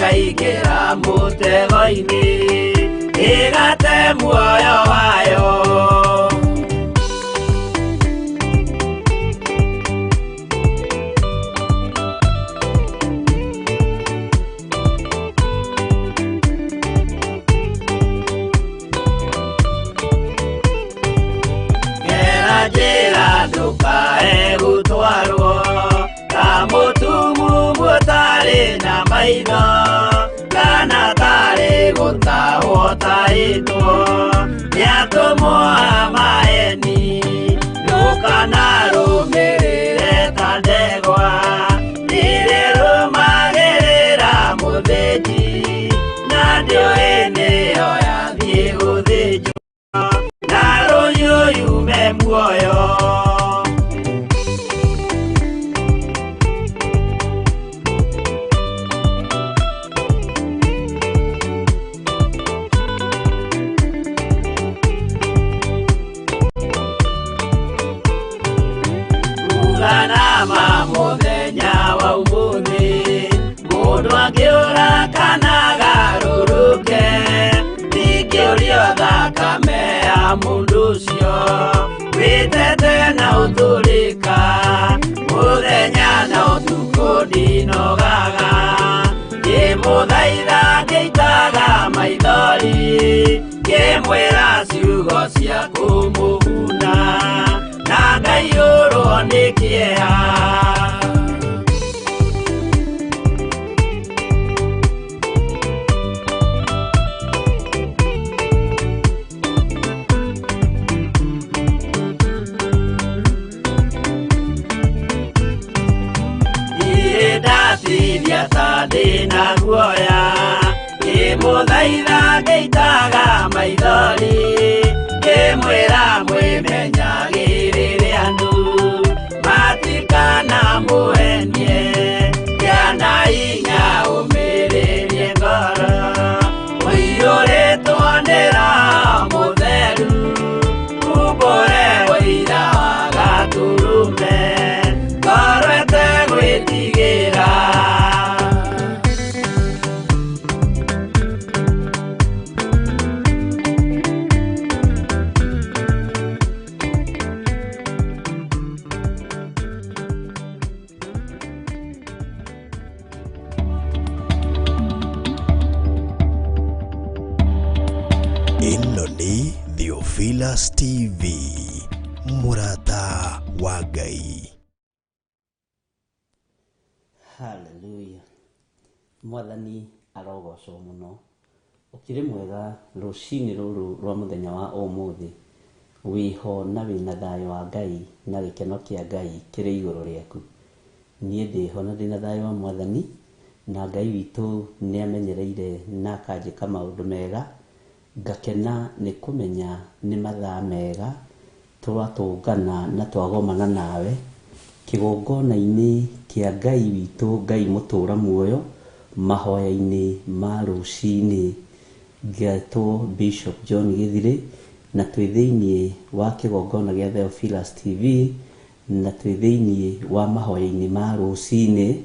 ĩkaingĩra mũtego-inĩ ĩgate muoyo wayo. Ndũkae gũtwarwo ta mũtumu mũtarĩ na maitho, kana tarĩ gũtahwo tahĩtwo nĩ atũmwo a maeni. Ndũkanarũmĩrĩre ta ndegwa ĩrĩrũmagĩrĩra mũthĩnji, na ndĩũĩ nĩyo yathiĩ gũthĩnjwo na rũhiũ yume muoyo. Mũthenya wa ũmũthĩ mũndũ angĩũra kana agarũrũke, ndingĩũrio thakame ya mũndũ ũcio wĩtete na ũtũrĩka. Mũthenya na ũtukũ ndinogaga, ngĩmũthaitha ngĩitaga maithori, ngĩmwĩra ciugo cia kũmũguna, na ngaiyũrwo nĩ kĩeha. Ndatinia ta ndĩna guoya, ngĩmũthaitha ngĩitaga maithori, ngĩmwĩra mwĩmenyagĩrĩre andũ matikana mũhenie, kĩana hinya ũmĩrĩrie ngoro, ũiyũrĩtwo nĩ Roho Mũtheru, umbũre ũira wa Gatũrũme, ngoro ĩtegwĩtigĩra. Ĩno nĩ Theophilus TV, mũrata wa Ngai. Hallelujah. Mwathani arogocwo mũno. Ũkĩrĩ mwega rũcinĩ rũrũ rwa mũthenya wa ũmũthĩ, wĩho na wĩna thayũ wa Ngai na gĩkeno kĩa Ngai kĩrĩ igũrũ rĩaku. Niĩ ndĩho na ndĩna thayũ wa Mwathani, na Ngai witũ nĩ amenyereire na akanjĩka maũndũ mega. Ngakena nĩ kũmenya nĩ mathaa mega twatũngana na twagomana nawe kĩgongona-inĩ kĩa Ngai witũ, Ngai mũtũra muoyo, mahoya-inĩ ma rũcinĩ. Ngetwo Bishop John Gĩthirĩ, na twĩ thĩinĩ wa kĩgongona gĩa Theophilus TV, na twĩ thĩinĩ wa mahoya-inĩ ma rũcinĩ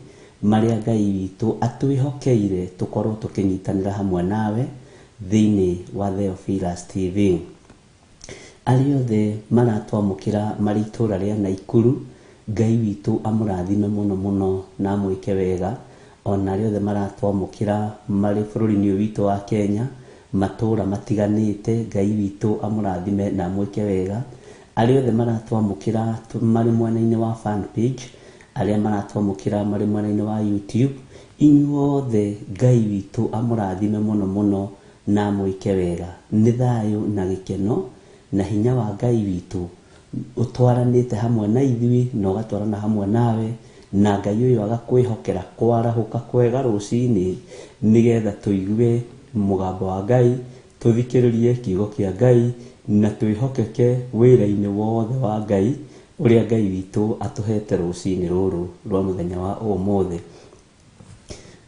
marĩa Ngai witũ atwĩhokeire tũkorwo tũkĩnyitanĩra hamwe nawe thĩinĩ wa Theophilus TV. Arĩa othe maratwamũkĩra marĩ itũra rĩa Naikuru, Ngai witũ amũrathime mũno mũno na amwĩke wega. Ona arĩa othe maratwamũkĩra marĩ bũrũri-inĩ ũyũ witũ wa Kenya, matũra matiganĩte, Ngai witũ amũrathime na amwĩke wega. Arĩa othe maratwamũkĩra marĩ mwena-inĩ wa fan page, arĩa maratwamũkĩra marĩ mwena-inĩ wa YouTube, inyuothe Ngai witũ amũrathime mũno mũno na amwĩke wega. Nĩ thayũ na gĩkeno na hinya wa Ngai witũ ũtwaranĩte hamwe na ithuĩ na ũgatwarana hamwe nawe, na Ngai ũyũ agakwĩhokera kwarahũka kwega rũcinĩ, nĩgetha tũigue mũgambo wa Ngai, tũthikĩrĩrie kiugo kĩa Ngai, na twĩhokeke wĩra-inĩ wothe wa Ngai ũrĩa Ngai witũ atũhete rũcinĩ rũrũ rwa mũthenya wa ũmũthĩ.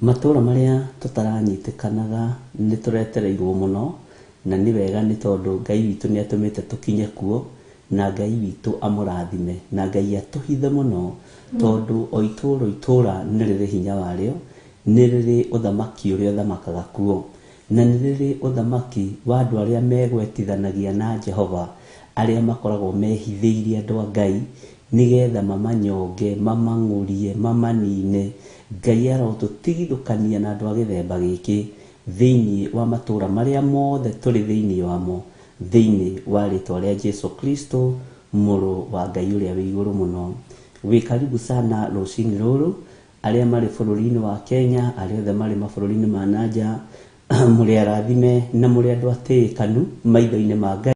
Matũra marĩa tũtaranyitĩkanaga nĩ tũretereirwo mũno, na nĩ wega nĩ tondũ Ngai witũ nĩ atũmĩte tũkinye kuo, na Ngai witũ amũrathime, na Ngai atũhithe mũno, tondũ o itũra nĩ rĩrĩ hinya warĩo, nĩ rĩrĩ ũthamaki ũrĩa ũthamakaga kuo, na nĩ rĩrĩ ũthamaki wa andũ arĩa megwetithanagia na Jehova, arĩa makoragwo mehithĩirie andũ a Ngai nĩgetha mamanyonge, mamang'ũrie, mamanine. Ngai arotũtigithũkania na andũ a gĩthemba gĩkĩ thĩinĩ wa matũũra marĩa mothe tũrĩ thĩinĩ wamo, thĩinĩ wa rĩtwa rĩa Jesu Kristo, mũrũ wa Ngai ũrĩa wĩ igũrũ mũno. Wĩ karibu sana rũcinĩ rũrũ, arĩa marĩ bũrũri-inĩ wa Kenya, arĩa othe marĩ mabũrũri-inĩ ma nanja, mũrĩ arathime na mũrĩ andũ atĩĩkanu maitho-inĩ ma Ngai.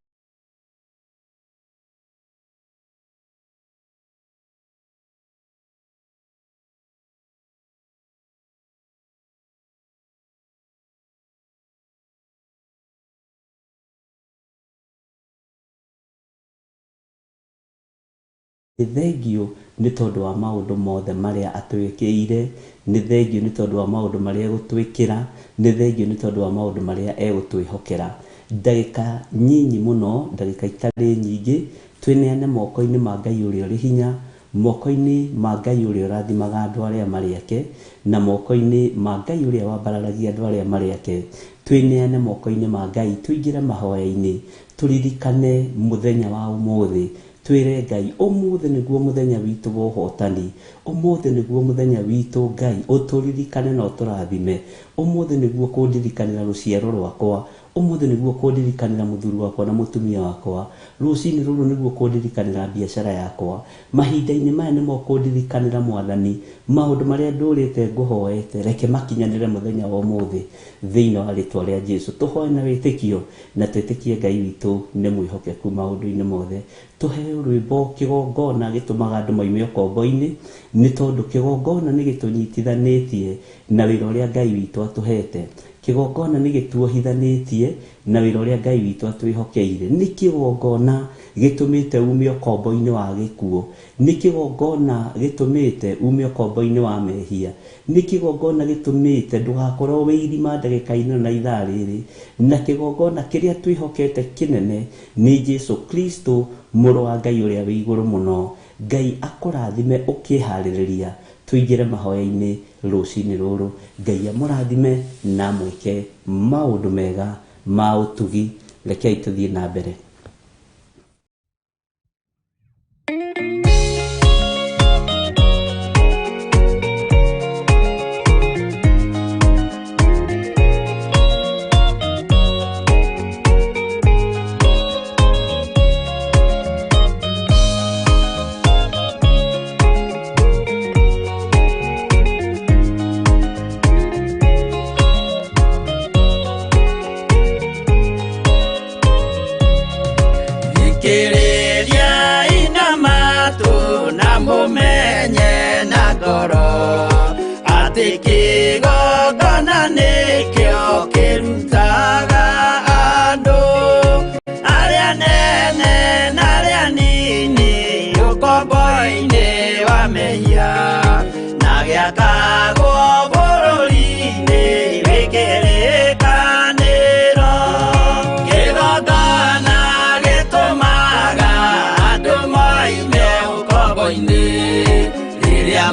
Nĩ thengio nĩ tondũ wa maũndũ mothe marĩa atwĩkĩire, nĩ thengio nĩ tondũ wa maũndũ marĩa egũtwĩkĩra, nĩ thengio nĩ tondũ wa maũndũ marĩa egũtwĩhokera. Ndagĩka nyinyi mũno, ndagĩka itarĩ nyingĩ, twĩneane moko-inĩ ma Ngai ũrĩa ũrĩ hinya, moko-inĩ ma Ngai ũrĩa ũrathimaga andũ arĩa marĩ ake, na moko-inĩ ma Ngai ũrĩa wambararagia andũ arĩa marĩ ake. Twĩneane moko-inĩ ma Ngai, tũingĩre mahoya-inĩ, tũririkane mũthenya wa ũmũthĩ, twĩre Ngai ũmũthĩ nĩguo mũthenya witũ wa ũhotani, ũmũthĩ nĩguo mũthenya witũ Ngai ũtũririkane na ũtũrathime, ũmũthĩ nĩguo kũndirikanĩra rũciaro rwakwa, ũmũthĩ nĩguo kũndirikanĩra mũthuri wakwa na mũtumia wakwa, rũcinĩ rũrũ nĩguo kũndirikanĩra biacara yakwa, mahinda-inĩ maya nĩmo kũndirikanĩra Mwathani, maũndũ marĩa ndũrĩte ngũhoete, reke makinyanĩre mũthenya wa ũmũthĩ thĩinĩ wa rĩtwa rĩa Jesu. Tũhoe na wĩtĩkio na twĩtĩkie Ngai witũ nĩ mwĩhokeku maũndũ-inĩ mothe. Tũheo rwĩmbo kĩgongona gĩtũmaga andũ maime ũkombo-inĩ, nĩ tondũ kĩgongona nĩ gĩtũnyitithanĩtie na wĩra ũrĩa Ngai witũ atũhete. Kĩgongona nĩ gĩtuohithanĩtie na wĩra ũrĩa Ngai witũ atwĩhokeire. Nĩ kĩgongona gĩtũmĩte ume ũkombo-inĩ wa gĩkuũ, nĩ kĩgongona gĩtũmĩte ume ũkombo-inĩ wa mehia, nĩ kĩgongona gĩtũmĩte ndũgakorwo wĩ irima ndagĩka-inĩ na ithaa rĩrĩ, na kĩgongona kĩrĩa twĩhokete kĩnene nĩ Jesu Kristo, mũrũ wa Ngai ũrĩa wĩ igũrũ mũno. Ngai akũrathime ũkĩharĩrĩria, tũingĩre mahoya-inĩ rũcinĩ rũrũ. Ngai amũrathime na mwĩke maũndũ mega ma ũtugi. Rekei tũthiĩ na mbere.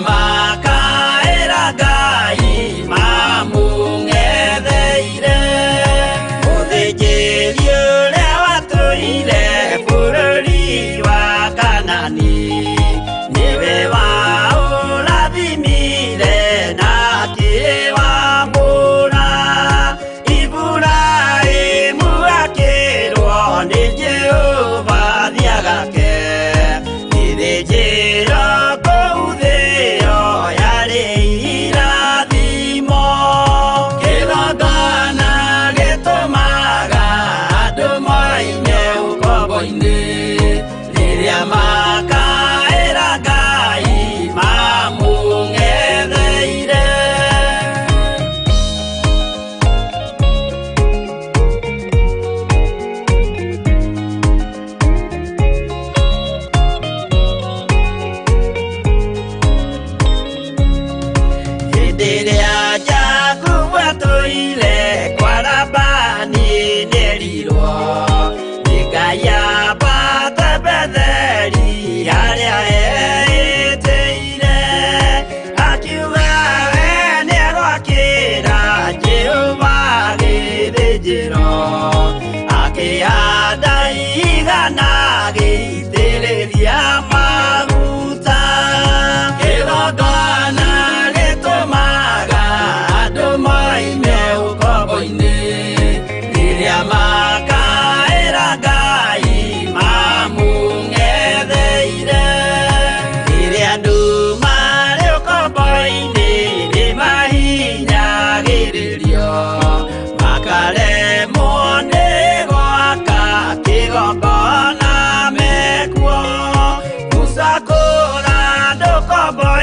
Maka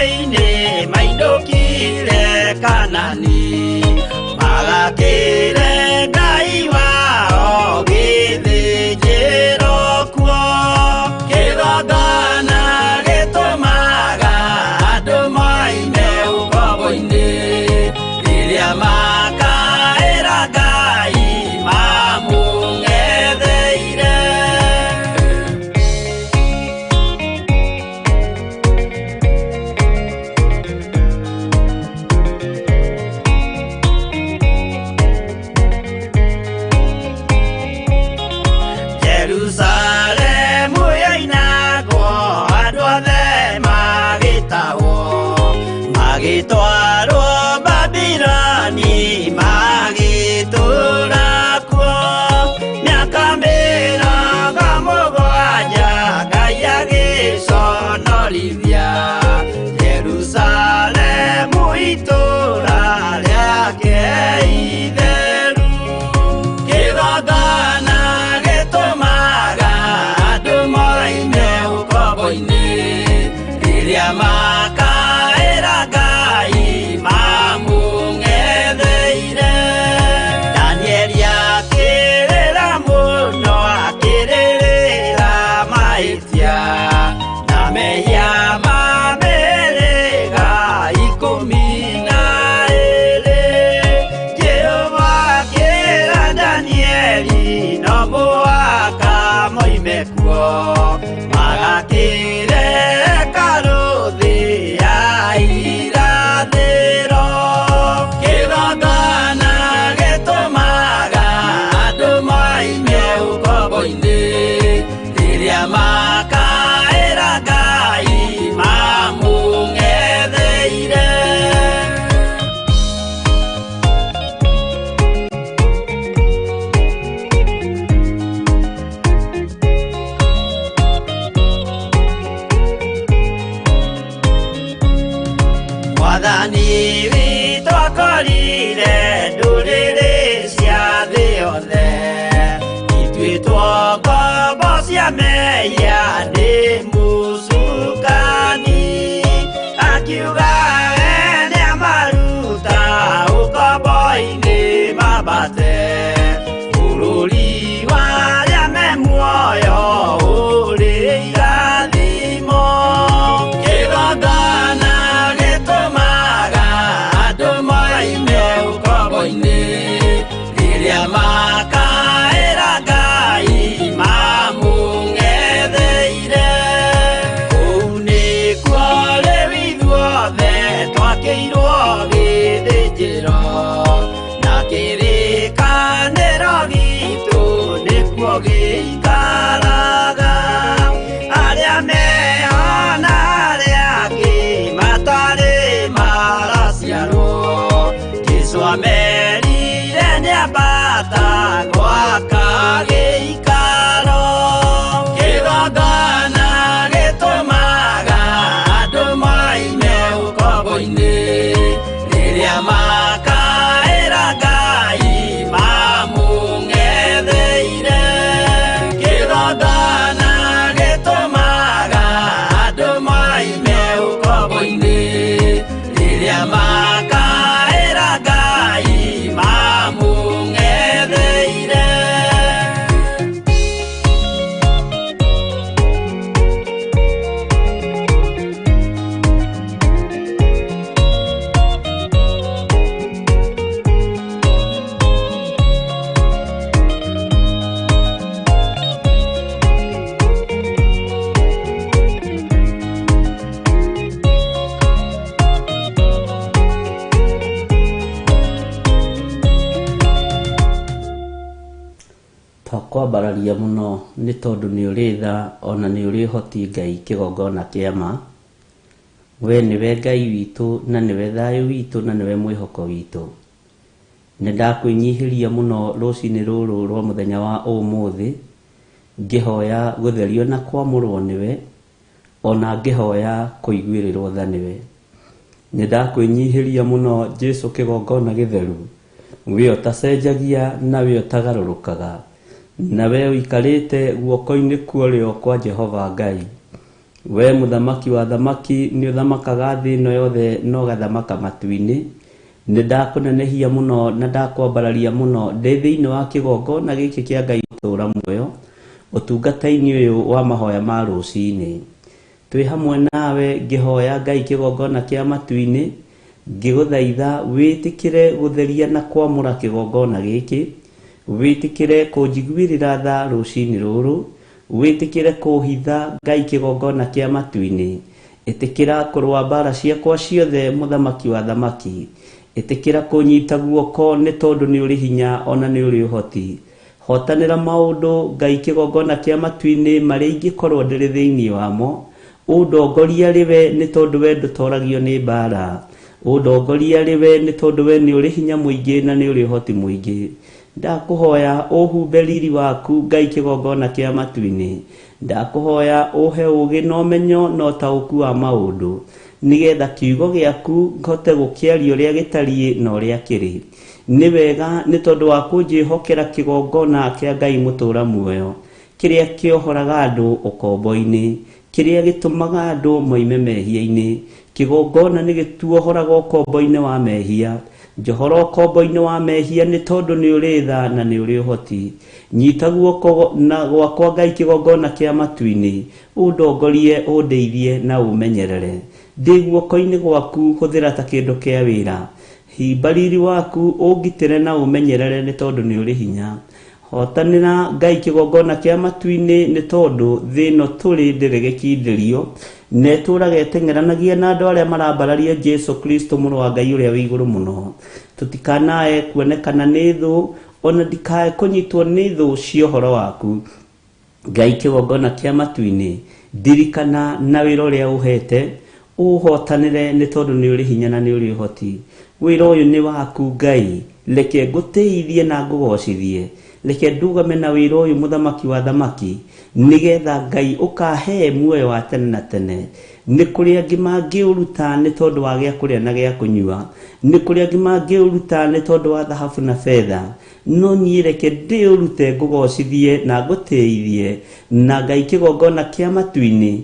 maĩ-inĩ maindũkire Kanani, magakĩre Ngai wao gĩthĩnjĩro kuo. Kĩgongona gĩtũmaga andũ moime ũkombo-inĩ, rĩrĩa makaĩra Ngai mamũng'etheire. Jerusalemu yainagwo, andũ othe magĩtahwo, magĩtwarwo Babironi, magĩtũũra kuo mĩaka mĩrongo mũgwanja, Ngai agĩconorithia Jerusalemu itũũra rĩake itheru. Kĩgongona gĩtũmaga andũ moime ũkombo-inĩ, rĩrĩa makaĩra Ngai mamũng'etheire. Danieli akĩrĩra mũno, akĩrĩrĩra mahĩtia na mehia ma mĩhĩrĩga 12. Jehova akĩra Danieli no mũhaka moime kuo, magakĩre hekarũ thĩ ya irathĩro. Kĩgongona gĩtũmaga andũ moime ũkombo-inĩ, rĩrĩa makaĩra Ngai mamũng'etheire. Mwathani witũ akorire ndũrĩrĩ cia thĩ yothe, ituĩtwo ngombo cia mehia nĩ mũcukani. Akiuga we nĩamaruta ũkombo-inĩ mambate, bũrũri warĩa me muoyo ũrĩ irathimo. Kĩgongona gĩtũmaga andũ moime ũkombo-inĩ, rĩrĩa makaĩra Ngai mamũng'etheire. Kũu nĩkuo rĩu ithuothe twakĩirwo gĩthĩnjĩro, na kĩrĩkanĩro gitũ nĩkuo gĩikaraga. Arĩa meho na arĩa angĩ matarĩ maraciarwo, Jesũ amerire nĩambata gwaka gĩikaro. Kĩgongona gĩtũmaga andũ moime ũkombo-inĩ, rĩrĩa makaĩra Ngai mamũng'etheire. Kĩgongona gĩtũmaga andũ moime ũkombo-inĩ, rĩrĩa makaĩra Ngai mamũng'etheire. Twambararia mũno nĩ tondũ nĩ ũrĩ tha ona nĩ ũrĩ hoti Ngai kĩgongona kĩa ma. We nĩwe Ngai witũ na nĩwe thayũ witũ na nĩwe mwĩhoko witũ. Nĩndakwĩnyihĩria mũno rũcinĩ rũrũ rwa mũthenya wa ũmũthĩ, ngĩhoya gũtherio na kwamũrwo nĩwe, ona ngĩhoya kũiguĩrĩrwo tha nĩwe. Nĩndakwĩnyihĩria mũno Jesũ kĩgongona gĩtheru, we ũtacenjagia na we ũtagarũrũkaga, na we ũikarĩte guoko-inĩ kwa ũrĩo kwa Jehova Ngai. we muthamaki wa thamaki ni uthamakaga thĩ ĩno yothe no gathamaka matu-inĩ. Nĩ ndakũnenehia mũno na ndakwambararia mũno ndĩ thĩinĩ wa kĩgongona gĩkĩ kĩa Ngai ũtũũra muoyo ũtungata-inĩ ũyũ wa mahoya ma rũcinĩ. Twĩ hamwe nawe ngĩhoya Ngai kĩgongona kĩa matu-inĩ, ngĩgũthaitha wĩtĩkĩre gũtheria na kwamũra kĩgongona gĩkĩ, wĩtĩkĩre kũnjiguĩrĩra tha rũcinĩ rũrũ, wĩtĩkĩre kũhitha Ngai kĩgongona kĩa matu-inĩ, ĩtĩkĩra kũrũa mbara ciakwa ciothe mũthamaki wa thamaki, ĩtĩkĩra kũnyita guoko nĩ tondũ nĩ ũrĩ hinya ona nĩ ũrĩ ũhoti. Hotanĩra maũndũ Ngai kĩgongona kĩa matu-inĩ marĩa ingĩkorwo ndĩrĩ thĩinĩ wamo, ũndongoria rĩwe nĩ tondũ we ndũtoragio nĩ mbara, ũndongoria rĩwe nĩ tondũ we nĩ ũrĩ hinya mũingĩ na nĩ ũrĩ ũhoti mũingĩ. Ndakũhoya ũhumbe riri waku Ngai kĩgongona kĩa matu-inĩ, ndakũhoya ũhe ũgĩ na ũmenyo na ũtaũku wa maũndũ, nĩgetha kiugo gĩaku ngote gũkĩaria ũrĩa gĩtariĩ na ũrĩa kĩrĩ. Nĩ wega nĩ tondũ wa kũnjĩhokera kĩgongona kĩa Ngai mũtũũra muoyo, kĩrĩa kĩohoraga andũ ũkombo-inĩ, kĩrĩa gĩtũmaga andũ moime mehia-inĩ. Kĩgongona nĩ gĩtuohoraga ũkombo-inĩ wa mehia. Njohora ũkombo-inĩ wa mehia nĩ tondũ nĩ ũrĩ tha na nĩ ũrĩ ũhoti. Nyita guoko na gwakwa Ngai kĩgongona kĩa matu-inĩ, ũndongorie, ũndeithie na ũmenyerere. Ndĩ guoko-inĩ gwaku, hũthĩra ta kĩndũ kĩa wĩra. Himba riri waku, ũngitĩre na ũmenyerere nĩ tondũ nĩ ũrĩ hinya. Hotanĩra Ngai kĩgongona kĩa matu-inĩ nĩ tondũ thĩ ĩno tũrĩ ndĩrĩ gĩkindĩrio, na ĩtũũraga ĩteng'eranagia na andũ arĩa marambararia Jesu Kristo mũrũ wa Ngai ũrĩa wĩ igũrũ mũno. Tũtikanae kuonekana nĩ thũ, ona ndikae kũnyitwo nĩ thũ cia ũhoro waku. Ngai kĩgongona kĩa matu-inĩ, ndirikana na wĩra ũrĩa ũhete, ũhotanĩre nĩ tondũ nĩ ũrĩ hinya na nĩ ũrĩ ũhoti. Wĩra ũyũ nĩ waku Ngai, reke ngũtĩithie na ngũgocithie, reke ndugame na wĩra ũyũ mũthamaki wa thamaki, nĩgetha Ngai ũkahe muoyo wa tene na tene. Nĩ kũrĩ angĩ mangĩũruta nĩ tondũ wa gĩa kũrĩa na gĩa kũnyua, nĩ kũrĩ angĩ mangĩũruta nĩ tondũ wa thahabu na betha, no niĩ reke ndĩũrute ngũgocithie na ngũtĩithie, na Ngai kĩgongona kĩa matu-inĩ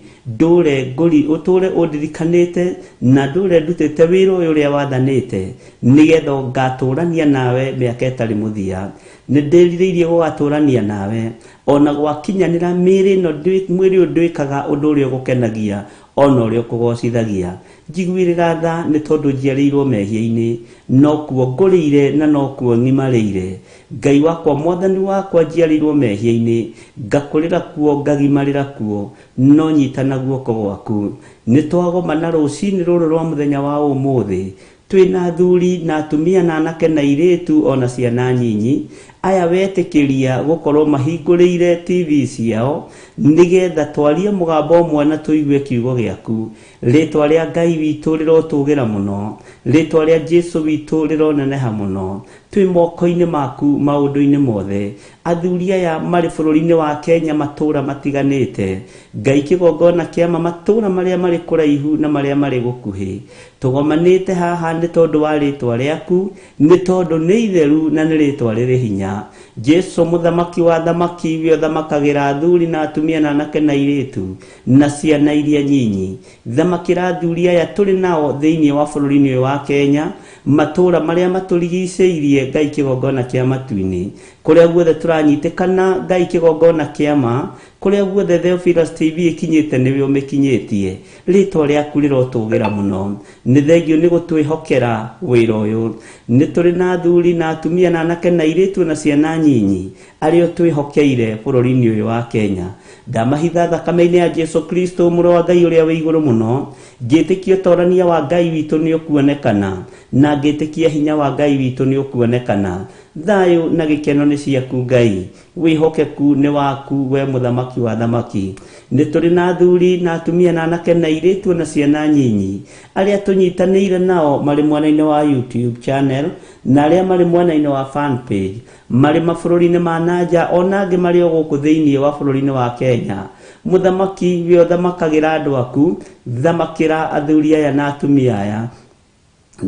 ũtũũre ũndirikanĩte na ndũre ndutĩte wĩra ũyũ ũrĩa wathanĩte, nĩgetha ngatũũrania nawe mĩaka ĩtarĩ mũthia. Nĩ ndĩrirĩirie gũgatũũrania nawe ona gwakinyanĩra mwĩrĩ ũyũ ndwĩkaga ũndũ ũrĩa ũgũkenagia ona ũrĩa ũkũgocithagia. Njiguĩrĩra tha nĩ tondũ njiarĩirwo mehia-inĩ, no kuo ngũrĩire na no kuo ngimarĩire. Ngai wakwa, mwathani wakwa, njiarĩirwo mehia-inĩ, ngakũrĩra kuo, ngagimarĩra kuo, no nyitana guoko gwaku. Nĩ twagomana rũcinĩ rũrũ rwa mũthenya wa ũmũthĩ, twĩna athuri na atumia na anake na airĩtu ona ciana nyinyi, aya wetĩkĩria gũkorwo mahingũrĩire TV ciao, nĩgetha twarie mũgambo ũmwe na tũigue kiugo gĩaku. Rĩtwa rĩa Ngai witũ rĩrotũgĩra mũno, rĩtwa rĩa Jesu witũ rĩroneneha mũno. Twĩ moko-inĩ maku maũndũ-inĩ mothe. Athuri aya marĩ bũrũri-inĩ wa Kenya, matũũra matiganĩte, Ngai kĩgongona kĩama, matũũra marĩa marĩ kũraihu na marĩa marĩ gũkuhĩ, tũgomanĩte haha nĩ tondũ wa rĩtwa rĩaku, nĩ tondũ nĩ itheru na nĩ rĩtwa rĩrĩ hinya. Jesu mũthamaki wa thamaki, we ũthamakagĩra athuri na atumia na anake na airĩtu na ciana iria nyinyi. Thamakĩra athuri aya tũrĩ nao thĩinĩ wa bũrũri-inĩ ũyũ wa Kenya, matũũra marĩa matũrigicĩirie, Ngai kĩgongona kĩa matu-inĩ, kũrĩa guothe tũranyitĩkana, Ngai kĩgongona kĩama, kũrĩa guothe Theophilus TV ĩkinyĩte nĩwe ũmĩkinyĩtie. Rĩtwa rĩaku rĩrotũgĩra mũno. Nĩ thengio nĩ gũtwĩhokera wĩra ũyũ. Nĩ tũrĩ na athuri na atumia na anake na airĩtu na ciana nyinyi arĩa twĩhokeire bũrũri-inĩ ũyũ wa Kenya. Ndamahitha thakame-inĩ ya Jesu Kristo mũrũ wa Ngai ũrĩa wĩ igũrũ mũno, ngĩtĩkia ũtorania wa Ngai witũ nĩ ũkuonekana, na ngĩtĩkia hinya wa Ngai witũ nĩ ũkuonekana. Thayũ na gĩkeno nĩ ciaku Ngai, wĩhokeku nĩ waku, we mũthamaki wa thamaki. Nĩ tũrĩ na athuri na atumia na anake na airĩtu na ciana nyinyi arĩa tũnyitanĩire nao marĩ mwena-inĩ wa YouTube channel, na arĩa marĩ mwena-inĩ wa fan page, marĩ mabũrũri-inĩ ma nanja, ona angĩ marĩ o gũkũ thĩinĩ wa bũrũri-inĩ wa Kenya. Mũthamaki, we ũthamakagĩra andũ aku, thamakĩra athuri aya na atumia aya,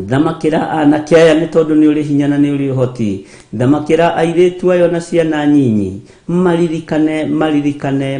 thamakĩra anake aya nĩ tondũ nĩ ũrĩ hinya na nĩ ũrĩ ũhoti. Thamakĩra airĩtu aya na ciana nyinyi, maririkane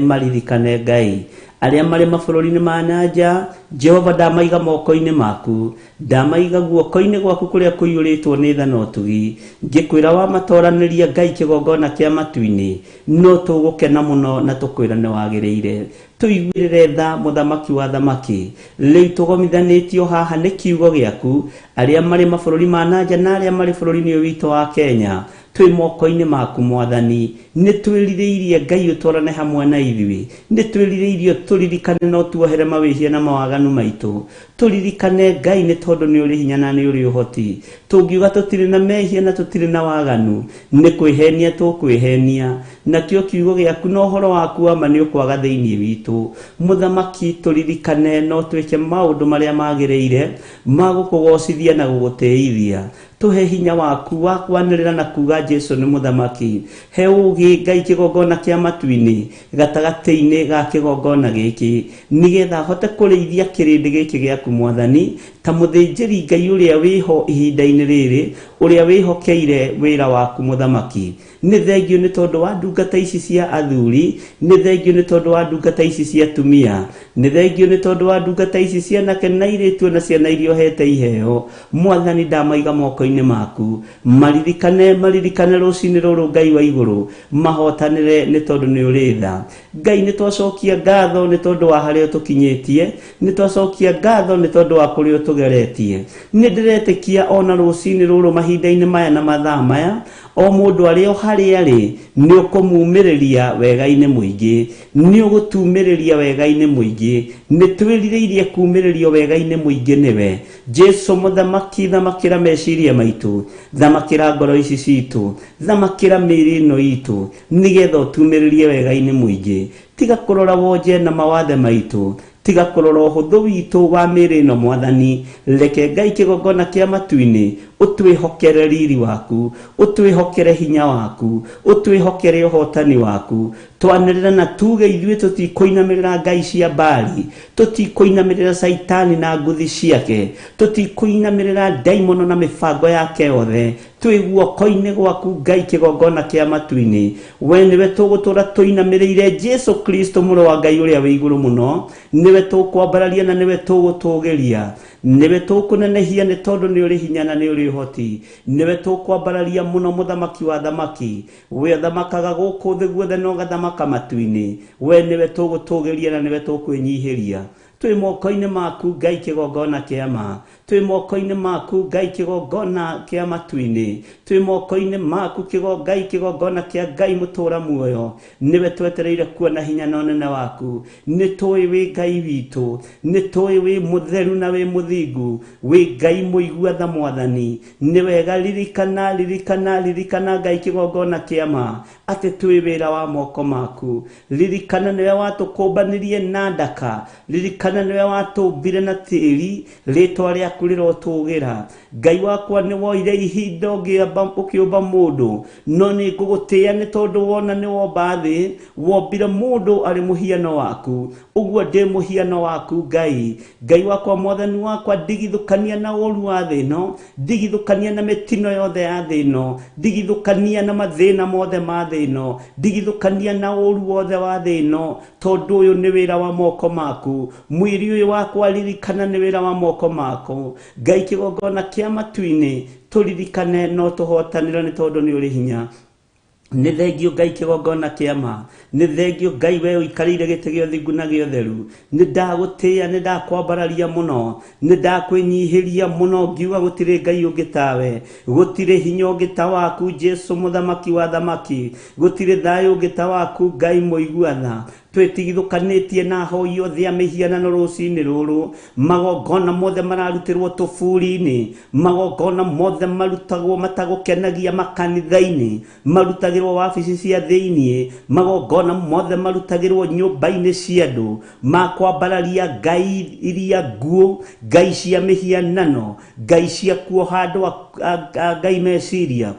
Ngai aria mari mabũrũri-inĩ ma nanja Jehova ndamaiga moko-inĩ maku, ndamaiga guoko-inĩ gwaku kũrĩa kũiyũrĩtwo nĩ tha na ũtugi. Ngĩkwĩra wamatoranĩria Ngai kĩgongona kĩa matu-inĩ, no tũgũkena mũno na tũkwĩra nĩ wagĩrĩire. Tũiguĩrĩre tha mũthamaki wa thamaki, rĩu tũgomithanĩtio haha nĩ kiugo gĩaku, arĩa marĩ mabũrũri ma nanja na arĩa marĩ bũrũri-inĩ ũyũ witũ wa Kenya, twĩ moko-inĩ maku Mwathani. Nĩ twĩrirĩirie Ngai ũtwarane hamwe na ithuĩ, nĩ twĩrirĩirie tũririkane no tuohere mawĩhia na mawaganu maitũ. Tũririkane Ngai nĩ tondũ nĩ ũrĩ hinya na nĩ ũrĩ ũhoti. Tũngiuga tũtirĩ na mehia na tũtirĩ na waganu, nĩ kwĩhenia tũkwĩhenia. Nakĩo kiugo gĩaku na ũhoro waku wa ma nĩ ũkwaga thĩinĩ witũ. Mũthamaki, tũririkane no twĩke maũndũ marĩa magĩrĩire ma gũkũgocithia na gũgũtĩithia. Tũhe hinya waku wa kwanĩrĩra na kuga Jesu nĩ mũthamaki. He ũgĩ Ngai kĩgongona kĩa matu-inĩ gatagatĩ-inĩ ga kĩgongona gĩkĩ, nĩgetha hote kũrĩithia kĩrĩndĩ gĩkĩ gĩaku Mwathani, ta mũthĩnjĩri Ngai ũrĩa wĩho ihinda-inĩ rĩrĩ, ũrĩa wĩhokeire wĩra waku mũthamaki. Nĩ thengio nĩ tondũ wa ndungata ici cia athuri, nĩ thengio nĩ tondũ wa ndungata ici cia atumia, nĩ thengio nĩ tondũ wa ndungata ici cia anake na airĩtu na ciana iria ũhete iheo. Mwathani, ndamaiga moko-inĩ maku, maririkane rũcinĩ rũrũ Ngai wa igũrũ, mahotanĩre nĩ tondũ nĩ ũrĩ tha. Ngai, nĩ twacokia ngatho nĩ tondũ wa harĩa ũtũkinyĩtie, nĩ twacokia ngatho nĩ tondũ wa kũrĩa ũtũgeretie. Nĩ ndĩretĩkia ona rũcinĩ rũrũ mahinda-inĩ maya na mathaa maya, o mũndũ arĩ o harĩa arĩ nĩ ũkũmumĩrĩria wega-inĩ mũingĩ, nĩ ũgũtumĩrĩria wega-inĩ mũingĩ. Nĩ twĩrirĩirie kumĩrĩrio wega-inĩ mũingĩ nĩwe Jesu mũthamaki. Thamakĩra meciria maitũ, thamakĩra ngoro ici citũ, thamakĩra mĩĩrĩ ĩno itũ, nĩgetha ũtumĩrĩrie wega-inĩ mũingĩ. Tiga kũrora wonje na mawathe maitũ, tiga kũrora ũhũthũ witũ wa mĩĩrĩ ĩno Mwathani. Reke Ngai kĩgongona kĩa matu-inĩ ũtwĩhokere riri waku, ũtwĩhokere hinya waku, ũtwĩhokere ũhotani waku. Twanĩrĩra na tuge ithuĩ tũtikũinamĩrĩra ngai cia Baali, tũtikũinamĩrĩra Saitani na nguthi ciake, tũtikũinamĩrĩra ndaimono na mĩbango yake yothe. Twĩ guoko-inĩ gwaku Ngai kĩgongona kĩa matu-inĩ, we nĩwe tũgũtũra tũinamĩrĩire Jesu Kristo mũrũ wa Ngai ũrĩa wĩ igũrũ mũno. Nĩwe tũkwambararia na nĩwe tũgũtũgĩria, nĩwe tũkũnenehia nĩ tondũ nĩ ũrĩ hinya na nĩ ũrĩ ũhoti. Nĩwe tũkwambararia mũno mũthamaki wa thamaki, we thamakaga gũkũ thĩ guothe na ũgathamaka matu-inĩ. We nĩwe tũgũtũgĩria na nĩwe tũkwĩnyihĩria. Twĩ moko-inĩ maku Ngai kĩgongona kĩa ma, twĩ moko-inĩ maku Ngai kĩgongona kĩa matu-inĩ, twĩ moko-inĩ maku Ngai kĩgongona kĩa Ngai mũtũra muoyo. Nĩwe twetereire kuona hinya na ũnene waku. Nĩ tũĩ wĩ Ngai witũ, nĩ tũĩ wĩ mũtheru na wĩ mũthingu, wĩ Ngai mũigua tha Mwathani. Nĩ wega ririkana Ngai kĩgongona kĩa ma, atĩ twĩ wĩra wa moko maku. Ririkana nĩwe watũkũmbanĩrie na ndaka, ririkana nĩwe watũmbire na tĩri, rĩtwa rĩaku rĩrotũgĩra. Ngai wakwa nĩ woire ihinda ũkĩũmba mũndũ, no nĩ ngũgũtĩĩa nĩ tondũ wona nĩ womba thĩ, wombire mũndũ arĩ mũhiano waku. Ũguo ndĩ mũhiano waku Ngai. Ngai wakwa, Mwathani wakwa, ndigithũkania na ũru wa thĩ ĩno, ndigithũkania na mĩtino yothe ya thĩ ĩno, ndigithũkania na mathĩna mothe ma thĩ ĩno, ndigithũkania na ũru wothe wa thĩ ĩno, tondũ ũyũ nĩ wĩra wa moko maku. Mwĩrĩ ũyũ wakwa ririkana nĩ wĩra wa moko maku. Ngai kĩgongona kĩa matu-inĩ tũririkane no tũhotanĩra nĩ tondũ nĩ ũrĩ hinya. Nĩ thengio Ngai kĩgongona kĩa ma, nĩ thengio Ngai we ũikarĩire gĩtĩ gĩa ũthingu na gĩa ũtheru. Nĩ ndagũtĩĩa, nĩ ndakwambararia mũno, nĩ ndakwĩnyihĩria mũno, ngiuga gũtirĩ Ngai ũngĩ tawe, gũtirĩ hinya ũngĩ ta waku Jesu mũthamaki wa thamaki, gũtirĩ thayũ ũngĩ ta waku Ngai mũigua tha. Twĩtigithũkanĩtie na ahoi othe a mĩhianano rũcinĩ rũrũ, magongona mothe mararutĩrwo tũburi-inĩ, magongona mothe marutagwo matagũkenagia makanitha-inĩ, marutagĩrwo wabici cia thĩiniĩ, magongona mothe marutagĩrwo nyũmba-inĩ cia andũ, makwambararia ngai iria nguũ, ngai cia mĩhianano, ngai cia kuoha andũ a Ngai meciria.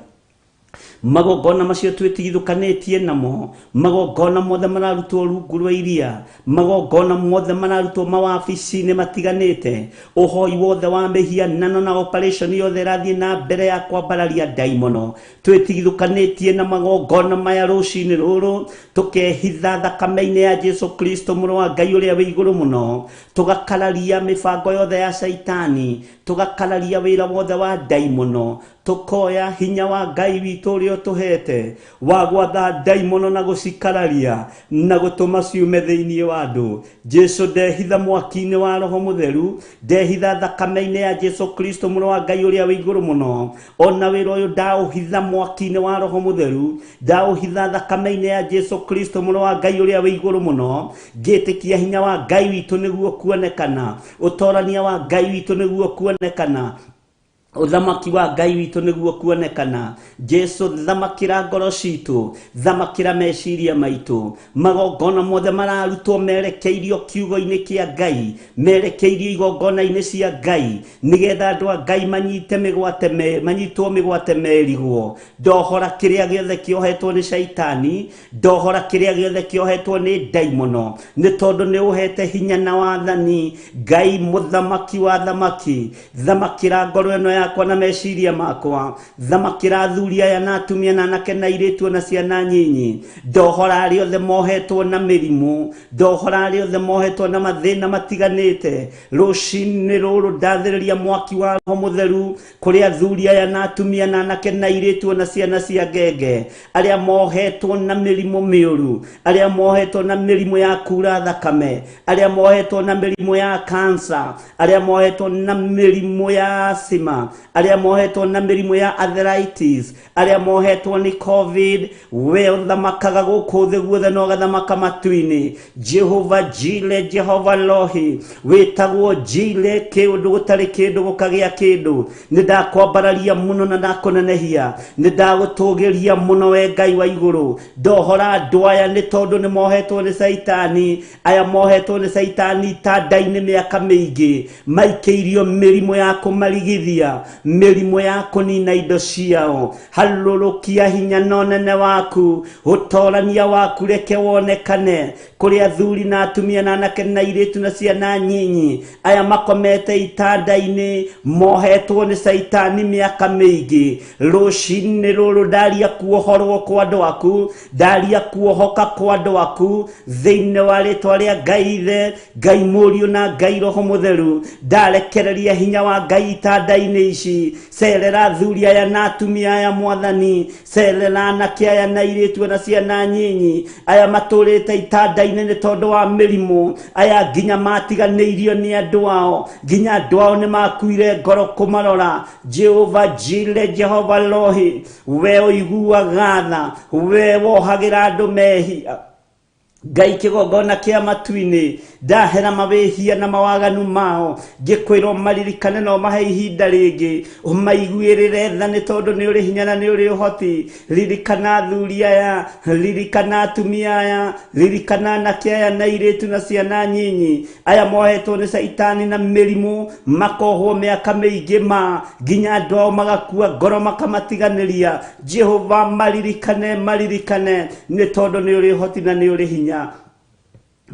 magongona macio twĩtigithũkanĩtie namo, magongona mothe mararutwo rungu rwa iria, magongona mothe mararutwo mawabici-inĩ matiganĩte, ũhoi wothe wa mĩhianano na operation yothe ĩrathiĩ na mbere ya kwambararia ndaimono, twĩtigithũkanĩtie na magongona maya rũcinĩ rũrũ, tũkehitha thakame-inĩ ya Jesu Kristo mũrũ wa Ngai ũrĩa wĩ igũrũ mũno, tũgakararia mĩbango yothe ya Saitani, tũgakararia wĩra wothe wa ndaimono, tukoya hinya wa Ngai witũ ũrĩa ũtũhete wa gwatha ndaimono na gũcikararia na gũtũma ciume thĩinĩ wa andũ. Jesu ndehitha mwaki-inĩ wa Roho Mũtheru, ndehitha thakame-inĩ ya Jesu Kristo mũrũ wa Ngai ũrĩa wĩ igũrũ mũno, ona wĩra ũyũ ndaũhitha mwaki-inĩ wa Roho Mũtheru, ndaũhitha thakame-inĩ ya Jesu Kristo mũrũ wa Ngai ũrĩa wĩ igũrũ mũno, ngĩtĩkia hinya wa Ngai witũ nĩguo kuonekana, ũtorania wa Ngai witũ nĩguo kuonekana, uthamaki wa Ngai witũ nĩguo kuonekana. Jesu thamakĩra ngoro citũ, thamakĩra meciria maitũ, magongona mothe mararutwo merekeirio kiugo-inĩ kĩa Ngai, merekeirio igongona-inĩ cia Ngai, nĩgetha andũ a Ngai manyitwo mĩgwate merigwo. Ndohora kĩrĩa gĩothe kĩohetwo nĩ Saitani, ndohora kĩrĩa gĩothe kĩohetwo nĩ ndaimono, nĩ tondũ nĩ ũhete hinya na wathani. Ngai mũthamaki wa thamaki, thamakĩra ngoro ĩno yakwa na meciria makwa, thamakĩra athuri aya na atumia na anake na airĩtu na ciana nyinyi, ndohora arĩa othe mohetwo na mĩrimũ, ndohora arĩa othe mohetwo na mathĩna matiganĩte. Rũcinĩ rũrũ ndathĩrĩria mwaki wa Roho Mũtheru kũrĩ athuri aya na atumia na anake na airĩtu na ciana cia ngenge, arĩa mohetwo na mĩrimũ mĩũru, arĩa mohetwo na mĩrimũ ya kura thakame, arĩa mohetwo na mĩrimũ ya cancer, arĩa mohetwo na mĩrimũ ya asthma, arĩa mohetwo na mĩrimũ ya arthritis, arĩa mohetwo nĩ COVID. We ũthamakaga gũkũ thĩ guothe na ũgathamaka matu-inĩ. Jehova Jire, Jehova Rohi, wĩtagwo Jire, kĩũndũ gũtarĩ kĩndũ gũkagĩa kĩndũ. Nĩ ndakwambararia mũno na ndakũnenehia, nĩ ndagũtũgĩria mũno we Ngai wa igũrũ. Ndohora andũ aya nĩ tondũ nĩ mohetwo nĩ Saitani, aya mohetwo nĩ Saitani itanda-inĩ mĩaka mĩingĩ, maikĩirio mĩrimũ ya kũmarigithia, mĩrimũ ya kũnina indo ciao. Harũrũkia hinya na ũnene waku, ũtorania waku reke wonekane kũrĩ athuri na atumia na anake na airĩtu na ciana nyinyi, aya makomete itanda-inĩ mohetwo nĩ Saitani mĩaka mĩingĩ. Rũcinĩ rũrũ ndaria kuohorwo kwa andũ aku, ndaria kuohoka kwa andũ aku thĩinĩ wa rĩtwa rĩa Ngai Ithe, Ngai Mũriũ na Ngai Roho Mũtheru. Ndarekereria hinya wa Ngai itanda-inĩ ici, cerera athuri aya na atumia aya Mwathani, cerera anake aya na airĩtu na ciana nyinyi, aya matũrĩte itanda-inĩ nĩ tondũ wa mĩrimũ, aya nginya matiganĩirio nĩ andũ ao, nginya andũ ao nĩ makuire ngoro kũmarora. Jehova Jire, Jehova Rohi, we ũiguaga tha, we wohagĩra andũ mehia. Ngai kĩgongona kĩa matu-inĩ, ndahera mawĩhia na mawaganu mao, ngĩkwĩrwo maririkane no mahe ihinda rĩngĩ, ũmaiguĩrĩre tha nĩ tondũ nĩ ũrĩ hinya na nĩ ũrĩ ũhoti. Ririkana athuri aya, ririkana atumia aya, ririkana anake aya na airĩtu na ciana nyinyi, aya mohetwo nĩ Saitani na mĩrimũ, makohwo mĩaka mĩingĩ nginya andũ ao magakua ngoro makamatiganĩria. Jehova maririkane, maririkane nĩ tondũ nĩ ũrĩ ũhoti na nĩ ũrĩ hinya.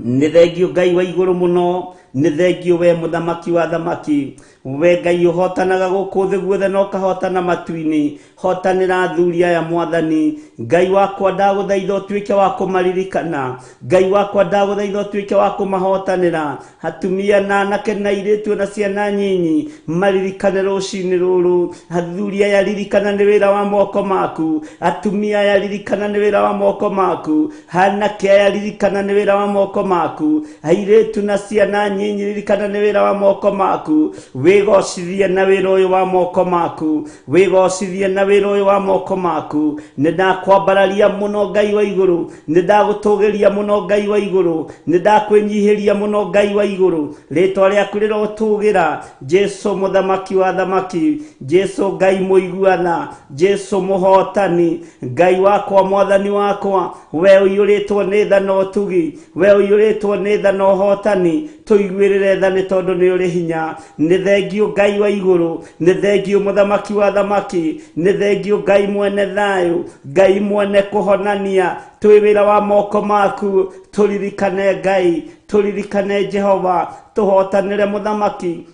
Nĩ thengio Ngai wa igũrũ mũno, nĩ thengio we mũthamaki wa thamaki, we Ngai ũhotanaga gũkũ thĩ guothe na ũkahotana matu-inĩ. Hotanĩra athuri aya Mwathani. Ngai wakwa ndagũthaitha ũtuĩke wa kũmaririkana, Ngai wakwa ndagũthaitha ũtuĩke wa kũmahotanĩra. Atumia na anake na airĩtu na ciana nyinyi maririkane rũcinĩ rũrũ. Athuri aya ririkana nĩ wĩra wa moko maku, atumia aya ririkana nĩ wĩra wa moko maku, anake aya ririkana nĩ wĩra wa moko maku, airĩtu na ciana nyinyi ririkana nĩ wĩra wa moko maku. Wĩgocithie na wĩra ũyũ wa moko maku, wĩgocithie na wĩra ũyũ wa moko maku. Nĩ ndakwambararia mũno Ngai wa igũrũ, nĩ ndagũtũgĩria mũno Ngai wa igũrũ, nĩ ndakwĩnyihĩria mũno Ngai wa igũrũ. Rĩtwa rĩaku rĩrotũgĩra, Jesu mũthamaki wa thamaki, Jesu Ngai mũiguana, Jesu mũhotani, Ngai wakwa Mwathani wakwa, we ũiyũrĩtwo nĩ tha na ũtugi, we ũiyũrĩtwo nĩ tha na ũhotani. twiguirire tha ni tondu ni uri hinya ni thengio Ngai wa iguru ni thengio muthamaki wa thamaki ni thengio Ngai mwene thayu Ngai mwene kuhonania twi wira wa moko maku turirikane Ngai turirikane Jehova tuhotanire muthamaki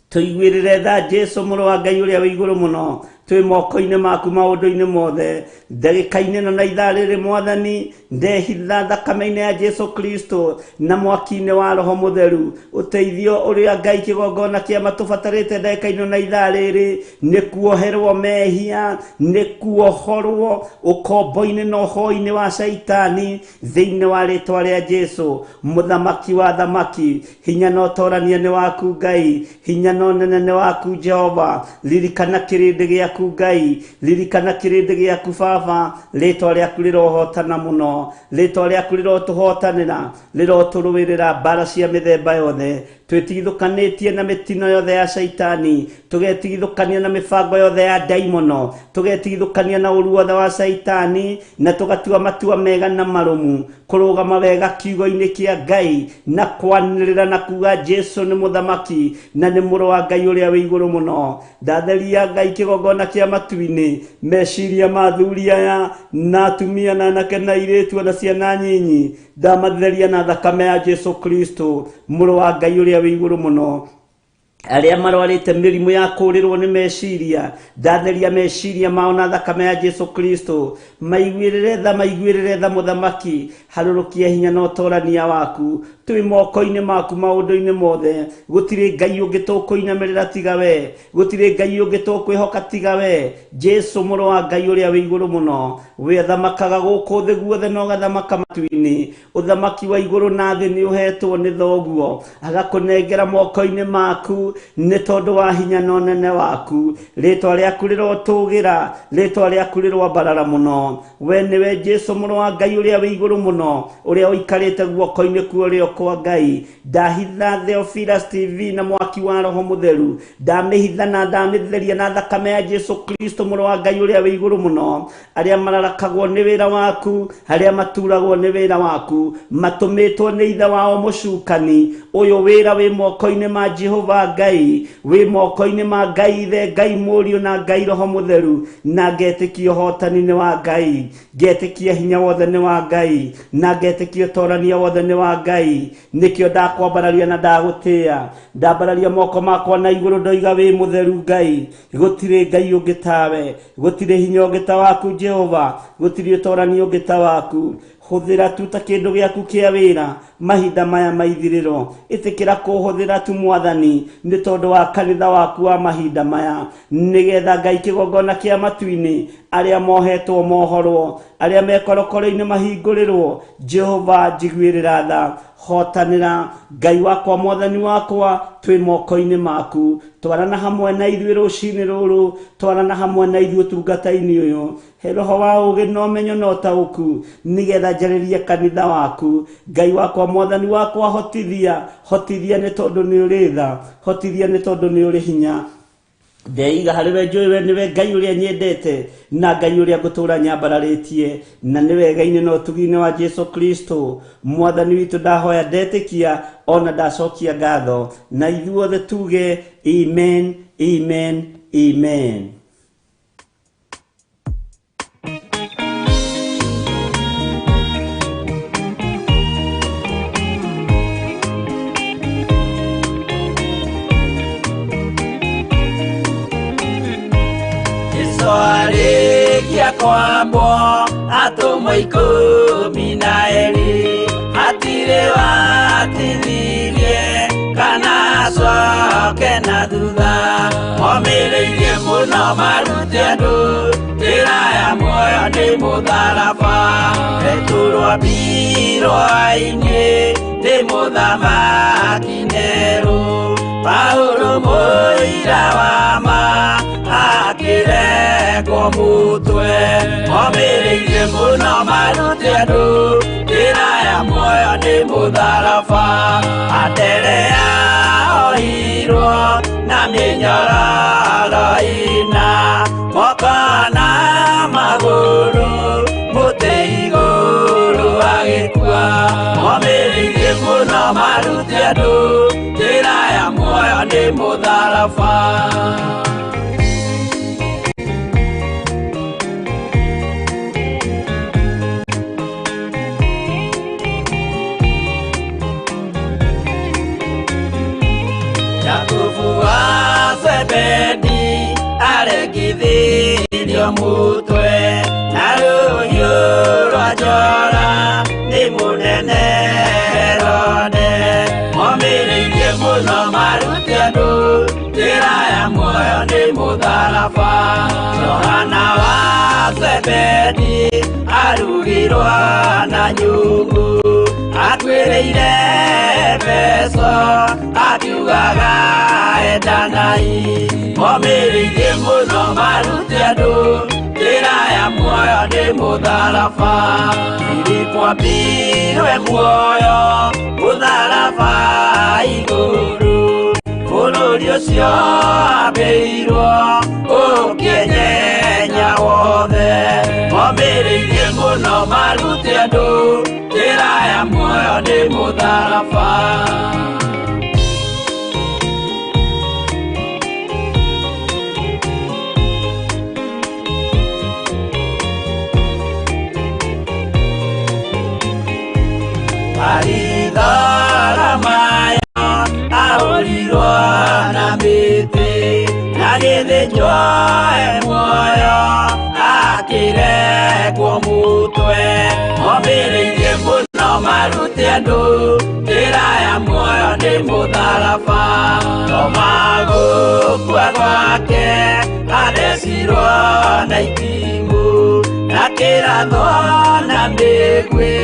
tuiguirire tha Jesu muru wa Ngai uria wi iguru muno twi moko-ini maku maundu-ini mothe ndagika-ini na ithaa riri mwathani ndehitha thakame-ini ya Jesu Kristo na mwaki-ini wa Roho Mutheru uteithio uria Ngai kigongona kia matubatarite ndagika-ini na ithaa riri ni kuoherwo mehia ni kuohorwo ukombo-ini na uhoi-ini wa Saitani thiini wa ritwa ria Jesu muthamaki wa thamaki hinya no torania ni waku Ngai hinya no nene ni waku Jehova ririkana kirindi giaku Ngai ririkana kirindi giaku Baba ritwa riaku rirohotana muno ritwa riaku rirotuhotanira riroturuirira mbara cia mithemba yothe twetigithukanitie na mitino yothe ya Saitani tugetigithukania na mibango yothe ya daimono tugetigithukania na uru wothe wa Saitani na tugatua matua mega na marumu kurugama wega kiugo-ini kia Ngai na kwanirira na kuga Jesu ni muthamaki na ni muru wa Ngai uria wi iguru muno ndatheria Ngai kigongona kia matu-ini meciria ma thuri aya na atumia na anake na airitu na ciana nyinyi ndamatheria na thakame ya Jesu Kristo muru wa Ngai uria wi iguru muno aria marwarite mirimu ya kurirwo ni meciria ndatheria meciria mao na thakame ya Jesu Kristo maiguirire tha muthamaki harurukia hinya na utorania waku twi moko-ini maku maundu-ini mothe gutire Ngai ungi tukuinamirira tiga we gutire Ngai ungi tukwihoka tiga we Jesu muru wa Ngai uria wi iguru muno we thamakaga guku thi guothe no gathamaka matu-ini uthamaki wa iguru na thi ni uhetwo ni thoguo agakunengera moko-ini maku ni tondu wa hinya no nene waku ritwa riaku rirotugira ritwa riaku rirwambarara muno we niwe Jesu muru wa Ngai uria wi iguru muno uria uikarite guoko-ini kuorio kwa Ngai ndahitha Theophilus TV na mwaki wa Roho Mutheru ndamihitha na ndamitheria na thakame ya Jesu Kristo muru wa Ngai uria wi iguru muno aria mararakagwo ni wira waku aria maturagwo ni wira waku matumitwo ni ithe wao mucukani uyu wira wi moko-ini ma Jehova Ngai wi moko-ini ma Ngai ithe Ngai Muriu na Ngai Roho Mutheru na ngetikia hotani ni wa Ngai ngetikia hinya wothe ni wa Ngai na ngetikia torania wothe ni wa Ngai nikio ndakwambararia na ndagutia ndambararia moko makwa na iguru ndoiga wi mutheru Ngai gutire Ngai ungi tawe gutire hinya ungi ta waku Jehova gutire torania ungi ta waku huthira tu ta kindu giaku kia wira mahinda maya maithiriro itikira kuhuthira tu mwathani ni tondu wa kanitha waku wa mahinda maya nigetha Ngai kigongona kia matu-ini aria mohetwo mohorwo aria mekorokoro-ini mahingurirwo Jehova njiguirira tha hotanira Ngai wakwa mwathani wakwa twi moko-ini maku twarana hamwe na ithuĩ rũcinĩ rũrũ twarana hamwe na ithuĩ ũtungata-inĩ ũyũ he roho wa ũũgĩ na ũmenyo na ũtaũku nigetha njarĩrie kanitha waku Ngai wakwa mwathani wakwa hotithia nĩ tondũ nĩ ũrĩ tha hotithia nĩ tondũ nĩ ũrĩ hinya ndeiga hariwe njũĩ we niwe Ngai uria nyendete na Ngai uria ngũtũũra nyambararĩtie na nĩ wega-inĩ na ũtugi-inĩ wa Jesu Kristo mwathani witũ ndahoya ndetĩkia ona ndacokia ngatho na ithuothe tuge amen amen amen. Soarikia kwambwo atumwo 12 hatire watithirie kana acoke na thutha momireirie muno marute andu njĩra ya muoyo nĩ mũtharaba eturwo mbirwa-inĩ nĩ mũthamaki Nero Paulo mũira wa ma akĩrengwo mũtwe momireirie muno marute andu njĩra ya muoyo nĩ mũtharaba Anderea ohirwo na mĩnyororo ina moko na magũrũ mũtĩ igũrũ agĩkua momireirie muno marute andũ njĩra ya muoyo nĩ mũtharaba. Jakubu wa Zebedi arengithirio mũtwe na rũhiũ rwa njora nĩ mũnene Herode. Momĩrĩirie mũno marute andũ njĩra ya muoyo nĩ mũtharaba. Johana wa Zebedi arugirwo na nyũngũ atuĩrĩire Efeso akiugaga endanai. Momĩrĩirie mũno marute andũ njĩra ya muoyo nĩ mũtharaba. Filipo ambirwe muoyo mũtharaba igũrũ. Bũrũri ũcio ambĩirwo ũkĩnyenya wothe. Momĩrĩirie mũno marute andũ njĩra ya muoyo nĩ mũtharaba. Maritharamaya ahũrirwo na mĩtĩ na gĩthĩnjwo muoyo akĩrekwo mũtwe. Momĩrĩirie mũno marute andũ njĩra ya muoyo nĩ mũtharaba. Toma gũkua gwake athecirwo na itimũ na kĩratho na mĩguĩ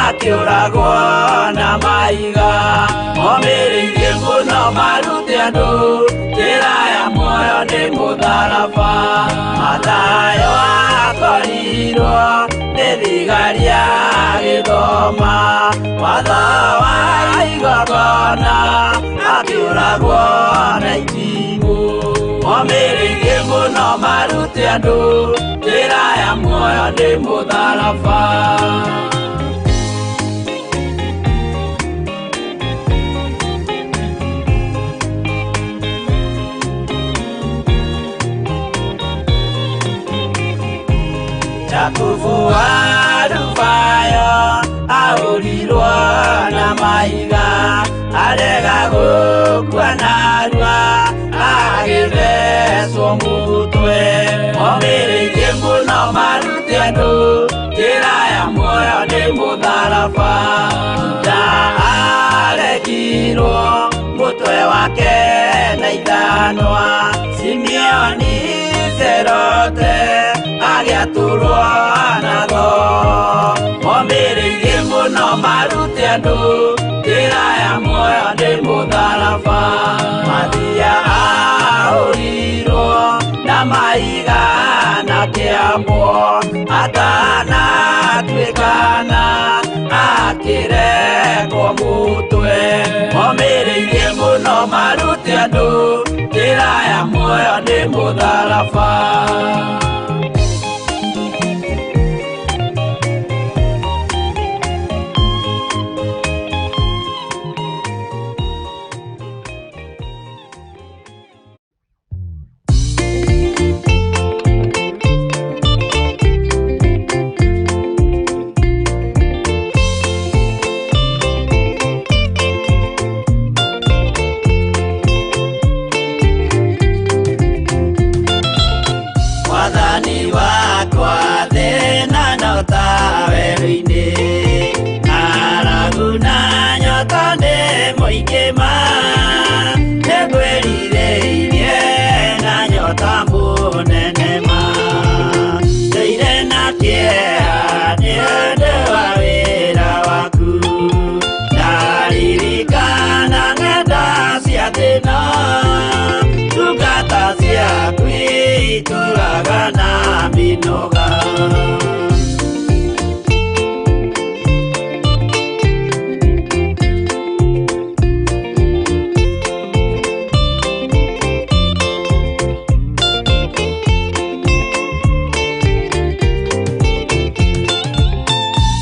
akĩũragwo na maiga. Momĩrĩirie mũno marute andũ njĩra ya muoyo nĩ mũtharaba. Mathayo akorirwo nĩ thigari agĩthoma watho wa igongona akĩũragwo na itimũ. Momĩrĩirie mũno marute andũ njĩra ya muoyo nĩ mũtharaba. Jakubu wa Rufayo ahũrirwo na maiga arega gũkua narua agĩthecwo mũtwe. Momĩrĩirie mũno marute andũ njĩra ya muoyo nĩ mũtharaba. Juda aregirwo mũtwe wake na ithanwa. Simeoni Zerote agĩatũrwo na thoo. Momĩrĩirie mũno marute andũ njĩra ya muoyo nĩ mũtharaba. Mathia ahũrirwo na maiga na kĩambo atanatuĩkana akĩrekwo mũtwe. Momĩrĩirie mũno marute andũ njĩra ya muoyo nĩ mũtharaba.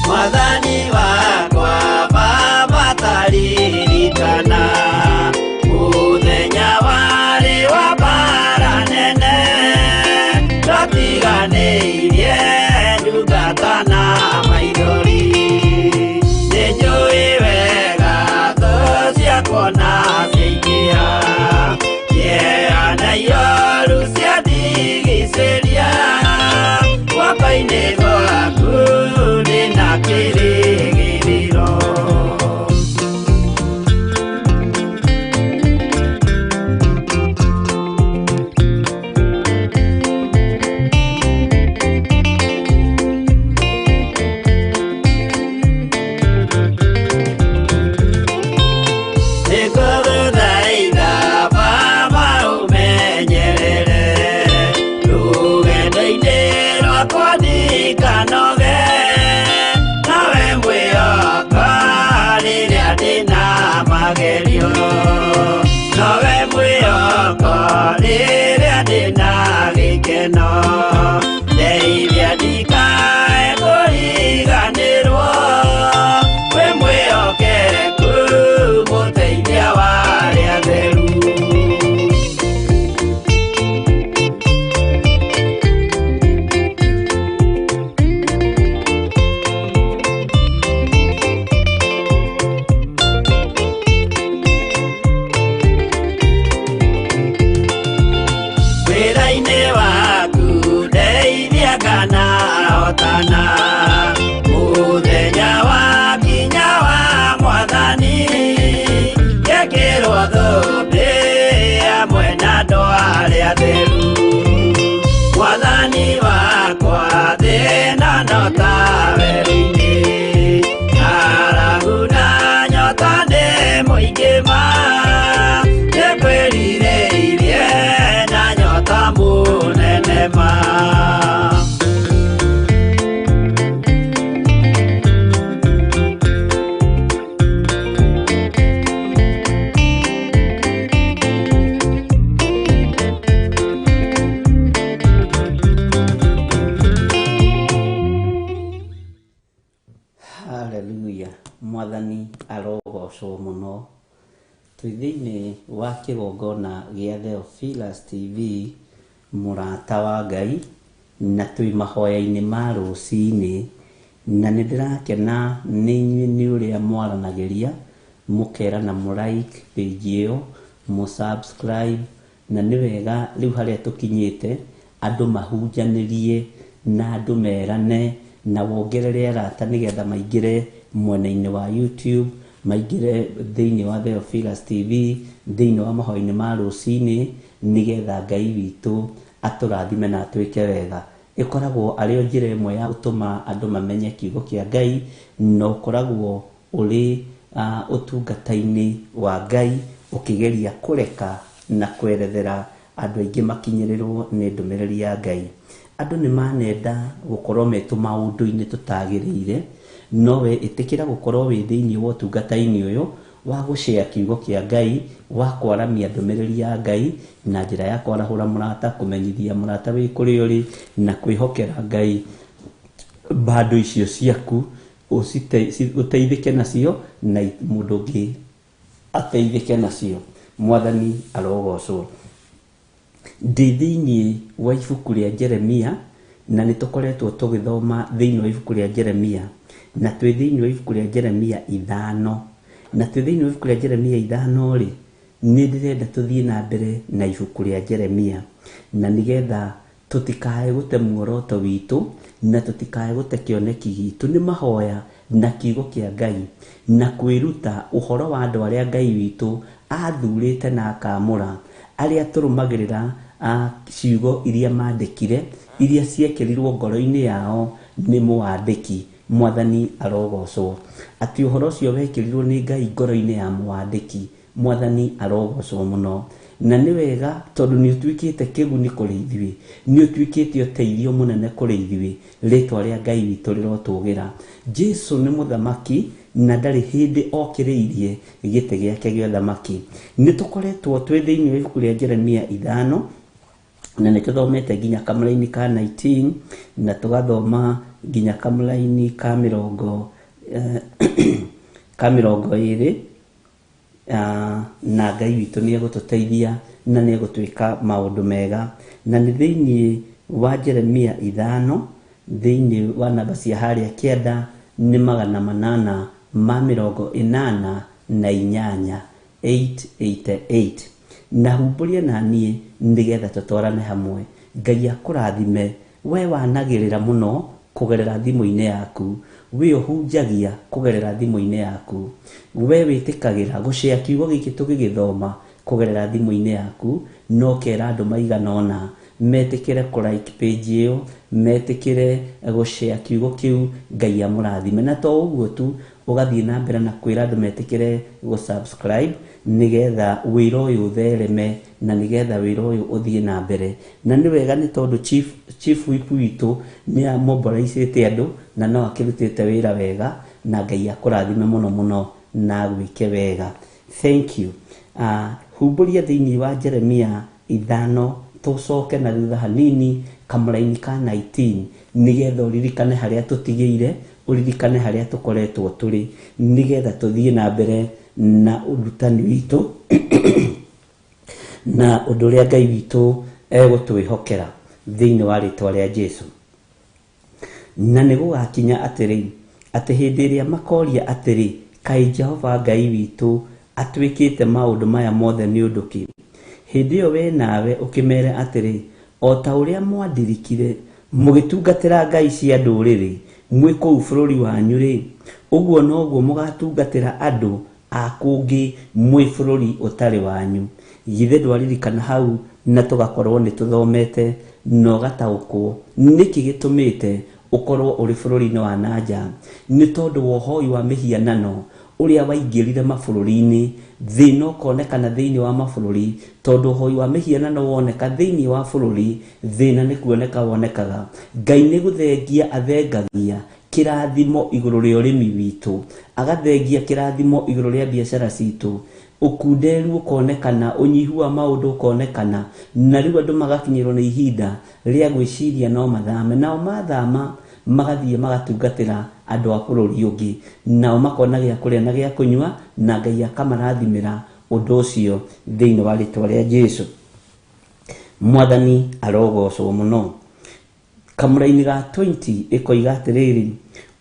Mwathani wakwa baba taririkana ngũgũthaitha Baba ũmenyerere rũgendo-inĩ rwakwa ndikanoge nawe mwĩhoko rĩrĩa ndĩna magerio nawe mwĩhoko rĩrĩa ndĩna gĩkeno ndeithia ndikae kũriganĩrwo wĩ mwĩhokeku mũteithia wa arĩa atheru. Wĩra-inĩ waku ndeithia nganahotana mũthenya wa kinya wa Mwathani gekĩrwo thũmbĩ hamwe na andũ arĩa atheru. Mwathani wakwa thĩna no ta werũ-inĩ arahu na nyota nĩ mũingĩ ma nĩkwĩrirĩirie na nyota mũnene ma. Haleluya, Mwathani arogocwo mũno. Twĩ thĩinĩ wa kĩgongona gĩa Theophilus TV, mũrata wa Ngai, na twĩ mahoya-inĩ ma rũcinĩ, na nĩ ndĩrakena nĩ inyuĩ nĩ ũrĩa mwaranagĩria mũkera na mũlike page ĩyo, mũsubscribe, na nĩ wega rĩu harĩa tũkinyĩte andũ mahunjanĩrie na andũ merane na wongerere arata nĩgetha maingĩre mwena-inĩ wa YouTube, maingĩre thĩinĩ wa Theophilus TV, thĩinĩ wa mahoya-inĩ ma rũcinĩ, nĩgetha Ngai witũ atũrathime na atwĩke wega. Ĩkoragwo arĩ njĩra ĩmwe ya gũtũma andũ mamenye kiugo kĩa Ngai, na ũkoragwo ũrĩ ũtungata-inĩ wa Ngai ũkĩgeria kũreka na kwerethera andũ aingĩ makinyĩrĩrwo nĩ ndũmĩrĩri ya Ngai. Andũ nĩ manenda gũkorwo me tũmaũndũ-inĩ tũtagĩrĩire, nowe ĩtĩkĩra gũkorwo wĩ thĩinĩ wa ũtungata-inĩ ũyũ wa gũshare kiugo kĩa Ngai, wa kwaramia ndũmĩrĩri ya Ngai na njĩra ya kwarahũra mũrata, kũmenyithia mũrata wĩ kũrĩa ũrĩ na kwĩhokera Ngai bado icio ciaku ũteithĩke nacio na mũndũ ũngĩ ateithĩke nacio. Mwathani arogocwo. Ndĩ thĩinĩ wa ibuku rĩa Jeremia, na nĩ tũkoretwo tũgĩthoma thĩinĩ wa ibuku rĩa Jeremia, na twĩ thĩinĩ wa ibuku rĩa Jeremia 5, na twĩ thĩinĩ wa ibuku rĩa Jeremia 5 rĩ, nĩ ndĩrenda tũthiĩ na mbere na ibuku rĩa Jeremia, na nĩgetha tũtikae gũte muoroto witũ na tũtikae gũte kĩoneki gitũ. Nĩ mahoya na kiugo kĩa Ngai na kwĩruta ũhoro wa andũ arĩa Ngai witũ athurĩte na akamũra, arĩa tũrũmagĩrĩra ciugo iria mandĩkire, iria ciekĩrirwo ngoro-inĩ yao nĩ mũwandĩki. Mwathani arogocwo. Atĩ ũhoro ũcio wekĩrirwo nĩ Ngai ngoro-inĩ ya mũwandĩki. Mwathani arogocwo mũno. Na nĩ wega tondũ nĩ ũtuĩkĩte kĩguni kũrĩ ithuĩ, nĩ ũtuĩkĩte ũteithio mũnene kũrĩ ithuĩ, rĩtwa rĩa Ngai witũ rĩrotũgĩra. Jesu nĩ mũthamaki na ndarĩ hĩndĩ okĩrĩirie gĩtĩ gĩake gĩa ũthamaki. Nĩ tũkoretwo twĩ thĩinĩ wa ibuku rĩa Jeremia 5, na nĩ tũthomete nginya kamũra-inĩ ka 19 na tũgathoma nginya kamũra-inĩ ka mĩrongo ĩrĩ. Na Ngai witũ nĩ egũtũteithia na nĩ egũtwĩka maũndũ mega. Na nĩ thĩinĩ wa Jeremia 5, thĩinĩ wa namba cia harĩa kĩanda nĩ 888 888. Na humbũria na niĩ nĩgetha tũtwarane hamwe. Ngai akũrathime. We wanagĩrĩra mũno kũgerera thimũ-inĩ yaku, we ũhunjagia kũgerera thimũ-inĩ yaku, we wĩtĩkagĩra gũshare kiugo gĩkĩ tũgĩgĩthoma kũgerera thimũ-inĩ yaku, no kera andũ maigana ũna metĩkĩre kũ-like page ĩyo, metĩkĩre gũshare kiugo kĩu. Ngai amũrathime. Na to ũguo tu, ũgathiĩ na mbere na kwĩra andũ metĩkĩre gũ-subscribe nigetha wira uyu uthereme na nigetha wira uyu uthie na mbere. Na ni wega ni tondu chief whip witu ni amoboraicite andu na no akirutite wira wega na Ngai akurathime muno muno na gwike wega. Thank you. Humburia thiini wa Jeremia 5 tucoke na thutha hanini kamuraini ka 19 nigetha uririkane haria tutigeire, uririkane haria tukoretwo turi, nigetha tuthie na mbere na urutani witu na undu uria Ngai witu egutwihokera thiini wa ritwa ria Jesu. Na nigugakinya atiri ati hindi iria makoria atiri kai Jehova Ngai witu atwikite maundu maya mothe ni undu ki. Hindi iyo we nawe ukimere atiri o ta uria mwandirikire mugitungatira ngai cia nduriri mwi kuu bururi wanyu ri, uguo noguo mugatungatira andu a kungi mwi bururi utari wanyu. Githe ndwaririkana hau na tugakorwo ni tuthomete no gataukwo niki gitumite ukorwo uri bururi ni wa nanja ni tondu wohoi wa mihianano uria waingirire mabururi-ini thina ukonekana thiini wa mabururi tondu hoi wa mihianano woneka thiini wa bururi thina ni kuoneka wonekaga. Ngai ni guthengia athengagia kirathimo iguru ria urimi witu, agathengia kirathimo iguru ria biashara citu, ukunderu ukonekana, unyihu wa maundu ukonekana, na riu andu magakinyirwo ni ihinda ria gwiciria no mathame, nao mathama magathie magatungatira andu a bururi ungi, nao makona gia kuria na gia kunywa na Ngai akamarathimira undu ucio thiini wa ritwa ria Jesu. Mwathani arogocwo muno. Kamuraini ga 20 ikoiga atiriri,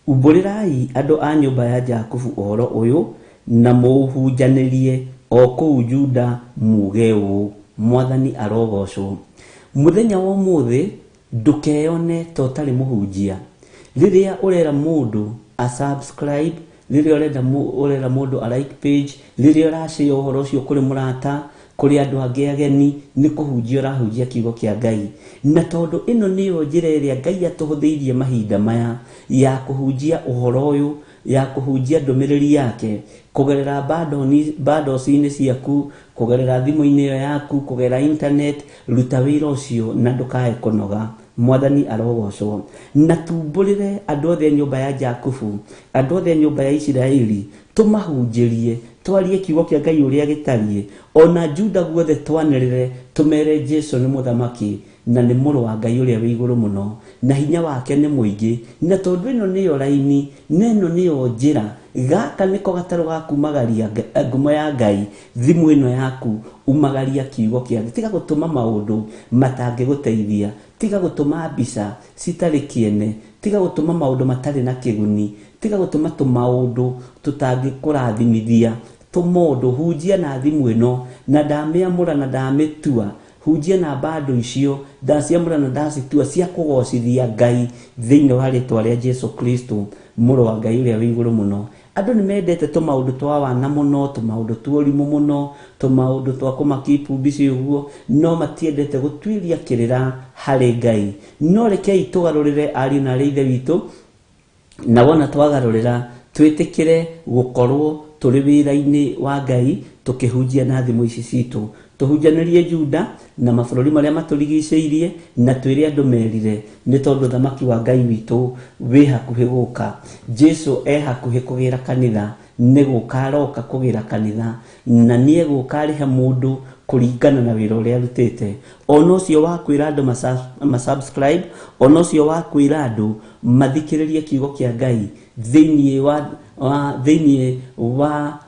umburirai andu a nyumba ya Jakubu uhoro uyu na muhunjanirie o kuu Juda muge uu. Mwathani arogocwo. Muthenya wa umuthi ndukeyone totari muhunjia. Riria urera mundu a subscribe, riria urera mundu a like page, riria urashare uhoro ucio kuri murata, kuri andu angi ageni, ni kuhunjia urahunjia kiugo kia Ngai. Na tondu ino niyo njira iria Ngai atuhuthiirie mahinda maya ya kuhunjia uhoro uyu, ya kuhunjia ndumiriri yake kugerera bundles-ini ciaku, kugerera thimu-ini yaku, kugerera internet, ruta wira ucio na ndukae kunoga. Mwathani arogocwo. Na tumbulire andu othe nyumba ya Jakubu, andu othe nyumba ya Isiraeli, tumahunjirie, twarie kiugo kia Ngai uria gitarie, ona Juda guothe twanirire, tumere Jesu ni muthamaki na ni muru wa Ngai uria wi iguru muno, na hinya wake ni muingi. Na tondu ino niyo raini, neno niyo njira, gaka niko gataro ga kumagaria ngumo ya Ngai thimu ino yaku, umagaria kiugo kia Ngai. Tiga gutuma maundu matangi guteithia, tiga gutuma mbica citari kiene, tiga gutuma maundu matari na kiguni, tiga gutuma maundu tutangi kurathimithia. Tumundu hunjia na thimu ino na ndamiamura na ndamitua, hunjia na bado icio ndaciamura na ndacitua cia kugocithia Ngai thiini wa ritwa ria Jesu Kristo muru wa Ngai uria wi iguru muno. Andu ni mendete tumaundu twa wana muno, tumaundu tworimu muno, tumaundu twa kumakipu busy uguo, no matiendete gutwiria kirira hari Ngai. No rekei tugarurire ariu na ithe witu, na wona twagarurira twitikire gukorwo turi wira-ini wa Ngai tukihunjia na thimu ici citu, tuhunjanirie Juda na mabururi maria maturigiceirie, na twire andu merire ni tondu thamaki wa Ngai witu wi hakuhi guka. Jesu hakuhi kugira kanitha, ni guka aroka kugira kanitha, na nie guka arihe mundu kuringana na wira uria arutite. Ono ucio wa kwira andu subscribe, ono ucio wa kwira andu mathikiririe kiugo kia Ngai thiini wa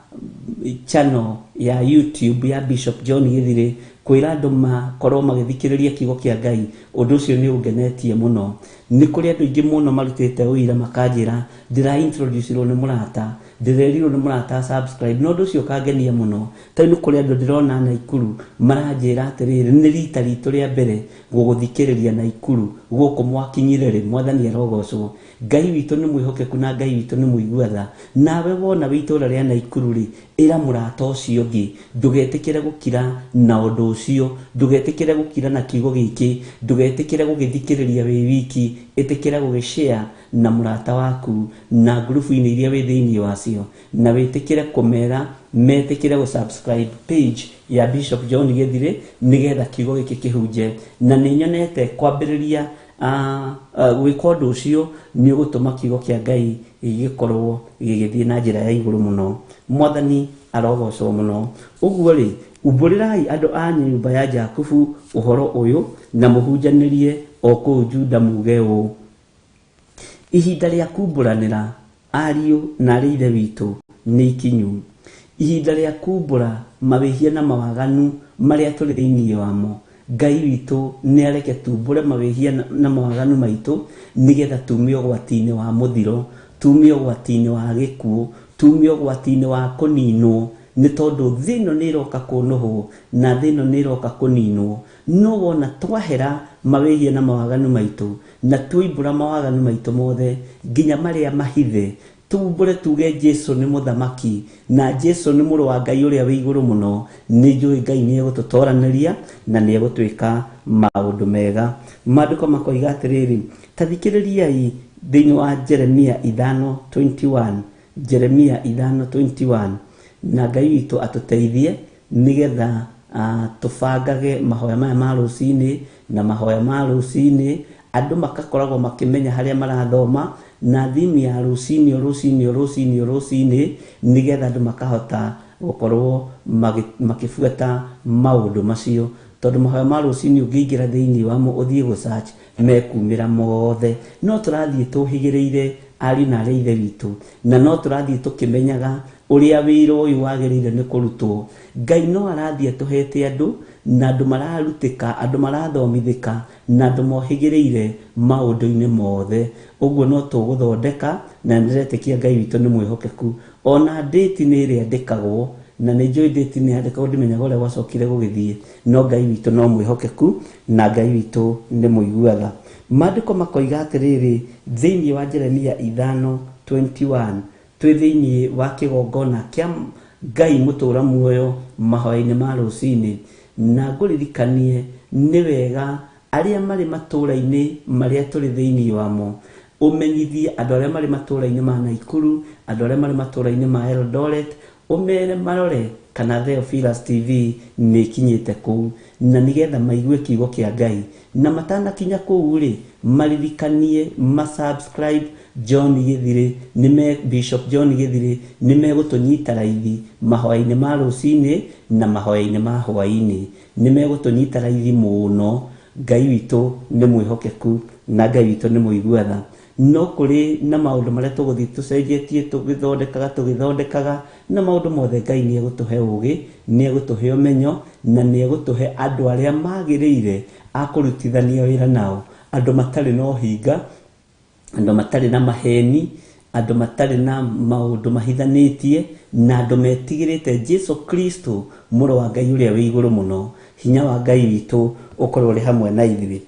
channel ya YouTube ya Bishop John Githire, kwira andu makorwo magithikiriria kiugo kia Ngai. Undu ucio ni ungenetie muno. Ni kuri andu ingi muno marutite uira makanjira ndira introduce ro ni murata, ndirerirwo ni murata subscribe, no undu ucio kangenia muno. Ta ni kuri andu ndirona na ikuru maranjira atiriri ni rita ritu ria mbere guguthikiriria na ikuru guku mwakinyirire. Mwathani arogocwo. Ngai witu ni mwihokeku na Ngai witu ni muiguatha. Nawe wona witura ria na ikuru ri ira murata ucio ngi, ndugetikire gukira na undu ucio, ndugetikire gukira na kiugo giki, ndugetikire gugithikiriria wi wiki, itikira gugishare na murata waku na group-ini iria wi thiini wacio, na witikire kumera metikire go subscribe page ya Bishop John Githire nigetha kiugo giki kihunje na ninyonete kwambiriria gwika undu ucio ni ugutuma kiugo kia Ngai gikorwo gigithie na njira ya iguru muno. Mwathani arogocwo muno. Uguo ri umburirai andu a nyumba ya Jakubu uhoro uyu na muhunjanirie o kuu Juda muge u ihinda ria kumburanira ariu na riithe witu ni ikinyu. Ihinda ria kumbura mawihia na mawaganu maria tuli thiini wamo. Ngai witu ni areke tumbure mawihia na mawaganu maitu nigetha tumie ugwati-ini wa muthiro, tumie ugwati-ini wa gikuo, tumie ugwati-ini wa kuninwo ni tondu thino ni iroka kunuhu na thino ni iroka kuninwo. No wona twahera mawihia na mawaganu maitu na tuimbura mawaganu maitu mothe nginya maria mahithe, tumbure tuge Jesu ni muthamaki na Jesu ni muru wa Ngai uria wi iguru muno. Ni njui Ngai ni egututoraniria na ni egutwika maundu mega. Maandiko makoiga atiriri, tathikiririai thiini wa Jeremia 5:21, Jeremia 5:21, na Ngai witu atuteithie nigetha tubangage mahoya maya ma rucini na mahoya ma rucini andu makakoragwo makimenya haria marathoma na thimi ya rucini nigetha andu makahota gukorwo makifuata maundu macio, tondu mahoya ma rucini ungiingira thiini wamo uthie go search mekumira mothe. No turathie tuhigiriire ari na ari ithe witu na no turathie tukimenyaga uria wira uyu wagirire ni kurutwo. Ngai no arathie atuhete andu na andu mararutika, andu marathomithika na andu mohigiriire maundu-ini mothe. Uguo no tuguthondeka na ndiretikia Ngai witu ni mwihokeku. Ona date ni iria ndikagwo na ni njui date ni andikagwo ndimenyaga uria gwacokire gugithie, no Ngai witu no mwihokeku na Ngai witu ni muiguaga. Maandiko makoiga atiriri thiini wa Jeremia 5:21, twi thiini wa kigongona kia Ngai mutura muoyo mahoya-ini ma rucini, na nguririkanie ni wega aria mari matura-ini maria turi thiini wamo umenyithie andu aria mari matura-ini ma Naikuru, andu aria mari matura-ini ma Eldoret, umere marore kana Theophilus TV ni kinyite kuu na nigetha maigue kiugo kia Ngai na matanakinya kuu ri maririkanie subscribe John Githire nime Bishop John Githire nime gutunyita raithi mahoya-ini ma rucini na mahoya-ini ma hwaini, nime gutunyita raithi muno. Ngai witu ni mwihokeku na Ngai witu ni muiguatha. No kuri na maundu maria tuguthii tucenjetie tugithondekaga na maundu mothe Ngai ni egutuhe ugi, ni egutuhe umenyo na ni egutuhe andu aria magiriire akurutithania wira nao, andu matari no hinga, andu matari na maheni, andu matari na maundu mahithanitie na andu metigirite Jesu Kristo muru wa Ngai uria wi iguru muno. Hinya wa Ngai witu ukorwo ri hamwe na ithuĩ.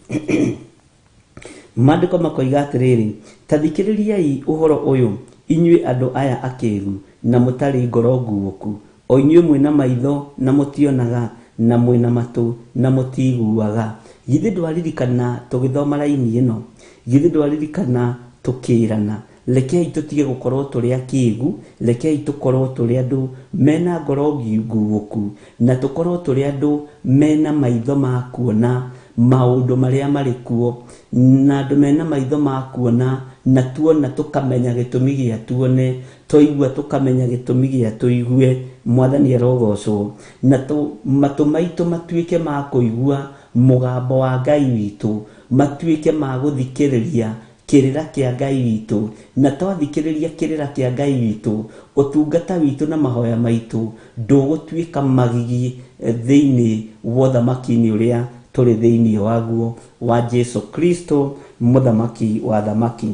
Maandiko makoiga atiriri, tathikiririai uhoro uyu inyui andu aya akiru na mutari ngoro nguuku, o inyui mwina maitho na mutionaga na mwina matu na mutiguaga. Githi ndwaririkana tugithoma raini ino, githi ndwaririkana tukirana, rekei tutige gukorwo turi akigu, rekei tukorwo turi andu mena ngoro nguuku na tukorwo turi andu mena maitho ma kuona maundu maria mari kuo, na andu mena maitho ma kuona na tuona tukamenya gitumi gia tuone, toigua tukamenya gitumi gia tuigue. Mwathani arogocwo na matu maitu matuike ma kuigua mugambo wa Ngai witu, matuike ma guthikiriria kirira kia Ngai witu, na twathikiriria kirira kia Ngai witu utungata witu na mahoya maitu ndugutuika magigi thiini wa thamaki-ini uria turi thiini waguo wa Jesu Kristo muthamaki wa thamaki.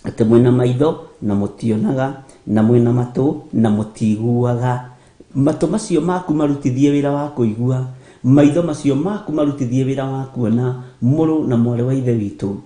Ati mwina maitho na mutionaga na mwina matu na mutiguaga. Matu macio maku marutithie wira wa kuigua, maitho macio maku marutithie wira wa kuona, muru na mwari wa ithe witu.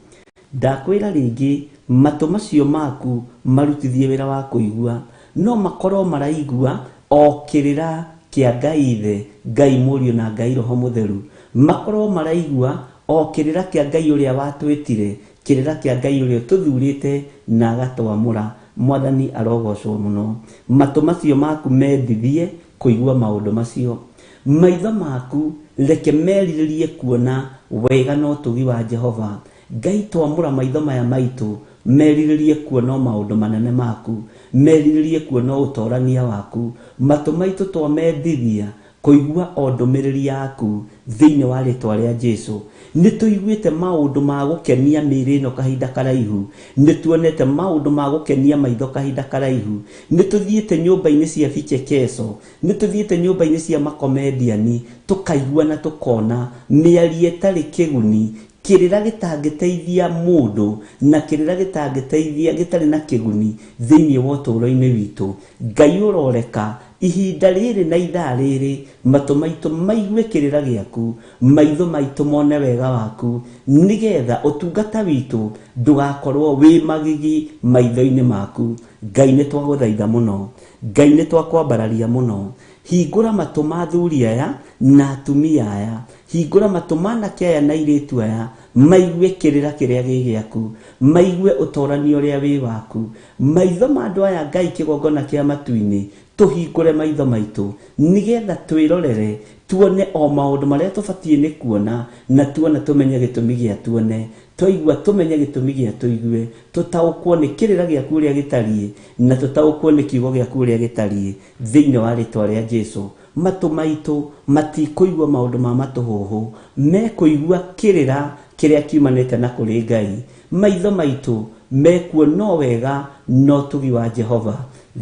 Ndakwira ringi matu macio maku marutithie wira wa kuigua no makorwo maraigua o kirira kia Ngai ithe, Ngai Muriu na Ngai Roho Mutheru, makorwo maraigua o kirira kia Ngai uria watwitire, kirira kia Ngai uria tuthurite na agatwamura, mwathani arogocwo muno matũ macio maku mendithie kũigua maũndũ macio maitho maku reke merirĩrie kuona wega na ũtugi wa Jehova Ngai twamũra maitho maya maitũ merirĩrie kuona maũndũ manene maku merirĩrie kuona ũtorania waku matũ maitũ twamendithia kũigua o ndũmĩrĩri yaku thĩinĩ wa rĩtwa rĩa Jesũ nĩtũiguĩte maũndũ ma gũkenia mĩĩrĩ ĩno kahinda karaihu nĩtuonete maũndũ ma gũkenia maitho kahinda karaihu nĩtũthiĩte nyũmba-inĩ cia vichekesho nĩtũthiĩte nyũmba-inĩ cia makomediani tũkaigua na tũkona mĩario ĩtarĩ kĩguni kĩrĩra gĩtangĩteithia mũndũ na kĩrĩra gĩtangĩteithia gĩtarĩ na kĩguni thĩinĩ wa ũtũũro-inĩ witũ Ngai ũroreka ihinda rĩrĩ na ithaa rĩrĩ matũ maitũ maigue kĩrĩra gĩaku maitho maitũ mone wega waku nĩgetha ũtungata witũ ndũgakorwo wĩ magigi maitho-inĩ maku Ngai nĩtwagũthaitha mũno Ngai nĩtwakwambararia mũno hingũra matũ ma athuri aya na atumia aya hingũra matũ ma anake aya na airĩtu aya maigue kĩrĩra kĩrĩa gĩ gĩaku maigue ũtoranio ũrĩa wĩ waku maitho ma andũ aya Ngai kĩgongona kĩa matu-inĩ tũhingũre maitho maitũ nĩgetha twĩrorere tuone o maũndũ marĩa tũbatiĩ nĩ kuona na tuona tũmenye gĩtũmi gĩa tuone twaigua tũmenye gĩtũmi gĩa tũigue tũtaũkwo nĩ kĩrĩra gĩaku ũrĩa gĩtariĩ na tũtaũkwo nĩ kiugo gĩaku ũrĩa gĩtariĩ thĩinĩ wa rĩtwa rĩa Jesũ matũ maitũ matikũigua maũndũ ma matũhũhũ mekũigua kĩrĩra kĩrĩa kiumanĩte na kũrĩ Ngai maitho maitũ mekuona wega no ũtugi wa Jehova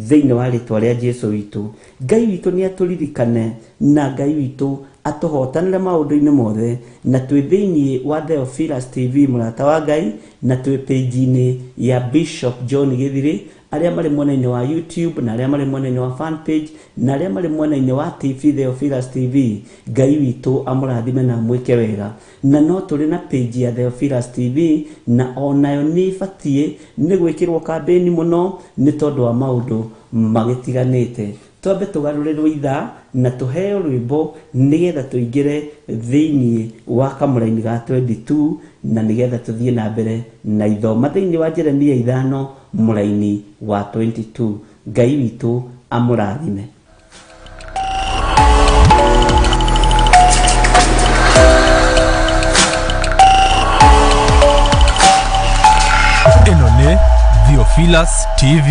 thĩinĩ wa rĩtwa rĩa Jesũ witũ Ngai witũ nĩ atũririkane na Ngai witũ atũhotanĩre maũndũ-inĩ mothe na twĩ thĩinĩ wa Theophilus TV mũrata wa Ngai na twĩ page-inĩ ya Bishop John Gĩthiri arĩa marĩ mwena-inĩ wa YouTube na arĩa marĩ mwena-inĩ wa fan page na arĩa marĩ mwena-inĩ wa TV Theophilus TV Ngai witũ amũrathime na mwĩke wega na no tũrĩ na page ya Theophilus TV na onayo nĩ ĩbatiĩ nĩ gwĩkĩrwo kambĩni mũno nĩ tondũ wa maũndũ magĩtiganĩte twambe tũgarũrĩrwo ithaa na tũheo rwĩmbo nĩgetha tũingĩre thĩinĩ wa kamũra-inĩ ga 22 na nĩgetha tũthiĩ na mbere na ithoma thĩinĩ wa Jeremia 5 mũra-inĩ wa 22 Ngai witũ amũrathime. Ĩno nĩ Theophilus TV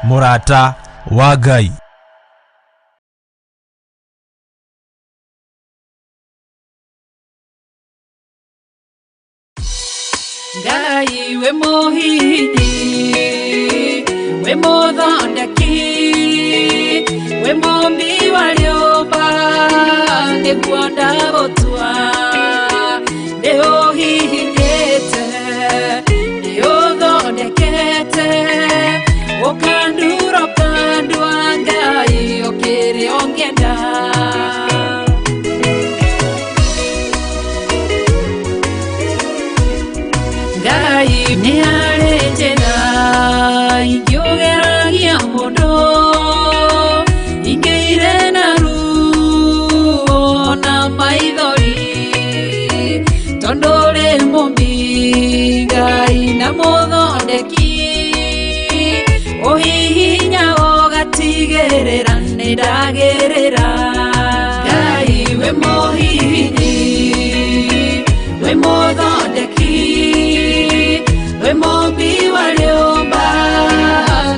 mũrata wa Ngai. Ngai we mũhinyi we mũthondeki we mũmbi wa rĩũmba nĩguo ndagũtua ndĩũhihinyĩte ndĩũthondekete ũkandura ũkandua Ngai ũkĩrĩa ũngĩenda Ngai nĩ arĩ njĩra ingĩũgeragia mũndũ ingĩire na ruo na maithori tondũ rĩ mũmbi Ngai na mũthondeki ũhihinya ũgatigĩrĩra nĩ ndagĩrĩra Ngai we mũhihinyi we mũthondeki we mũmbi wa rĩũmba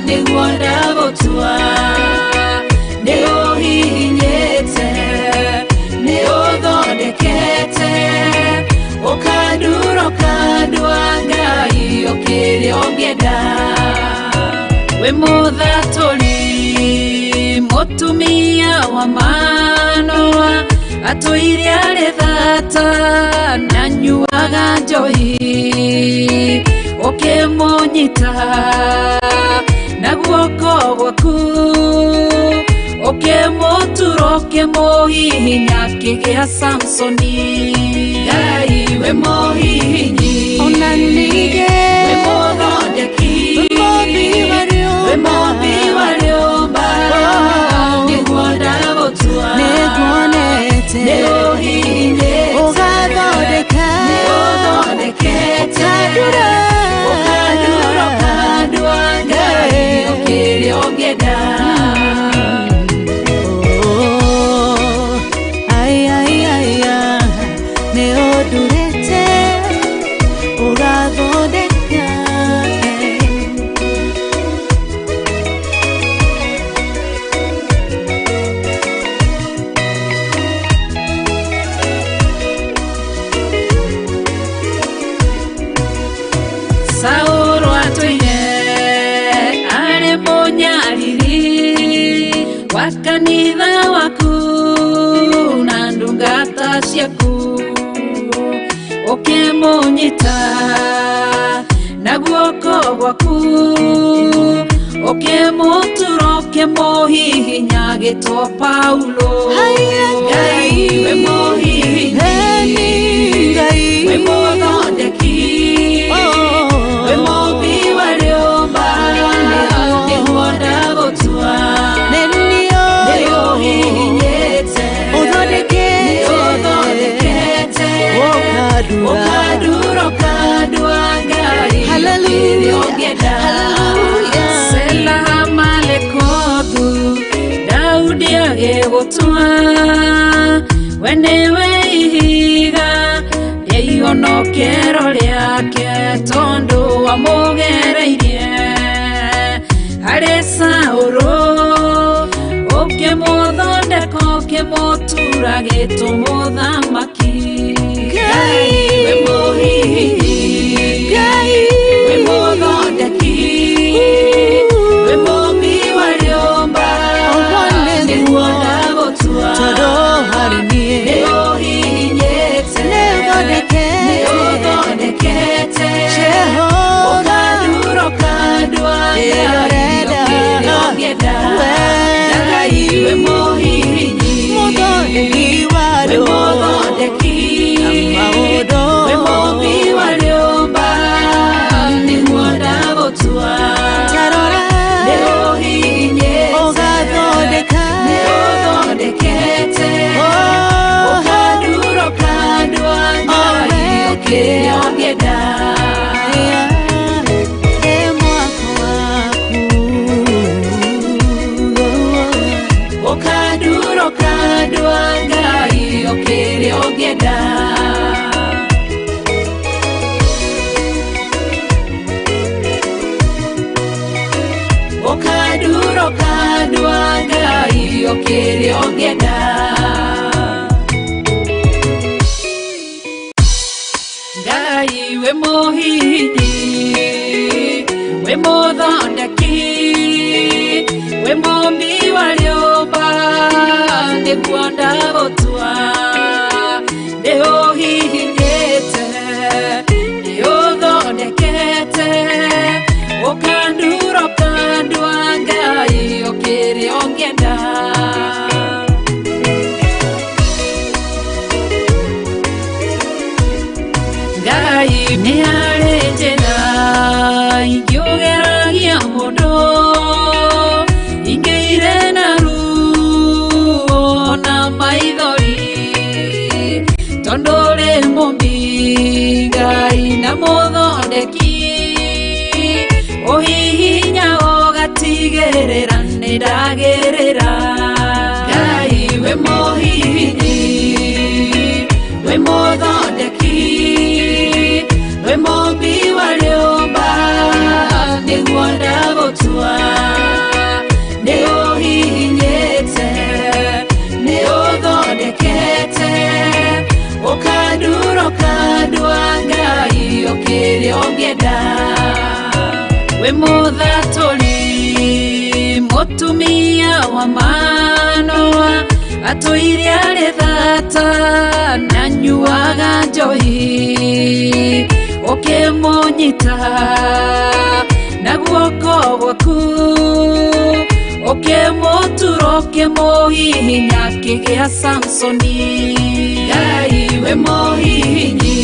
nĩguo ndagũtua nĩũhihinyĩte nĩũthondekete ũkandura ũkandua Ngai ũkĩrĩa ũngĩenda we mũthatũri mũtumia wa Manoa atũire arĩ thata na nyuaga njohi ũkĩmũnyita na guoko gwaku ũkĩmũtura ũkĩmũhihinya kĩgĩa Samsoni Ngai we mũhihinyi ona ningĩ we mũthondeki we mũmbi wa rĩũmba nĩguo ndagũtua nĩguonete nĩũhihinyĩte ũgathondeka nĩũthondekete ũkandura ũkandua Ngai wakanitha waku na ndungata ciaku ukimunyita na guoko gwaku ukimutura ukimuhihinya gitwa Paulo. Ngai we muhihinyi, Ngai we muthondeki, we muumbi wa rĩũmba nĩguo ndagũtua, nĩũhihinyĩte ũthondekete ũkandura ũkandua Ngai kĩrĩa ũngĩenda. Selaha malekothu Daudi agĩgũtua, we nĩwe ihiga rĩa ihonokero rĩake tondũ wamũgereirie harĩ Saũlũ ũkĩmũthondeka ũkĩmũtura gĩtũmũthamaki. Ngai we mũhihinyi, Ngai we mũthondeki, we mũmbi wa rĩũmba nĩguo ndagũtua, nĩũhihinyĩte nĩũthondekete ũkandura ũkandua Ngai kĩrĩa ũngĩenda. Ngai we mũhihinyi, we mũthondeki, we mũmbi wa rĩũmba nĩguo ndagũtua, nĩũhihinyĩte nĩũthondekete ũkandura ũkandua Ngai kĩrĩa ũngĩenda. Ũkandura ũkandua Ngai kĩrĩa ũngĩenda. Ũkandura ũkandua Ngai kĩrĩa ũngĩenda. Ngai we mũhihinyi, we mũthondeki, we mũmbi wa rĩũmba nĩguo ndagũtua, nĩũhihinyĩte nĩũthondekete ũkandura ũkandua Ngai kĩrĩa ũngĩenda. Ngai nĩ harĩ njĩra ingĩũgeragia mũndũ, ingĩire na ruo na maithori tondũ ũrĩ mũmbi Ngai na mũthondeki, ũhihinya ũgatigĩrĩra nĩndagĩrĩra. Ngai we mũhihinyi, we mũthondeki, we mũmbi wa rĩũmba nĩguo ndagũtua, nĩũhihinyĩte nĩũthondekete ũkandura ũkandua Ngai kĩrĩa ũngĩenda. We mũthatũri mũtumia wa Manoa atũire arĩ thata na nyuaga njohi, ũkĩmũnyita na guoko gwaku ũkĩmũtura ũkĩmũhihinya kĩgĩa Samsoni. Ngai we mũhihinyi,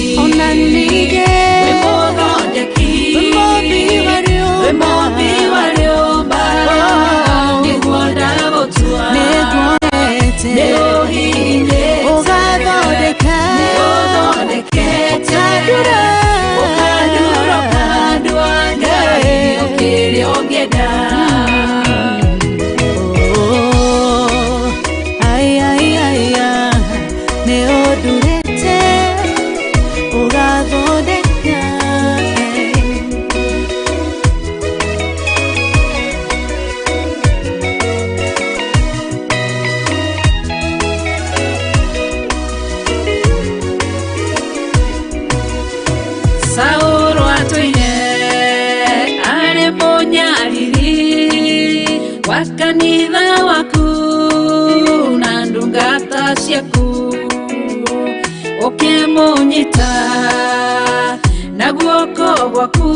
we mũthondeki, we mũmbi wa rĩũmba nĩguo ndagũtua, nĩũhihinyĩte nĩũthondekete ũkandura ũkandua Ngai kĩrĩa ũngĩenda. Saũlũ atũire arĩ mũnyariri wa kanitha waku ciaku ukimunyita na guoko gwaku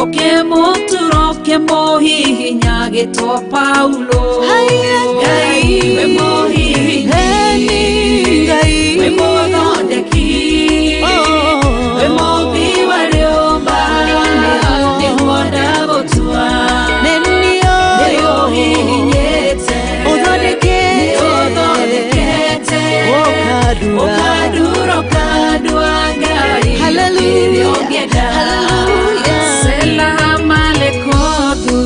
ukimutura ukimuhihinya gitwa Paulo Ngai we muhihinyi we muthondeki we muumbi wa rĩũmba nĩguo ndagũtua nĩũhihinyĩte nĩũthondekete ũkandura ũkandua Ngai kĩrĩa ũngĩenda Selah Malekothu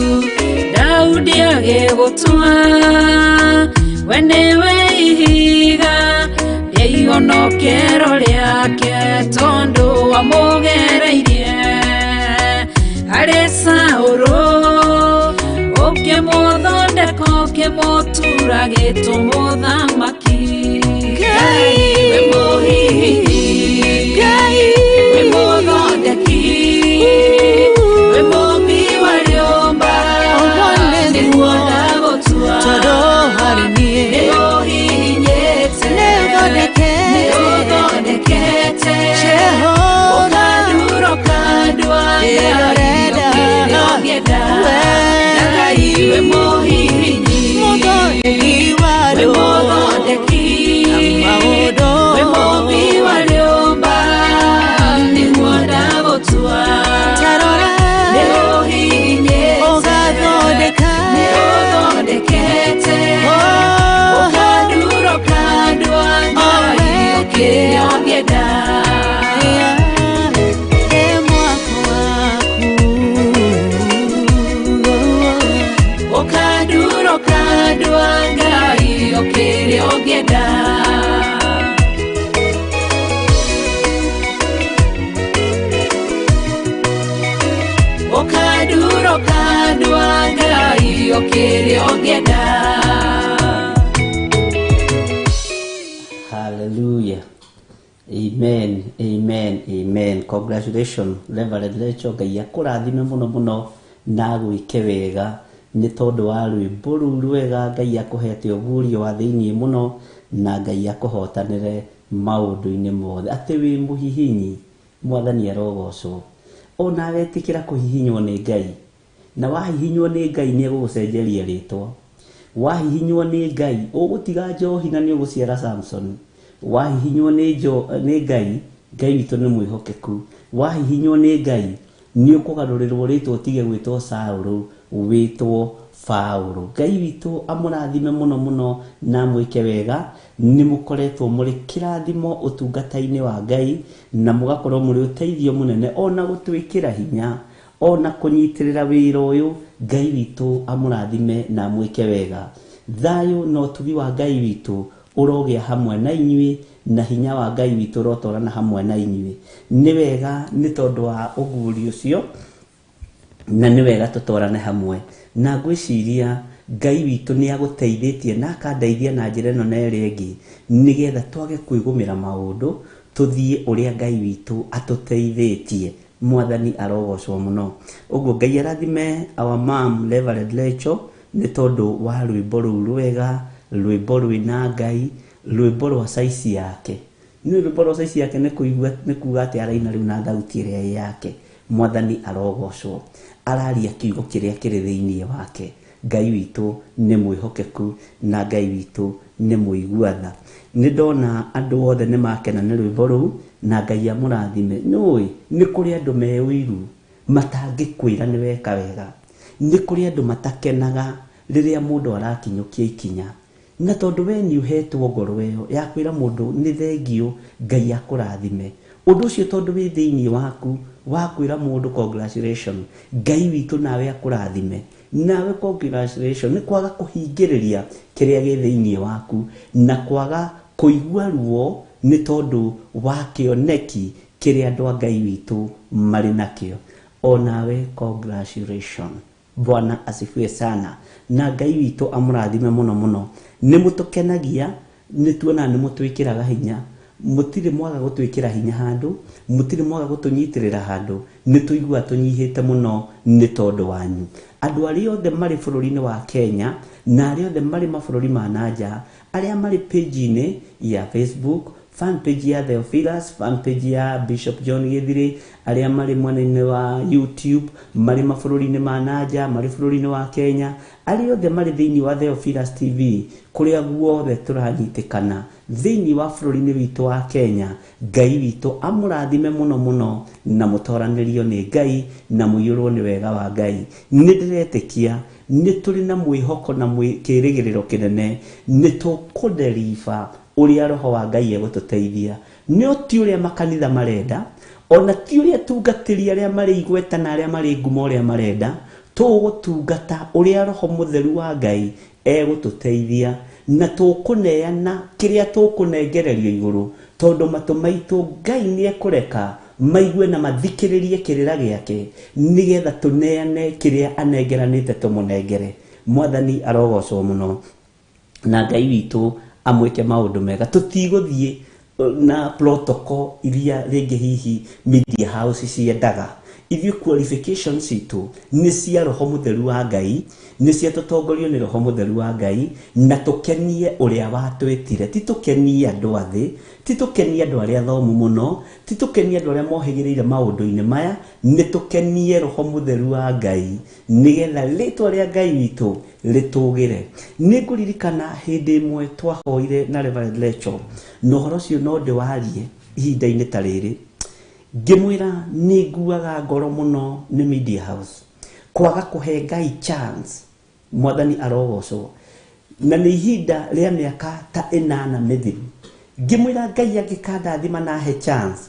Daudi agĩgũtua we nĩwe ihiga rĩa ihonokero rĩake tondũ wamũgereirie harĩ Saũlũ ũkĩmũthondeka ũkĩmũtura gĩtũ mũthamaki Ngai we mũhihinyi we mũthondeki we mũmbi wa rĩũmba nĩguo ndagũtua nĩũhihinyĩte nĩũthondekete ũkandura ũkandua kĩrĩa ũngĩenda Ngai we mũhihinyi we mũthondeki we mũmbi wa rĩũmba nĩguo ndagũtua nĩũhihinyĩte nĩũthondekete ũkandura ũkandua Ngai kĩrĩa ũngĩenda ũkandura ũkandua Ngai kĩrĩa ũngĩenda ũkandura ũkandua Ngai kĩrĩa ũngĩenda Hallelujah. Amen, amen, amen. Congratulations, Reverend Rachel. Ngai akũrathime mũno mũno na gwĩke wega nĩ tondũ wa rwĩmbo rũu rwega. Ngai akũhete ũguũrio wa thĩinĩ mũno na Ngai akũhotanĩre maũndũ-inĩ mothe. Atĩ wĩ mũhihinyi, Mwathani arogocwo. Ona wetĩkĩra kũhihinywo nĩ Ngai, na wahihinywo nĩ Ngai nĩ egũgũcenjeria rĩtwa. Wahihinywo nĩ Ngai ũgũtiga njohi na nĩ ũgũciara Samson. Wahihinywo nĩ Ngai, Ngai witũ nĩ mwĩhokeku. Wahihinywo nĩ Ngai nĩ ũkũgarũrĩrwo rĩtwa ũtige gwĩtwo Saũlũ wĩtwo Paulo. Ngai witũ amũrathime mũno mũno na mwĩke wega. Nĩ mũkoretwo mũrĩ kĩrathimo ũtungata-inĩ wa Ngai na mũgakorwo mũrĩ ũteithio mũnene ona gũtwĩkĩra hinya ona kũnyitĩrĩra wĩra ũyũ. Ngai witũ amũrathime na mwĩke wega. Thayũ na ũtugi wa Ngai witũ ũrogĩa hamwe na inyuĩ na hinya wa Ngai witũ ũrotwarana hamwe na inyuĩ. Nĩ wega nĩ tondũ wa ũguũrio ũcio na nĩ wega tũtwarane hamwe na ngwĩciria Ngai witũ nĩ agũteithĩtie na akandeithia na njĩra ĩno na ĩrĩa ĩngĩ nĩgetha twage kwĩgũmĩra maũndũ tũthiĩ ũrĩa Ngai witũ atũteithĩtie. Mwathani arogocwo mũno. Ũguo Ngai arathime our mom Reverend Rachel nĩ tondũ wa rwĩmbo rũu rwega, rwĩmbo rwĩna Ngai, rwĩmbo rwa caici yake. Nĩ rwĩmbo rwa caici yake nĩ kuuga atĩ araina rĩu na thauti ĩrĩa ĩ yake. Mwathani arogocwo. Araria kiugo kĩrĩa kĩrĩ thĩinĩ wake. Ngai witũ nĩ mwĩhokeku na Ngai witũ nĩ mũigua-tha. Nĩ ndona andũ othe nĩ makena nĩ rwĩmbo rũu na Ngai amũrathime. Nĩũĩ nĩ kũrĩ andũ meũiru matangĩkwĩra nĩ weka wega. Nĩ kũrĩ andũ matakenaga rĩrĩa mũndũ arakinyũkia ikinya. Na tondũ we nĩ ũhetwo ngoro ĩyo ya kwĩra mũndũ nĩ thengio, Ngai akũrathime. Ũndũ ũcio tondũ wĩ thĩinĩ waku wa kwĩra mũndũ congratulations, Ngai witũ nawe akũrathime. Nawe congratulations nĩ kwaga kũhingĩrĩria kĩrĩa gĩ thĩinĩ waku na kwaga kũigua ruo nĩ tondũ wa kĩoneki kĩrĩa andũ a Ngai witũ marĩ nakĩo. O nawe congratulations. Bwana asifiwe sana. Na Ngai witũ amũrathime mũno mũno. Nĩ mũtũkenagia, nĩ tuona nĩ mũtwĩkĩraga hinya. Mũtirĩ mwaga gũtwĩkĩra hinya handũ, mũtirĩ mwaga gũtũnyitĩrĩra handũ. Nĩ tũigua tũnyihĩte mũno nĩ tondũ wanyu. Andũ arĩa othe marĩ bũrũri-inĩ wa Kenya na arĩa othe marĩ mabũrũri ma nanja, aria mari page-inĩ ya Facebook, fan page ya Theophilus, fan page ya Bishop John Githiri, aria mari mwena-inĩ wa YouTube, mari mabũrũri-inĩ ma nanja, mari bũrũri-inĩ wa Kenya, aria othe mari thĩinĩ wa Theophilus TV, kuria guothe tũranyitikana thĩinĩ wa bũrũri-inĩ witũ wa Kenya. Ngai witũ amũrathime mũno mũno na mũtoranĩrio nĩ Ngai na mũiyũrwo nĩ wega wa Ngai. Nĩ ndĩretĩkia nĩ tũrĩ na mwĩhoko na kĩĩrĩgĩrĩro kĩnene nĩ tũkũdeliver ũrĩa roho wa Ngai egũtũteithia. No ti ũrĩa makanitha marenda, ona ti ũrĩa tungatĩri arĩa marĩ igweta na arĩa marĩ ngumo ũrĩa marenda. Tũgũtungata ũrĩa roho mũtheru wa Ngai egũtũteithia, na tũkũneana kĩrĩa tũkũnengererio igũrũ, tondũ matũ maitũ Ngai nĩ ekũreka maigue na mathikĩrĩrie kĩrĩra gĩake, nĩgetha tũneane kĩrĩa anengeranĩte tũmũnengere. Mwathani arogocwo mũno na Ngai witũ amwĩke maũndũ mega. Tũtigũthiĩ na protocol iria rĩngĩ hihi media house ciendaga. Ithuĩ qualifications itũ nĩ cia roho mũtheru wa Ngai, nĩ cia tũtongorio nĩ roho mũtheru wa Ngai, na tũkenie ũrĩa watwĩtire. Ti tũkenie andũ athĩ, ti tũkenie andũ arĩa athomu mũno, ti tũkenie andũ arĩa mohĩgĩrĩire maũndũ-inĩ maya, nĩ tũkenie roho mũtheru wa Ngai, nĩgetha rĩtwa rĩa Ngai witũ rĩtũgĩre. Nĩ ngũririkana hĩndĩ ĩmwe twahoire na Reverend Lecho, na ũhoro ũcio no ndĩwarie ihinda-inĩ ta rĩrĩ, ngĩmwĩra nĩ nguaga ngoro mũno nĩ media house kwaga kũhe Ngai chance. Mwathani arogocwo, na nĩ ihinda rĩa mĩaka ta 8 mĩthiru. Ngĩmwĩra Ngai angĩkandathima na he chance,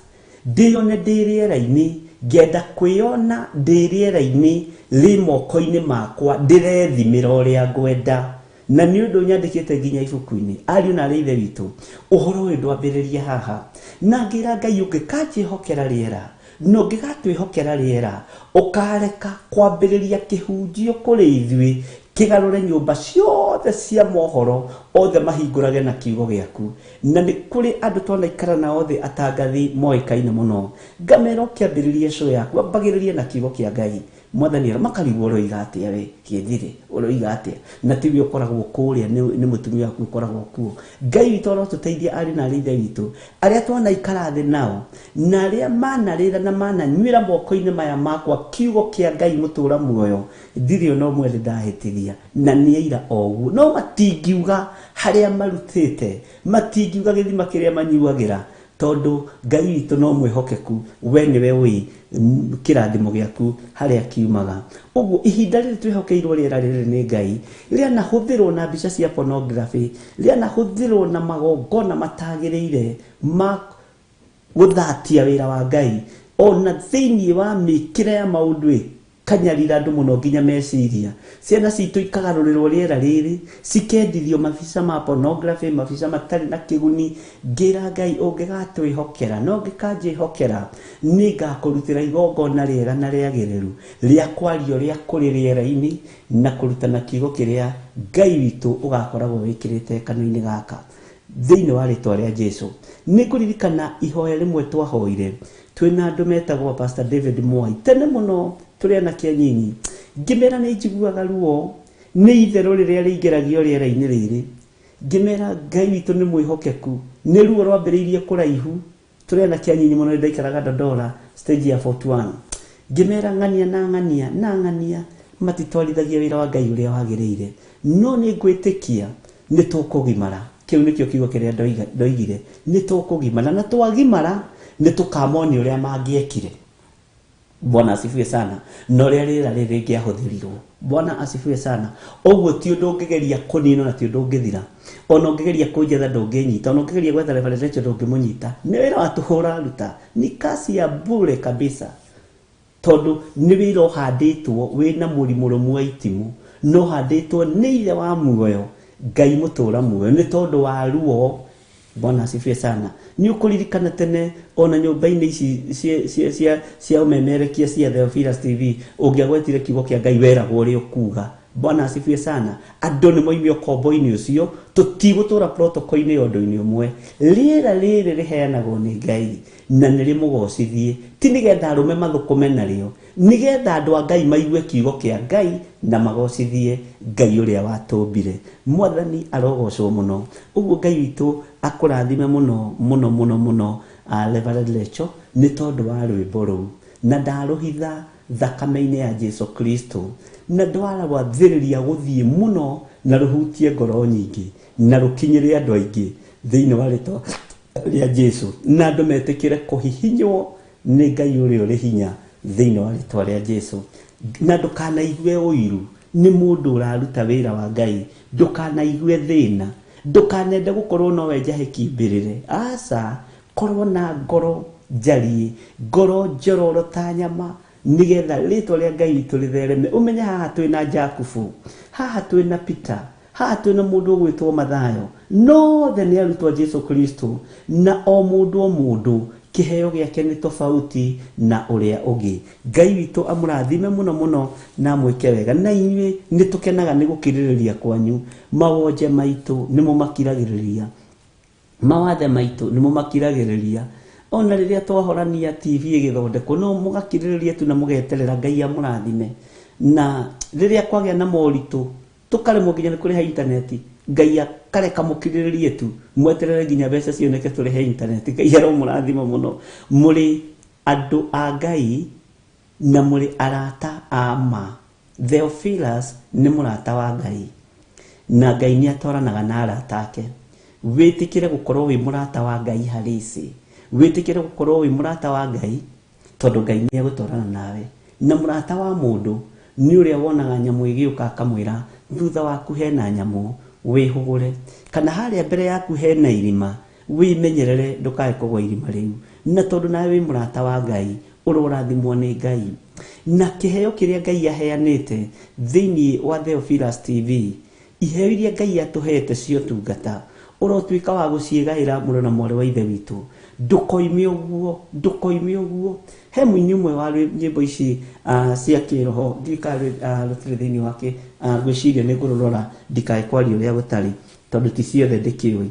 ndĩone ndĩ rĩera-inĩ, ngenda kwĩona ndĩ rĩera-inĩ rĩ moko-inĩ makwa, ndĩrethimĩra ũrĩa ngwenda. Na nĩ ũndũ nyandĩkĩte nginya ibuku-inĩ, ariũ na ithe witũ, ũhoro ũyũ ndwambĩrĩria haha. Na ngĩra Ngai ũngĩkanjĩhokera rĩera, no ngĩgatwĩhokera rĩera, ũkareka kwambĩrĩria kĩhunjio kũrĩ ithuĩ, kĩgarũre nyũmba ciothe cia mohoro othe mahingũrage na kiugo gĩaku. Na nĩ kũrĩ andũ tũnaikara nao thĩ atangathi moĩkaine mũno, ngamera ũkĩambĩrĩria show yaku ambagĩrĩrie na kiugo kĩa Ngai. Mwathani makarigwo ũroiga atĩa we Gĩthiri, ũroiga atĩa? Na tiwe ũkoragwo kũrĩa, nĩ mũtumia waku ũkoragwo kuo. Ngai witũ arotũteithia arĩ na ithe witũ, arĩa twanaikara thĩ nao na arĩa manarĩra na mananyuĩra moko-inĩ maya makwa kiugo kĩa Ngai mũtũra muoyo, ndirĩ ona ũmwe ndahĩtithia, na nĩ aira o ũguo. No matingiuga harĩa marutĩte, matingiuga gĩthima kĩrĩa manyuagĩra, tondũ Ngai witũ no mwĩhokeku, we nĩwe ũĩ kĩrathimo gĩaku harĩa kiumaga. Ũguo ihinda rĩrĩ twĩhokeirwo rĩera rĩrĩ nĩ Ngai, rĩrĩa nahũthĩrwo na mbica cia pornography, rĩrĩa nahũthĩrwo na magongona matagĩrĩire ma gũthatia wĩra wa Ngai, ona thĩinĩ wa mĩkĩre ya maũndũ kanyarira andũ mũno nginya meciria. Ciana citũ ikagarũrĩrwo rĩera rĩrĩ, cikendithio mabica ma pornography, mabica matarĩ na kĩguni. Ngĩra Ngai ũngĩgatwĩhokera, no ũngĩkanjĩhokera, nĩ ngakũrutĩra igongona rĩega na rĩagĩrĩru rĩa kwario rĩa kũrĩ rĩera-inĩ na kũrutana kiugo kĩrĩa Ngai witũ ũgakoragwo wĩkĩrĩte kanua-inĩ gaka thĩinĩ wa rĩtwa rĩa Jesũ. Nĩ kũririkana ihoya rĩmwe twahoire twĩna andũ metagwo Pastor David Mwai tene mũno tũrĩ anake anyinyi, ngĩmera nĩ njiguaga ruo nĩ itherũ rĩrĩa rĩingĩragio rĩera-inĩ rĩrĩ. Ngĩmera Ngai witũ nĩ mwĩhokeku, nĩ ruo rwambĩrĩirie kũraihu, tũrĩ anake anyinyi mũno ndaikaraga Dodora stage ya 41. Ngĩmera ng'ania na ng'ania na ng'ania matitwarithagia wĩra wa Ngai ũrĩa wagĩrĩire, no nĩ ngwĩtĩkia nĩ tũkũgimara. Kĩu nĩkĩo kiugo kĩrĩa ndoigire, nĩ tũkũgimara, na twagimara nĩ tũkamonio ũrĩa mangĩekire. Bwana asifiwe sana. No rĩrĩa rĩera rĩrĩ rĩngĩahũthĩrirwo, Bwana asifiwe sana. Ũguo ti ũndũ ũngĩgeria kũnina na ti ũndũ ũngĩthira, ona ũngĩgeria kũnjetha ndũngĩnyita, ona ũngĩgeria gwetha Reverend Rachel ndũngĩmũnyita. Nĩ wĩra wa tũhũra ruta, ni kasi ya bure kabisa, tondũ nĩ wĩra ũhandĩtwo wĩna mũrimũrũmu wa itimũ, no handĩtwo nĩ ithe wa muoyo, Ngai mũtũra muoyo, nĩ tondũ wa ruo. Bwana asifiwe sana. Ni ũkũririkana tene ona nyũmba-inĩ ici cia ũmemerekia cia Theophilus TV, ũngĩagwetire kiugo kĩa Ngai weragwo ũrĩa ũkuga, Bwana asifiwe sana. Andũ nĩ moimio kombo-inĩ ũcio, tũtigũtũra protocol-inĩ ũndũ-inĩ ũmwe. Rĩera rĩrĩ rĩheanagwo nĩ Ngai na nĩ rĩmũgocithie, ti nĩgetha arũme mathũkũme narĩo, nĩgetha andũ a Ngai maigue kiugo kĩa Ngai na magocithie Ngai ũrĩa watũmbire. Mwathani arogocwo mũno. Ũguo Ngai witũ akũrathime mũno mũno mũno mũno Reverend Rachel nĩ tondũ wa rwĩmbo rũu, na ndarũhitha thakame-inĩ ya Jesu Kristo, na ndwaragwathĩrĩria gũthiĩ mũno na rũhutie ngoro nyingĩ na rũkinyĩre andũ aingĩ thĩinĩ wa rĩtwa rĩa Jesu, na andũ metĩkĩre kũhihinywo nĩ Ngai ũrĩa ũrĩ hinya thĩinĩ wa rĩtwa rĩa Jesu. Na ndũkanaigue ũiru nĩ mũndũ ũraruta wĩra wa Ngai, ndũkanaigue thĩna, ndũkanende gũkorwo nowe njahĩki mbĩrĩre. Aca, korwo na ngoro njarie, ngoro njororo ta nyama, nigetha rĩtwa rĩa Ngai witũ rĩthereme. Ũmenye haha twĩna Jakubu, haha twĩna Peter, haha twĩna mũndũ ũgwĩtwo Mathayo, nothe nĩ arutwo Jesu Kristo, na o mũndũ kĩheo gĩake nĩ tofauti na ũrĩa ũngĩ. Ngai witũ amũrathime mũno mũno na mwĩke wega, na inyuĩ nĩ tũkenaga nĩ gũkirĩrĩria kwanyu. Mawonje maitũ nĩ mũmakiragĩrĩria, mawathe maitũ nĩ mũmakiragĩrĩria. Ona rĩrĩa twahorania TV ĩgĩthondekwo no mũgakirĩrĩria tu na mũgeterera Ngai amũrathime. Na rĩrĩa kwagĩa na moritũ tũkaremwo nginya nĩ kũrĩha intaneti, Ngai akareka mũkirĩrĩrie tu, mweterere nginya mbeca cioneke tũrĩhe intaneti. Ngai aromũrathima mũno. Mũrĩ andũ a Ngai na mũrĩ arata a ma. Theophilus nĩ mũrata wa Ngai na Ngai nĩ atwaranaga na arata ake. Wĩtĩkĩre gũkorwo wĩ mũrata wa Ngai harĩ ici, wĩtĩkĩre gũkorwo wĩ mũrata wa Ngai tondũ Ngai nĩ egũtwarana nawe. Na mũrata wa mũndũ nĩ ũrĩa wonaga nyamũ ĩgĩũka akamwĩra thutha waku hena nyamũ, wĩhũgũre, kana harĩa mbere yaku hena irima, wĩmenyerere ndũkae kũgwa irima rĩu. Na tondũ nawe wĩ mũrata wa Ngai, ũrorathimwo nĩ Ngai. Na kĩheo kĩrĩa Ngai aheanĩte thĩinĩ wa Theophilus TV, iheo iria Ngai atũhete cia ũtungata, ũrotuĩka wa gũciĩgaĩra mũrũ na mwarĩ wa ithe witũ. Ndũkoime ũguo, ndũkoime ũguo. He mũini ũmwe wa nyĩmbo ici cia kĩroho, ndikaga rũtirĩ thĩinĩ wake, ngwĩciria nĩ ngũrũrora ndikae kwaria ũrĩa gũtarĩ tondũ ti ciothe ndĩkĩũĩ.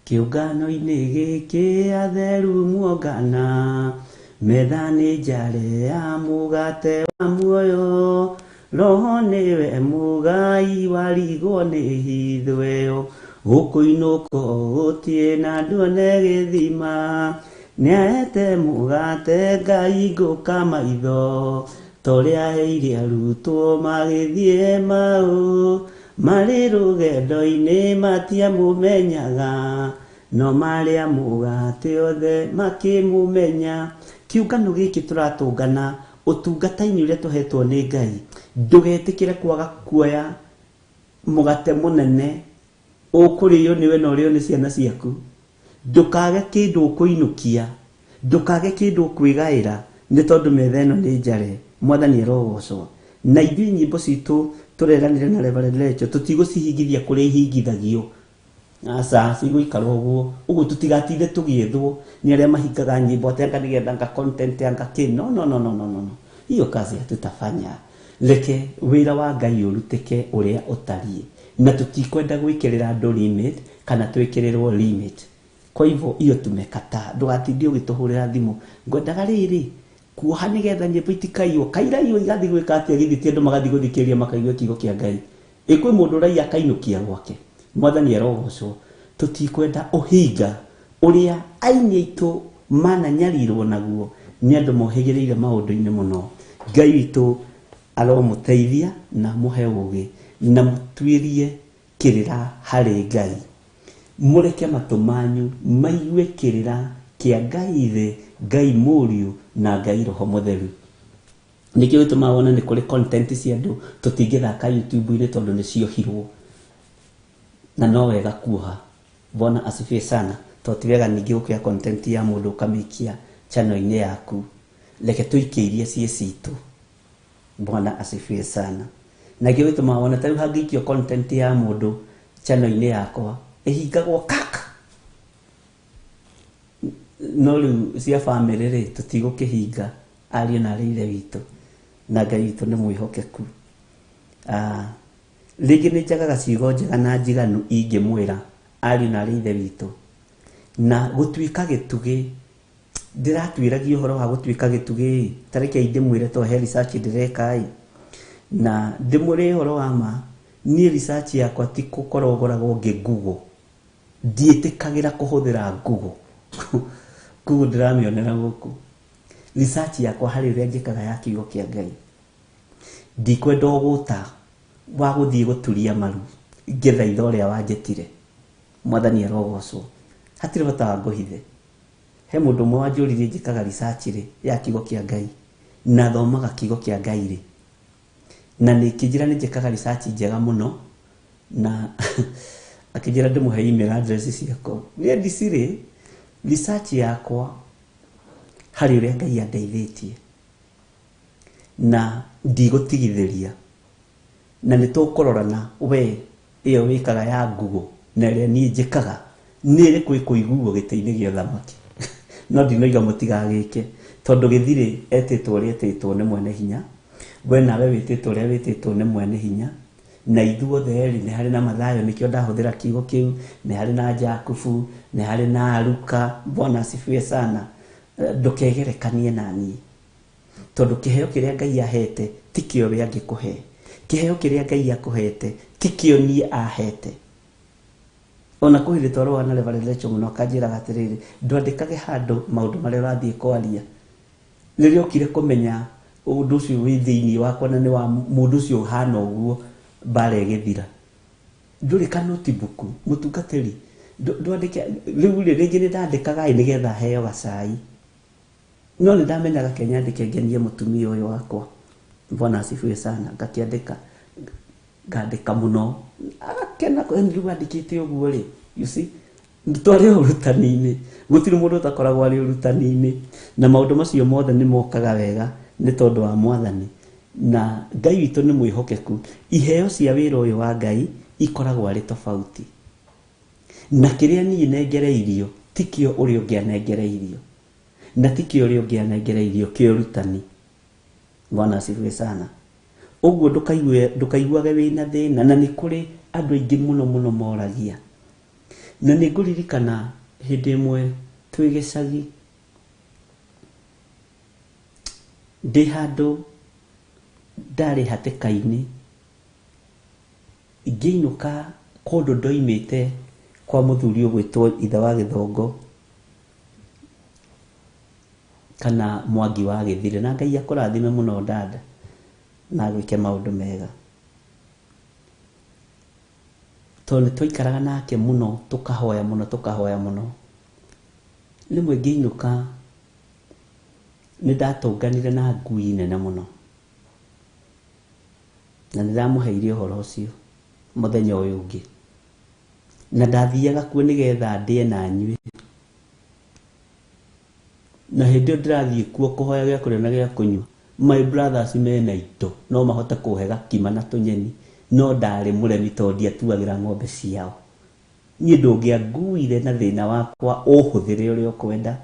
Kĩũngano-inĩ gĩkĩ atheru muongana, metha nĩ njare ya mũgate wa muoyo, roho nĩwe mũgai warigwo nĩ hitho ĩyo, gũkũinũka gũtirĩ na nduone gĩthima, nĩahete mũgate Ngai ngũka maitho, torĩa aheire arutwo magĩthiĩ mau, marĩ rũgendo-inĩ matiamũmenyaga, no marĩa mũgate othe makĩmũmenya. Kĩũngano gĩkĩ tũratũngana ũtungata-inĩ ũrĩa tũhetwo nĩ Ngai. Ndũgetĩkĩre kwaga kuoya mũgate mũnene ũkũrĩo nĩwe na ũrĩo nĩ ciana ciaku. Ndũkage kĩndũ ũkũinũkia, ndũkage kĩndũ ũkwĩgaĩra, nĩ tondũ metha ĩno nĩ njare. Mwathani arogocwo. Na ithuĩ nyĩmbo citũ tũreranire na Reverend Rachel tũtigũcihingithia kũrĩa ihingithagio. Aca, cigũikara ũguo. Ũguo tũtigatinde tũgĩethwo nĩ arĩa mahingaga nyĩmbo atĩ anga nĩgetha anga content anga kĩ. No. Hiyo kazi hatutafanya. Reke wĩra wa Ngai ũrutĩke ũrĩa ũtariĩ. Na tutikwenda gwĩkĩrĩra andũ limit kana twĩkĩrĩrwo limit. Kwa hivyo hiyo tumekataa. Ndũgatinde ũgĩtũhũrĩra thimũ. Ngwendaga rĩrĩ kuoha nĩgetha nyĩmbo itikaiywo. Kairaiywo igathiĩ gwĩka atĩa githĩ andũ magathiĩ gũthikĩrĩria makaigua kiugo kĩa Ngai. Kwĩ mũndũ ũraiya akainũkia gwake. Mwathani arogocwo. Tutikwenda ũhinga ũrĩa aini aitũ mananyarirwo naguo nĩ andũ mohĩgĩrĩire maũndũ-inĩ mũno. Ngai witũ aromũteithia na mũhe ũgĩ na mũtuĩrie kĩrĩra harĩ Ngai. Mũreke matũ manyu maigue kĩrĩra kĩa Ngai Ithe, Ngai Mũriũ na Ngai Roho Mũtheru. Nĩkĩo gĩtũmaga wone nĩ kũrĩ content cia andũ tũtingĩthaka YouTube-inĩ tondũ nĩ ciohirwo. Na no wega kuoha. Bwana asifiwe sana. Tondũ ti wega ningĩ gũkĩra content ya mũndũ ũkamĩikia channel-inĩ yaku. Reke tũikĩirie cie citũ. Bwana asifiwe sana. Na kĩo gĩtũmaga wone ta rĩu hangĩikio content ya mũndũ channel-inĩ yakwa ĩhingagwo kaka. No rĩu cia family rĩ tũtigũkĩhinga ariũ na arĩ ithe witũ. Na Ngai witũ nĩ mwĩhokeku. rĩngĩ nĩ njagaga ciugo njega na njiganu ingĩmwĩra ariũ na ithe witũ, na gũtuĩka gĩtugĩ, ndĩratuĩragia ũhoro wa gũtuĩka gĩtugĩ, tareke ndĩmwĩre to he research ndĩreka na ndĩmwĩre ũhoro wa ma, niĩ research yakwa ti gũkorogoragwo ngĩ-Google, ndiĩtĩkagĩra kũhũthĩra Google Google ndĩramĩonera gũkũ. Research yakwa harĩ ũrĩa njĩkaga ya kiugo kĩa Ngai, ndikwenda ũgũta wa gũthiĩ gũturia maru ngĩthaitha ũrĩa wanjĩtire. Mwathani arogocwo, hatirĩ bata wa ngũhithe. He mũndũ ũmwe wanjũririe njĩkaga research ya kiugo kĩa Ngai na thomaga kiugo kĩa Ngai na nĩkĩnjĩra nĩ njĩkaga research njega mũno, na akĩnjĩra ndĩmũhe email address ciakwa. Niĩ ndicirĩ research yakwa harĩ ũrĩa Ngai andeithĩtie na ndigũtigithĩria, na nĩtũkũrorana we ĩyo wĩkaga ya Google na ĩrĩa niĩ njĩkaga nĩ ĩrĩkũ ĩkũiguo gĩtĩ-inĩ gĩa ũthamaki. No ndinoiga mũtigagĩke, tondũ gĩthirĩ etĩtwo ũrĩa etĩtwo nĩ mwene hinya, we nawe wĩtĩtwo ũrĩa wĩtĩtwo nĩ mwene hinya, na ithuothe erĩ nĩ harĩ na Mathayo, nĩkĩo ndahũthĩra kiugo kĩu, nĩ harĩ na Jakubu, nĩ harĩ na Luka. Bwana asifiwe sana. Ndũkegerekanie na niĩ, tondũ kĩheo kĩrĩa Ngai ahete ti kĩo we angĩkũhe, kĩheo kĩrĩa Ngai akũhete ti kĩo niĩ ahete. Ona kũhĩrĩ toro wa nale valelecho mũno kanjĩraga atĩrĩrĩ, ndwandĩkage handũ maũndũ marĩa ũrathiĩ kwaria. Rĩrĩa ũkire kũmenya ũndũ ũcio wĩ thĩinĩ wakwa na nĩ wa mũndũ ũcio ũhana ũguo, mbara ĩgĩthira, ndũrĩ ka notebook mũtungatĩri, ndwandĩke. Rĩu rĩngĩ nĩ ndandĩkaga nĩgetha heo gacai, no nĩ ndamenyaga kenyandĩke ngenie mũtumia ũyũ wakwa. Bwana asifiwe sana. Ngandĩka mũno, agakena rĩu andĩkĩte ũguo rĩ, you see, twarĩ ũrutani-inĩ, gũtirĩ mũndũ ũtakoragwo arĩ ũrutani-inĩ, na maũndũ macio mothe nĩ mokaga wega nĩ tondũ wa Mwathani, na Ngai witũ nĩ mwĩhokeku. Iheo cia wĩra ũyũ wa Ngai ikoragwo arĩ tofauti, na kĩrĩa niĩ nengereirio ti kĩo ũrĩa ũngĩ anengereirio, na ti kĩo ũrĩa ũngĩ anengereirio kĩo ũrutani. Bwana asifiwe sana. Ũguo ndũkaiguage wĩna thĩna, na nĩ kũrĩ andũ aingĩ mũno mũno moragia. Na nĩ ngũririkana hĩndĩ ĩmwe twĩ gĩcagi, ndĩ handũ ndarĩ hatĩka-inĩ, ngĩinũka kũndũ ndoimĩte kwa mũthuri ũgwĩtwo ithe wa Gĩthongo kana Mwangi wa Gĩthirĩ, na Ngai akũrathime mũno dada na gwĩke maũndũ mega, tondũ nĩ twaikaraga nake mũno tũkahoya mũno. Rĩmwe ngĩinũka nĩ ndatũnganire na ngui nene mũno, na nĩ ndamũheire ũhoro ũcio mũthenya ũyũ ũngĩ, na ndathiaga kuo nĩgetha ndĩe na nyue, na hĩndĩ ĩyo ndĩrathiĩ kuo kũhoya gĩa kũrĩa na gĩa kũnyua, my brothers mena indo no mahote kũhe gakima na tũnyeni, no ndarĩ mũremi tondũ ndiatuagĩra ng'ombe ciao. Niĩ ndũngĩanguire na thĩna wakwa ũhũthĩre ũrĩa ũkwenda,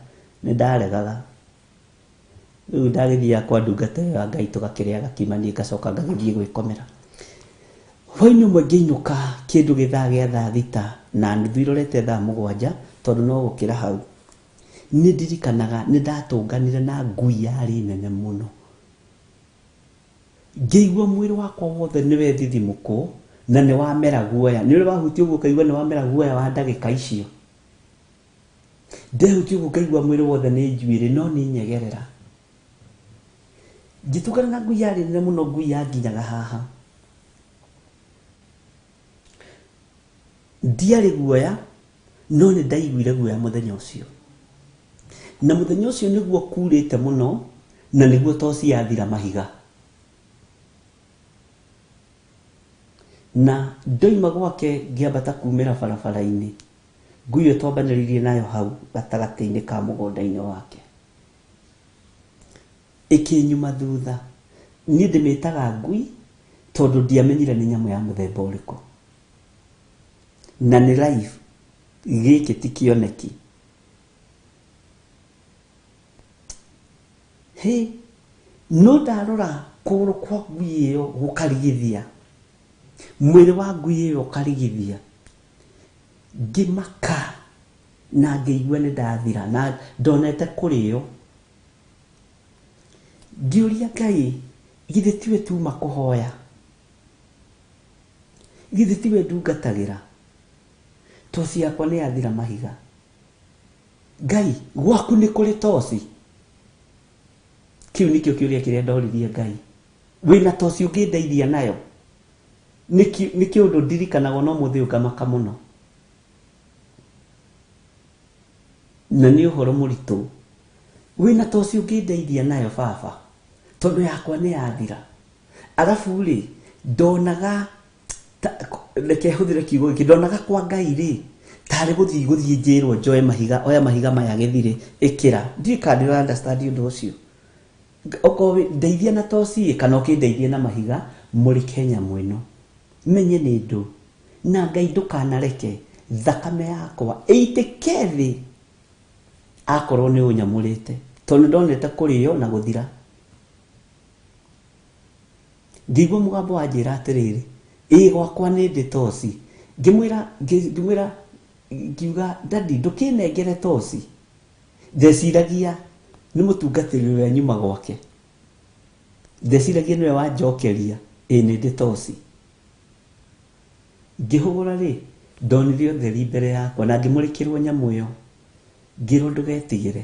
nĩ ndaregaga. Rĩu ndagĩthiaga kwa ndungata ĩyo ya Ngai tũgakĩrĩa gakima, niĩ ngacoka ngagĩthiĩ gwĩkomera. Hwainĩ ũmwe ngĩinũka kĩndũ gĩthaa gĩa thaa thita na nuthu irorete thaa mũgwanja, tondũ no gũkĩra hau, nĩ ndirikanaga nĩ ndatũnganire na ngui yarĩ nene mũno, ngĩigua mwĩrĩ wakwa wothe nĩ wethithimũkwo na nĩ wamera guoya. Nĩ ũrĩ wahutia ũguo ũkaigua nĩ wamera guoya wa ndagĩka icio, ndehutia ũguo ngaigua mwĩrĩ wothe nĩ njuĩrĩ, no nĩ nyegerera. Ngĩtũngana na ngui yarĩ nene mũno, ngui yanginyaga haha, ndiarĩ guoya no nĩ ndaiguire guoya mũthenya ũcio, na mũthenya ũcio nĩguo kurĩte mũno, na nĩguo toci yathira mahiga. Na ndoima gwake ngĩambata kumĩra barabara-inĩ, ngui ĩyo twambanĩrĩirie nayo hau gatagatĩ-inĩ ka mũgũnda-inĩ wake, ĩkĩnyuma thutha. Niĩ ndĩmĩtaga ngui tondũ ndiamenyire nĩ nyamũ ya mũthemba ũrĩkũ, na nĩ live, gĩkĩ ti kĩoneki. No ndarora kũgũrũ kwa ngui ĩyo gũkarigithia, mwĩrĩ wa ngui ĩyo ũkarigithia, ngĩmaka na ngĩigua nĩ ndathira na ndonete kũrĩo. Ngĩũria Ngai, githĩ tiwe tuma kũhoya, githĩ tiwe ndungatagĩra, toci yakwa nĩ yathira mahiga. Ngai, gwaku nĩ kũrĩ toci? Kĩu nĩkĩo kĩũria kĩrĩa ndoririe Ngai. Wĩna toci ũngĩndeithia nayo? Nĩ kĩũndũ ndirikanaga no mũthĩ ũkamaka mũno. Na nĩ ũhoro mũritũ. Wĩna toci ũngĩndeithia nayo baba? Tondũ yakwa nĩ yathira. Arabu rĩ, ndonaga, reke hũthĩre kiugo gĩkĩ, ndonaga kwa Ngai rĩ, tarĩ gũthiĩ njĩrwo njoe mahiga, oya mahiga maya gĩthire ĩkĩra. Ndiũĩ kana ndĩra understand ũndũ ũcio. Okorwo ndeithia na toci kana ũkĩndeithia na mahiga, mũrĩ Kenya mwĩno, menye nĩ ndũ. Na Ngai ndũkanareke thakame yakwa ĩitĩke thĩ akorwo nĩ ũnyamũrĩte, tondũ ndonete kũrĩo na gũthira. Ngĩigua mũgambo wa njĩra atĩrĩrĩ, ĩ gwakwa nĩ ndĩ toci. Ngĩmwĩra ngiuga, Daddy ndũkĩnengere toci. Ndeciragia nĩ mũtungatĩri ũrĩa nyuma gwake, ndeciragia nĩwe wanjokeria, ĩ nĩ ndĩ toci. Ngĩhũgũra rĩ, ndonire ũtheri mbere yakwa na ngĩmũrĩkĩrwo nyamũ ĩyo. Ngĩrwo ndũgetigĩre,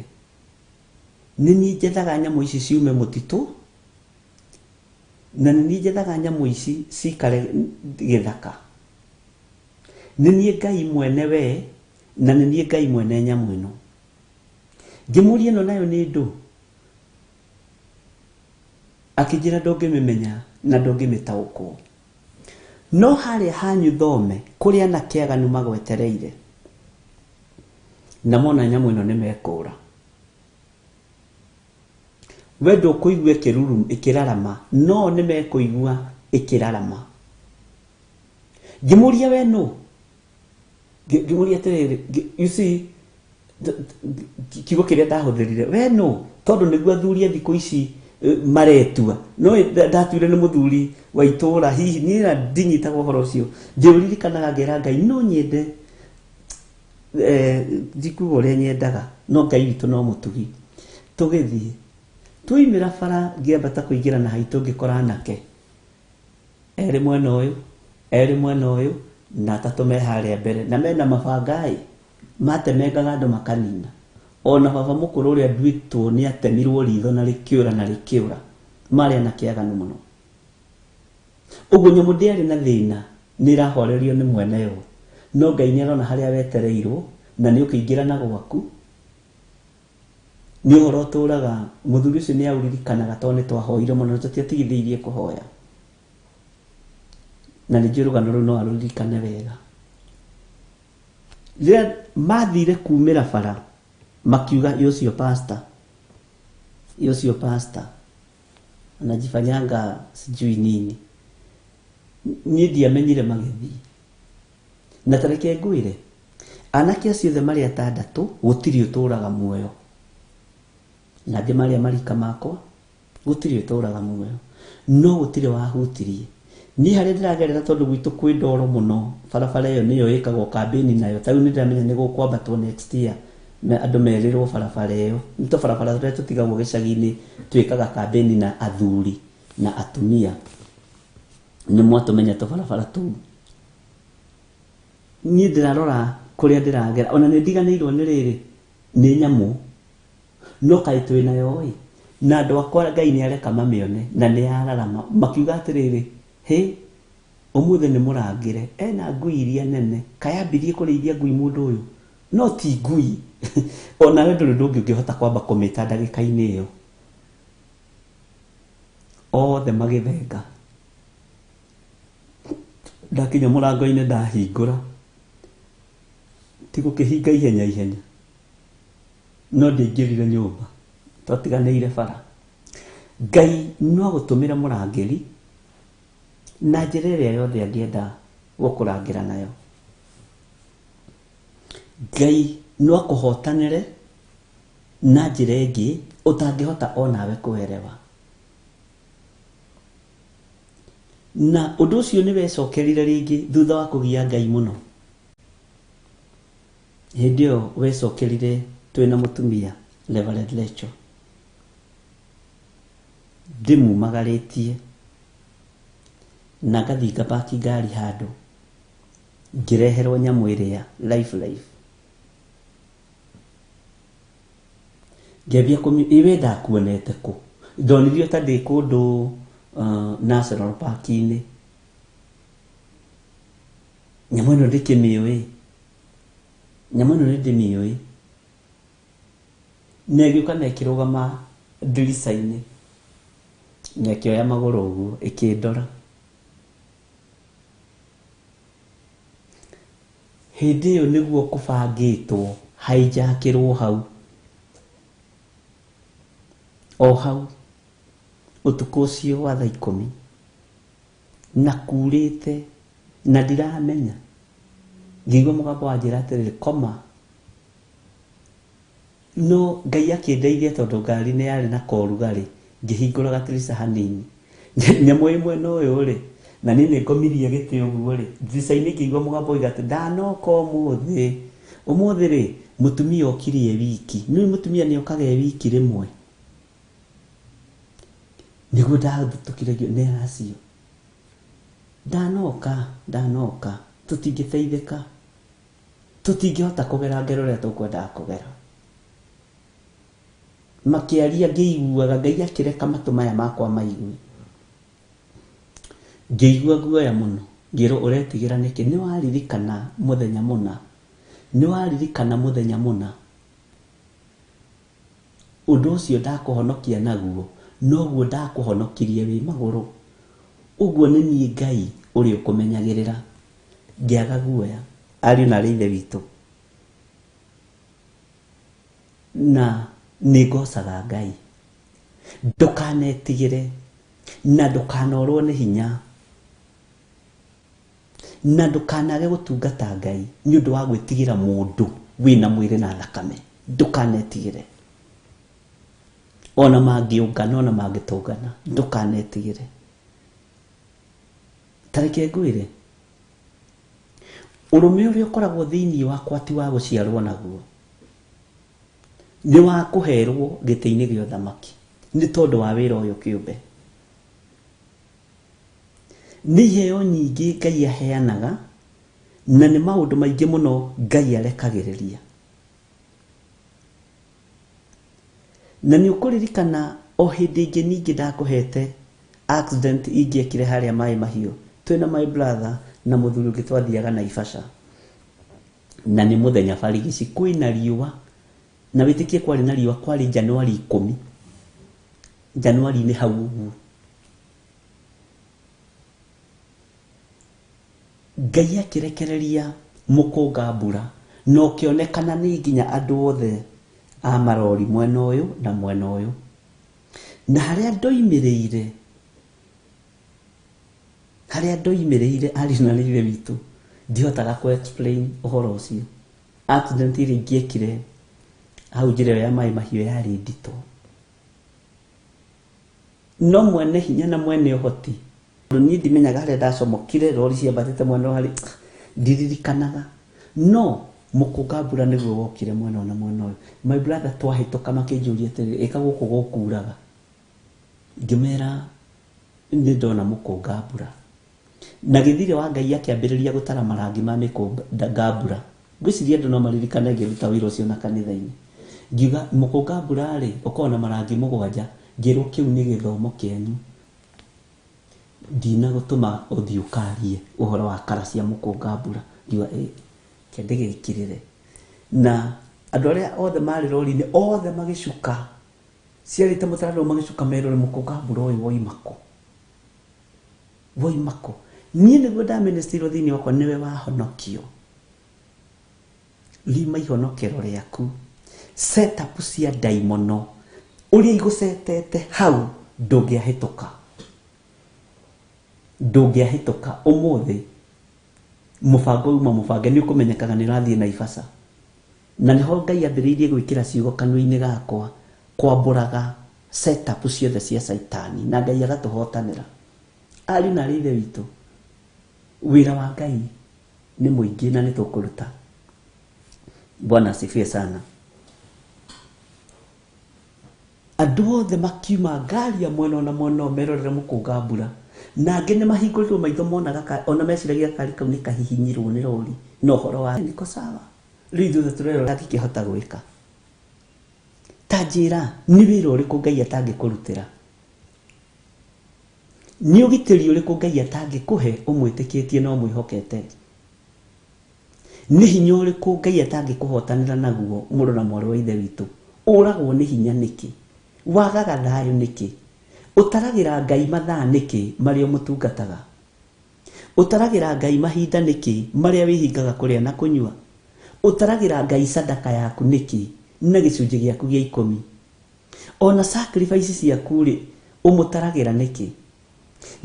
nĩ niĩ njethaga nyamũ ici ciume mũtitũ, na nĩ niĩ njethaga nyamũ ici cikare gĩthaka. Nĩ niĩ Ngai mwene we, na nĩ niĩ Ngai mwene nyamũ ĩno. Ngĩmũria ĩno nayo nĩ ndũ? Akĩnjĩra ndũngĩmĩmenya na ndũngĩmĩtaũkwo, no harĩa hanyu thome kũrĩa anake aganu magwetereire, na mona nyamũ ĩno nĩ mekũra. We ndũkũigua ĩkĩrarama, no nĩ mekũigua ĩkĩrarama. Ngĩmũria we nũ? Ngĩmũria atĩrĩrĩ, you see, kiugo kĩrĩa ndahũthĩrire, we nũ? Tondũ nĩguo athuri a thikũ ici maretua. No ndatuire nĩ mũthuri wa itũũra, hihi niĩ na ndinyitaga ũhoro ũcio. Ngĩũririkanaga ngera Ngai, no nyende njikuga ũrĩa nyendaga, no Ngai witũ no mũtugi. Tũgĩthiĩ twoimĩra bara, ngĩambata kũingĩra na haitũ ngĩkora anake erĩ mwena ũyũ, erĩ mwena ũyũ, na atatũ me harĩa mbere, na mena mabangai matemengaga andũ makanina. Ona baba mũkũrũ ũrĩa nduĩtwo nĩ atemirwo ritho na rĩkĩũra na rĩkĩũra. Marĩ anake aganu mũno. Ũguo nyamũ ndĩarĩ na thĩna, nĩ ĩrahorerio nĩ mwene yo, no Ngai nĩ arona harĩa wetereirwo na nĩ ũkĩingĩra na gwaku. Nĩ ũhoro ũtũũraga. Mũthuri ũcio nĩ aũririkanaga tondũ nĩ twahoire mũno, tũtiatigithĩirie kũhoya, na nĩnjũĩ rũgano rũu no arũririkane wega. Rĩrĩa mathire kumĩra bara, makiuga yocio pastor anajifanyanga sijui nini. Niĩ ndiamenyire magĩthiĩ. Na tareke ngwĩre, anake acio othe marĩ atandatũ gũtirĩ ũtũũraga muoyo, na angĩ marĩa marika makwa gũtirĩ ũtũũraga muoyo, no gũtirĩ wahutirie. Niĩ harĩa ndĩragerera tondũ gwitũ kwĩ ndoro mũno, barabara ĩyo nĩyo ĩkagwo kambĩni nayo, ta rĩu nĩndĩramenya nĩ gũkwambatwo next year, andũ merĩrwo barabara ĩyo. Nĩ to barabara tũrĩa tũtigagwo gĩcagi-inĩ twĩkaga kambĩni na athuri na atumia, nĩ mwatũmenya tũbarabara tũu. Niĩ ndĩrarora kũrĩa ndĩragera, ona nĩ ndiganĩirwo nĩ rĩrĩ, nĩ nyamũ, no kaĩ twĩ nayo ĩ, na andũ akwa Ngai nĩ areka mamĩone na nĩ yararama. Makiuga atĩrĩrĩ, hĩ, ũmũthĩ nĩ mũrangĩre, ena ngui iria nene, kayambirie kũrĩithia ngui mũndũ ũyũ, no ti ngui. Ona we ndũrĩ ndũngĩ ũngĩhota kwamba kũmĩta ndagĩka-inĩ ĩyo. Othe magĩthenga. Ndakinya mũrango-inĩ ndahingũra, ti gũkĩhinga ihenya ihenya, no ndĩingĩrire nyũmba, twatiganĩire bara. Ngai no agũtũmĩre mũrangĩri na njĩra ĩrĩa yothe angĩenda gũkũrangĩra nayo. Ngai no akũhotanĩre na njĩra ĩngĩ ũtangĩhota onawe kũerewa. na undu ucio ni wecokerire ringi thutha wa kugia Ngai muno. Hindi yo wecokerire twina mutumia Reverend Lecho ndimumagaritie na gathi ngabaki ngari handu ngireherwo nyamu iria life ngebia iwe ndakuonete ku ndonirio ta ndi kundu National Park ini nyamu ino ndikimioi nyamu ino ndimioi negiuka nekirugama ndirica-ini nekioya maguru uguo ikindora. Hindi yo niguo kubangitwo haijakirwo hau o hau utuku ucio wa thaa 10 na kurite na ndiramenya ngigwa mugambo wa njira atiriri koma no Ngai akindeithia tondu ngari ni yari na korugari ngihingura gatirica hanini nyamu imwe no uyu ri na nini ngomirie giti uguo ri ndirica-ini ngigwa mugambo igati ndanoka umuthi ri mutumia okirie wiki ni mutumia ni okage wiki rimwe niguo ndathutukire ni acio ndanoka tutingiteithika tutingihota kugera ngero ria tukwenda kugera makiaria ngiiguaga Ngai akireka matu maya makwa maigui ngiigua guoya muno ngiro uretigira niki ni waririkana muthenya muna undu ucio ndakuhonokia naguo noguo ndakuhonokirie wi maguru uguo ni nie Ngai uri ukumenyagirira ngiaga guoya ari na rithe witu na nigocaga Ngai ndukanetigire na ndukanorwo ni hinya na ndukanage gutungata Ngai ni undu wa gwitigira mundu wina mwiri na thakame ndukanetigire ona mangiungana ona mangitungana ndukanetigire tareke ngwire urume uria ukoragwo thiini wakwa ti wa guciarwo naguo ni wa kuherwo giti-ini gio thamaki ni tondu wa wira uyu kiumbe ni heo nyingi Ngai aheanaga na ni maundu maingi muno Ngai arekagiriria na ni ukuririkana o hindi ingi ningi ndakuhete accident ingiekire haria mai mahiu twina my brother na muthuri ungi twathiaga Naivasha na ni muthenya barigici kwina riua na witikie kwari na riua kwari Januari 10 Januari ni hau uguo Ngai akirekereria mukunga mbura no kionekana ni nginya andu othe a marori mwena uyu na mwena uyu na haria ndoimireire ari na rithe witu ndihotaga ku explain uhoro ucio accident iri ngiekire hau njira ya mai mahiu yari ndito no mwene hinya na mwene uhoti ni ndimenyaga haria ndacomokire rori ciambatite mwena hari ndiririkanaga no mukunga mbura niguo wokire mwena na mwena uyu my brother twahituka makinjuria atiri ika guku gukuraga ngimera ndi ndona mukunga mbura na githire wa Ngai akiambiriria gutara marangi ma mikunga mbura ngwiciria andu no maririkane ngiruta wira ucio na kanitha-ini ngiuga mukunga mbura ri ukona marangi 7 ngirwo kiu ni githomo kienyu ndina gutuma uthiukarie uhoro wa kara cia mukunga mbura ngiuga kende gikirire na andu aria othe mari rori-ini othe magicuka ciarite mutararo magicuka merore mukunga mbura uyu woimako nie niguo ndaministiro thiini wakwa niwe wahonokio rima ihonokero riaku setup cia daimono uria igucetete hau ndungiahituka umuthi mubango uma mubange ni ukumenyekaga ni rathie Naivasha na niho Ngai ambiriirie gwikira ciugo kanua-ini gakwa kwamburaga setup ciothe cia saitani na Ngai agatuhotanira ari na rithe witũ wĩra wa Ngai nĩ mũingĩ na nĩ tũkũruta. Bwana asifiwe sana. Andũ othe makiuma ngari ya mwena na mwena merorere mũkũnga mbura, na angĩ nĩ mahingũrirwo maitho monaga ona meciragia kari kau nĩ kahihinyirwo nĩ rori no horo wa nĩko sawa. Rĩu ithuothe tũrerora tũkĩhota gwĩka. Ta njĩra nĩ wĩra ũrĩkũ Ngai atangĩkũrutĩra? Nĩ ũgitĩri ũrĩkũ Ngai atangĩkũhe ũmwĩtĩkĩtie na ũmwĩhokete? Nĩ hinya ũrĩkũ Ngai atangĩkũhotanĩra naguo mũrũ na mwarĩ wa ithe witũ? Ũragwo nĩ hinya nĩkĩ? Wagaga thayũ nĩkĩ? Ũtaragĩra Ngai mathaa nĩkĩ marĩa mũtungataga? Ũtaragĩra Ngai mahinda nĩkĩ marĩa wĩhingaga kũrĩa na kũnyua? Ũtaragĩra Ngai sadaka yaku nĩkĩ na gĩcunjĩ gĩaku gĩa 10? Ona sacrifice ciaku rĩ ũmũtaragĩra nĩkĩ?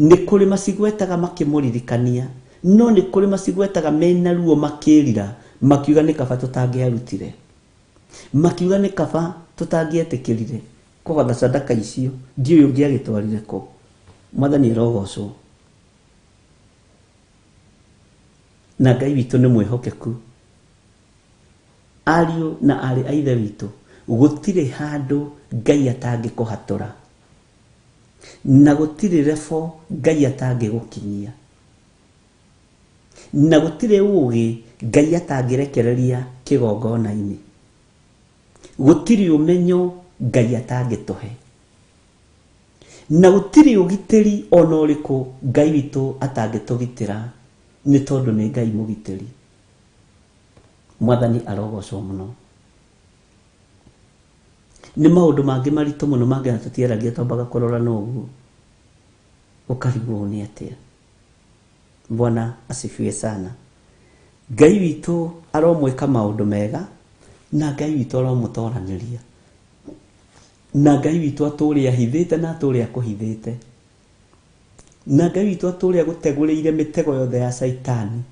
Nĩ kũrĩ macigwetaga makĩmũririkania, no nĩ kũrĩ macigwetaga mena ruo makĩrira makiuga nĩ kaba tũtangĩarutire, makiuga nĩ kaba tũtangĩetĩkĩrire kũgatha sadaka icio, ndiũĩ ũngĩagĩtwarire kũ. Mwathani arogocwo. Na Ngai witũ nĩ mwĩhokeku. Ariũ na arĩ a ithe witũ, gũtirĩ handũ Ngai atangĩkũhatũra, na gũtirĩ rebo Ngai atangĩgũkinyia, na gũtirĩ ũũgĩ Ngai atangĩrekereria kĩgongona-inĩ, gũtirĩ ũmenyo Ngai atangĩtũhe, na gũtirĩ ũgitĩri ona ũrĩkũ Ngai witũ atangĩtũgitĩra, nĩ tondũ nĩ Ngai mũgitĩri. Mwathani arogocwo mũno. Nĩ maũndũ mangĩ maritũ mũno mangĩna tũtieragia twambaga kũrora na ũguo ũkarigwo nĩ atĩa. Bwana asifiwe sana. Ngai witũ aromwĩka maũndũ mega, na Ngai witũ aromũtoranĩria, na Ngai witũ atũrĩa ahithĩte na atũrĩa akũhithĩte, na Ngai witũ atũrĩa gũtegũrĩire mĩtego yothe ya Saitani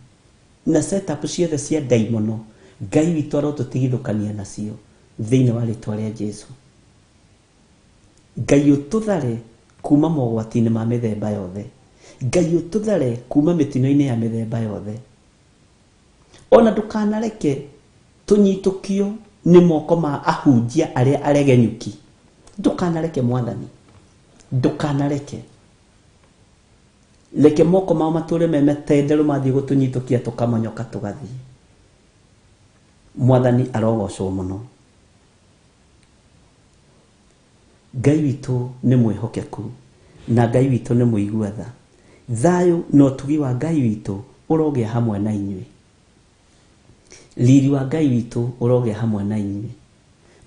na setup ciothe cia daimono. Ngai witũ arotũtigithũkania nacio thĩinĩ wa rĩtwa rĩa Jesũ. Ngai ũtũthare kuma mogwati-inĩ ma mĩthemba yothe. Ngai ũtũthare kuma mĩtino-inĩ ya mĩthemba yothe. Ona ndũkanareke tũnyitũkio nĩ moko ma ahunjia arĩa aregenyuki. Ndũkanareke Mwathani, ndũkanareke. Reke moko mao matũre memetenderũ mathiĩ gũtũnyitũkia tũkamonyoka tũgathiĩ. Mwathani arogocwo mũno. Ngai witũ nĩ mwĩhokeku, na Ngai witũ nĩ mũigua tha. Thayũ na ũtugi wa Ngai witũ ũrogĩa hamwe na inyuĩ. Riri wa Ngai witũ ũrogĩa hamwe na inyuĩ.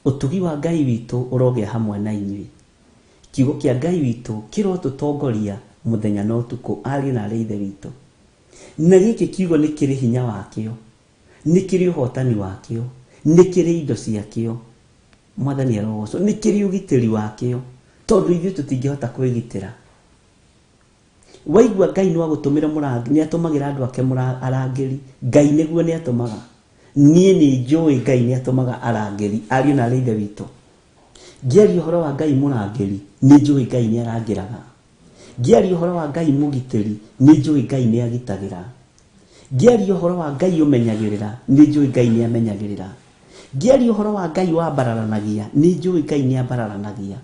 Ũtugi wa Ngai witũ ũrogĩa hamwe na inyuĩ. Kiugo kĩa Ngai witũ kĩrotũtongoria mũthenya na ũtukũ, ariũ na arĩ ithe witũ. Na gĩkĩ kiugo nĩ kĩrĩ hinya wakĩo, nĩ kĩrĩ ũhotani wakĩo, nĩ kĩrĩ indo ciakĩo. Mwathani arogocwo. Nĩ kĩrĩ ũgitĩri wakĩo, tondũ ithuĩ tũtingĩhota kwĩgitĩra. Waigua Ngai nĩ wagũtũmĩra mũrangĩri, nĩ atũmagĩra andũ ake arangĩri. Ngai nĩguo nĩ atũmaga. Niĩ nĩ njũĩ Ngai nĩ atũmaga arangĩri, ariũ na arĩ ithe witũ. Ngĩaria ũhoro wa Ngai mũrangĩri, nĩ njũĩ Ngai nĩ arangĩraga. Ngĩaria ũhoro wa Ngai mũgitĩri, nĩ njũĩ Ngai nĩ agitagĩra. Ngĩaria ũhoro wa Ngai ũmenyagĩrĩra, nĩ njũĩ Ngai nĩ amenyagĩrĩra. Ngĩaria ũhoro wa Ngai wambararanagia, nĩ njũĩ Ngai nĩ ambararanagia.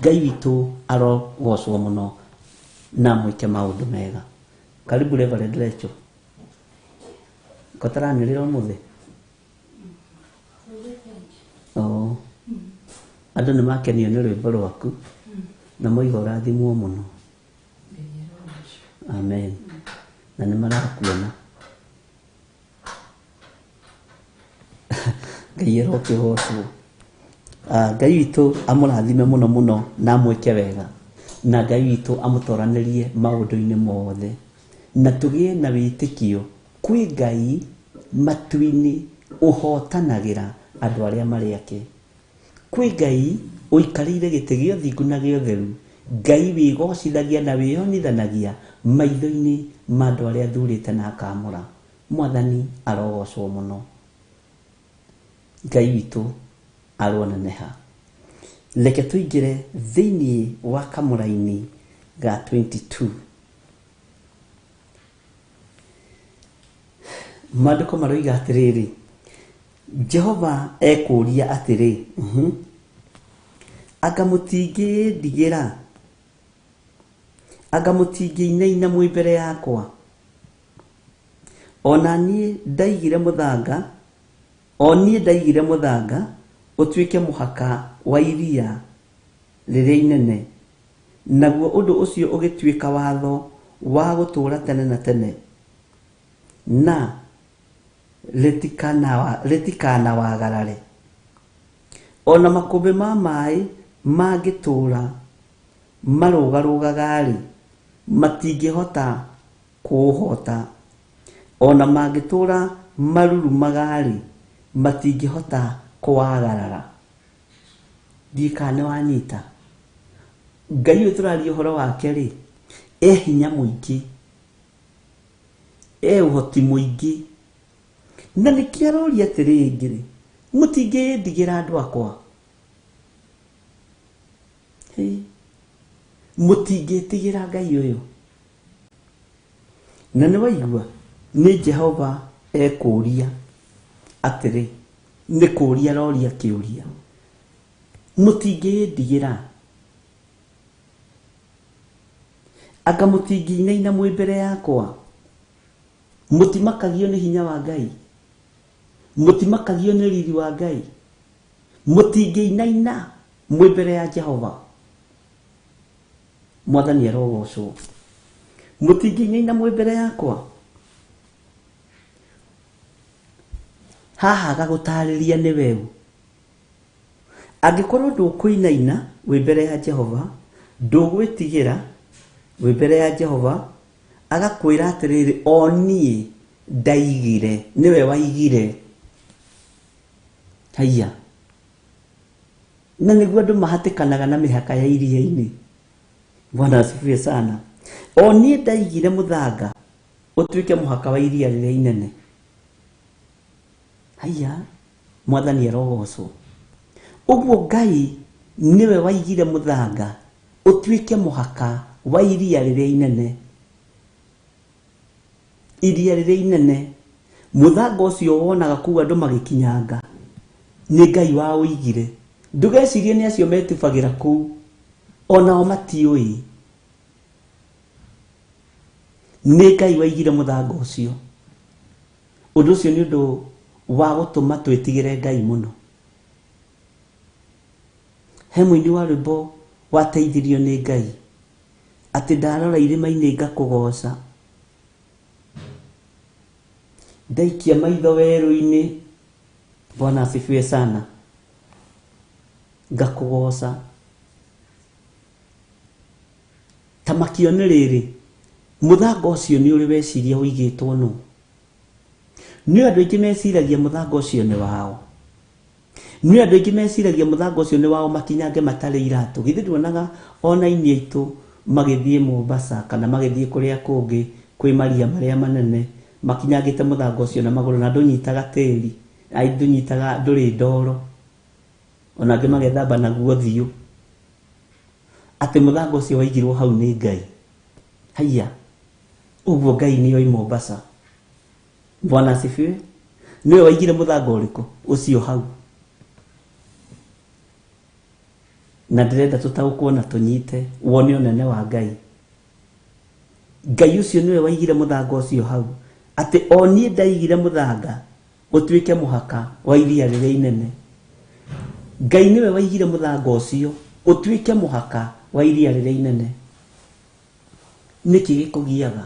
Ngai witũ arogocwo mũno na mwĩke maũndũ mega. Karibu Reverend Rachel. Kotaranĩrĩra ũmũthĩ. Andũ nĩ makenio nĩ rwĩmbo rwaku na moiga ũrathimwo mũno. Amen. Na nĩ marakuona. Ngai arokĩgocwo. Ngai witũ amũrathime mũno mũno na amwĩke wega, na Ngai witũ amũtoranĩrie maũndũ-inĩ mothe, na tũgĩe na wĩtĩkio kwĩ Ngai matu-inĩ ũhotanagĩra andũ arĩa marĩ ake. Kwĩ Ngai ũikarĩire gĩtĩ gĩa ũthingu na gĩa ũtheru, Ngai wĩgocithagia na wĩyonithanagia maitho-inĩ ma andũ arĩa athurĩte na akamũra. Mwathani arogocwo mũno. Ngai witũ aroneneha. Reke tũingĩre thĩinĩ wa kamũra-inĩ ga 22 Maandĩko maroiga atĩrĩrĩ, Jehova ekũria atĩrĩ, anga mũtingĩndigĩra, anga mũtingĩinaina mwĩ mbere yakwa, ona niĩ ndaigire mũthanga ũtuĩke mũhaka wa iria rĩrĩa inene, naguo ũndũ ũcio ũgĩtuĩka watho wa gũtũũra tene na tene, na rĩtikanawagarare. Ona makũmbĩ ma maaĩ mangĩtũũra marũgarũgaga-rĩ, matingĩhota kũũhota. Ona mangĩtũũra marurumaga-rĩ, matingĩhota kũwagarara. Ndikane wanyita. Ngai ũyũ tũraria ũhoro wake-rĩ, hinya mũingĩ, ũhoti mũingĩ, na nĩkĩo aroria atĩrĩngĩ, mũtingĩndigĩra andũ akwa, mũtingĩtigĩra Ngai ũyũ. Na nĩ waigua, nĩ Jehova ekũria atĩrĩ, nĩ kũria aroria kĩũria, mũtingĩndigĩra, anga mũtingĩinaina mwĩ mbere yakwa, mũtimakagio nĩ hinya wa Ngai, mũtimakagio nĩ riri wa Ngai, mũtingĩinaina mwĩ mbere ya Jehova. Mwathani arogocwo. Mũtingĩinaina mwĩ mbere yakwa. Haha gagũtarĩria nĩ weũ. Angĩkorwo ndũkũinaina wĩ mbere ya Jehova, ndũgwĩtigĩra wĩ mbere ya Jehova, agakwĩra atĩrĩrĩ, o niĩ ndaigire, nĩwe waigire. Haiya. Na nĩguo andũ mahatĩkanaga na mĩhaka ya iria-inĩ. Bwana asifiwe sana. O niĩ ndaigire mũthanga ũtuĩke mũhaka wa iria rĩrĩa inene. Haiya. Mwathani arogocwo. Ũguo Ngai nĩwe waigire mũthanga ũtuĩke mũhaka wa iria rĩrĩa inene. Iria rĩrĩa inene. Mũthanga ũcio wonaga kuu andũ magĩkinyanga, nĩ Ngai wa ũigire. Ndũgecirie nĩ acio metubagĩra kuu, onao matiũĩ. Nĩ Ngai waigire mũthanga ũcio. Ũndũ ũcio nĩ ũndũ wa gũtũma twĩtigĩre Ngai mũno. He mũini wa rwĩmbo wateithirio nĩ Ngai, atĩ ndarora irĩma-inĩ ngakũgoca, ndaikia maitho werũ-inĩ, Bwana asifiwe sana, ngakũgoca. Ta makio nĩ rĩrĩ, mũthanga ũcio nĩ ũrĩ weciria ũigĩtwo nũ? Nĩ andũ aingĩ meciragia mũthanga ũcio nĩ wao. Nĩ andũ aingĩ meciragia mũthanga ũcio nĩ wao makinyange matarĩ iratũ. Githĩ nduonaga ona aini aitũ magĩthiĩ Mombasa kana magĩthiĩ kũrĩa kũngĩ kwĩ maria marĩa manene, makinyangĩte mũthanga ũcio na magũrũ, na ndũnyitaga tĩri, ndũnyitaga, ndũrĩ ndoro, ona angĩ magethamba naguo thiũ, atĩ mũthanga ũcio waigirwo hau nĩ Ngai. Haiya. Ũguo Ngai nĩ oĩ Mombasa. Bwana asifiwe. Nĩwe waigire mũthanga ũrĩkũ ũcio hau. Na ndĩrenda tũtaũkwo na tũnyite wone ũnene wa Ngai. Ngai ũcio nĩwe waigire mũthanga ũcio hau, atĩ o niĩ ndaigire mũthanga ũtuĩke mũhaka wa iria rĩrĩa inene. Ngai nĩwe waigire mũthanga ũcio ũtuĩke mũhaka wa iria rĩrĩa inene. Nĩkĩ gĩkũgiaga?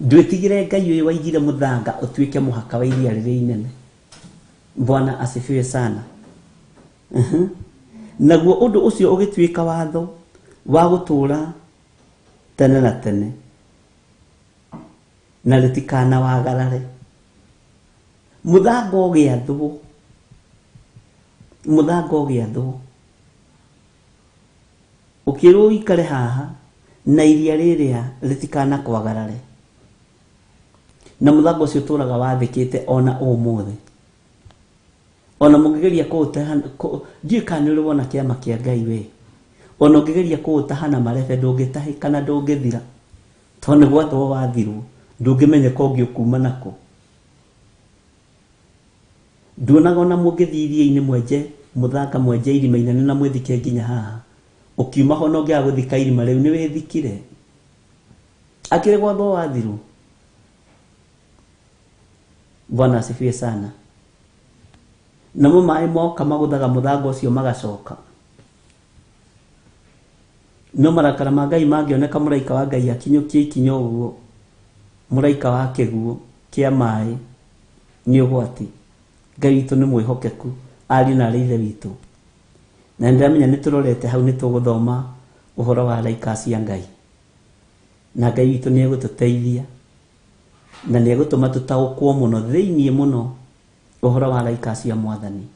Ndwĩtigĩre Ngai ũyũ waigire mũthanga ũtuĩke mũhaka wa iria rĩrĩa inene. Bwana asifiwe sana. Naguo ũndũ ũcio ũgĩtuĩka watho wa gũtũũra tene na tene, na rĩtikanawagarare. Mũthanga ũgĩathwo, mũthanga ũgĩathwo, ũkĩrwo ũikare haha na iria rĩrĩa rĩtikanakwagarare, na mũthanga ũcio ũtũũraga wathĩkĩte ona ũmũthĩ. Ona mũngĩgeria kũũtaha, ndiũĩ kana nĩ ũrĩ wona kĩama kĩa Ngai we, ona ũngĩgeria kũũtaha na marebe ndũngĩtahĩka na ndũngĩthira, tondũ nĩ gwathwo wathirwo. ndũngĩmenyeka ũngĩũkuma nako. Nduonaga ona mũngĩthiĩ iria-inĩ mwenje mũthanga, mwenje irima inene na mwĩthike nginya haha, ũkiuma ho na ũngĩaga gũthika irima rĩu nĩ wĩthikire. Akĩrĩ gwatho wathiru. Bwana asifiwe sana. Namo maĩ moka magũthaga mũthanga ũcio magacoka. No marakara ma Ngai mangĩoneka mũraika wa Ngai akinyũkie ikinyo ũguo, mũraika wa kĩguũ kĩa maĩ, nĩ ũgwati. Ngai witũ nĩ mwĩhokeku, ariũ na arĩ ithe witũ. Na ndĩramenya nĩ tũrorete hau nĩ tũgũthoma ũhoro wa araika cia Ngai. Na Ngai witũ nĩ egũtũteithia na nĩ egũtũma tũtaũkwo mũno thĩiniĩ mũno ũhoro wa araika cia Mwathani.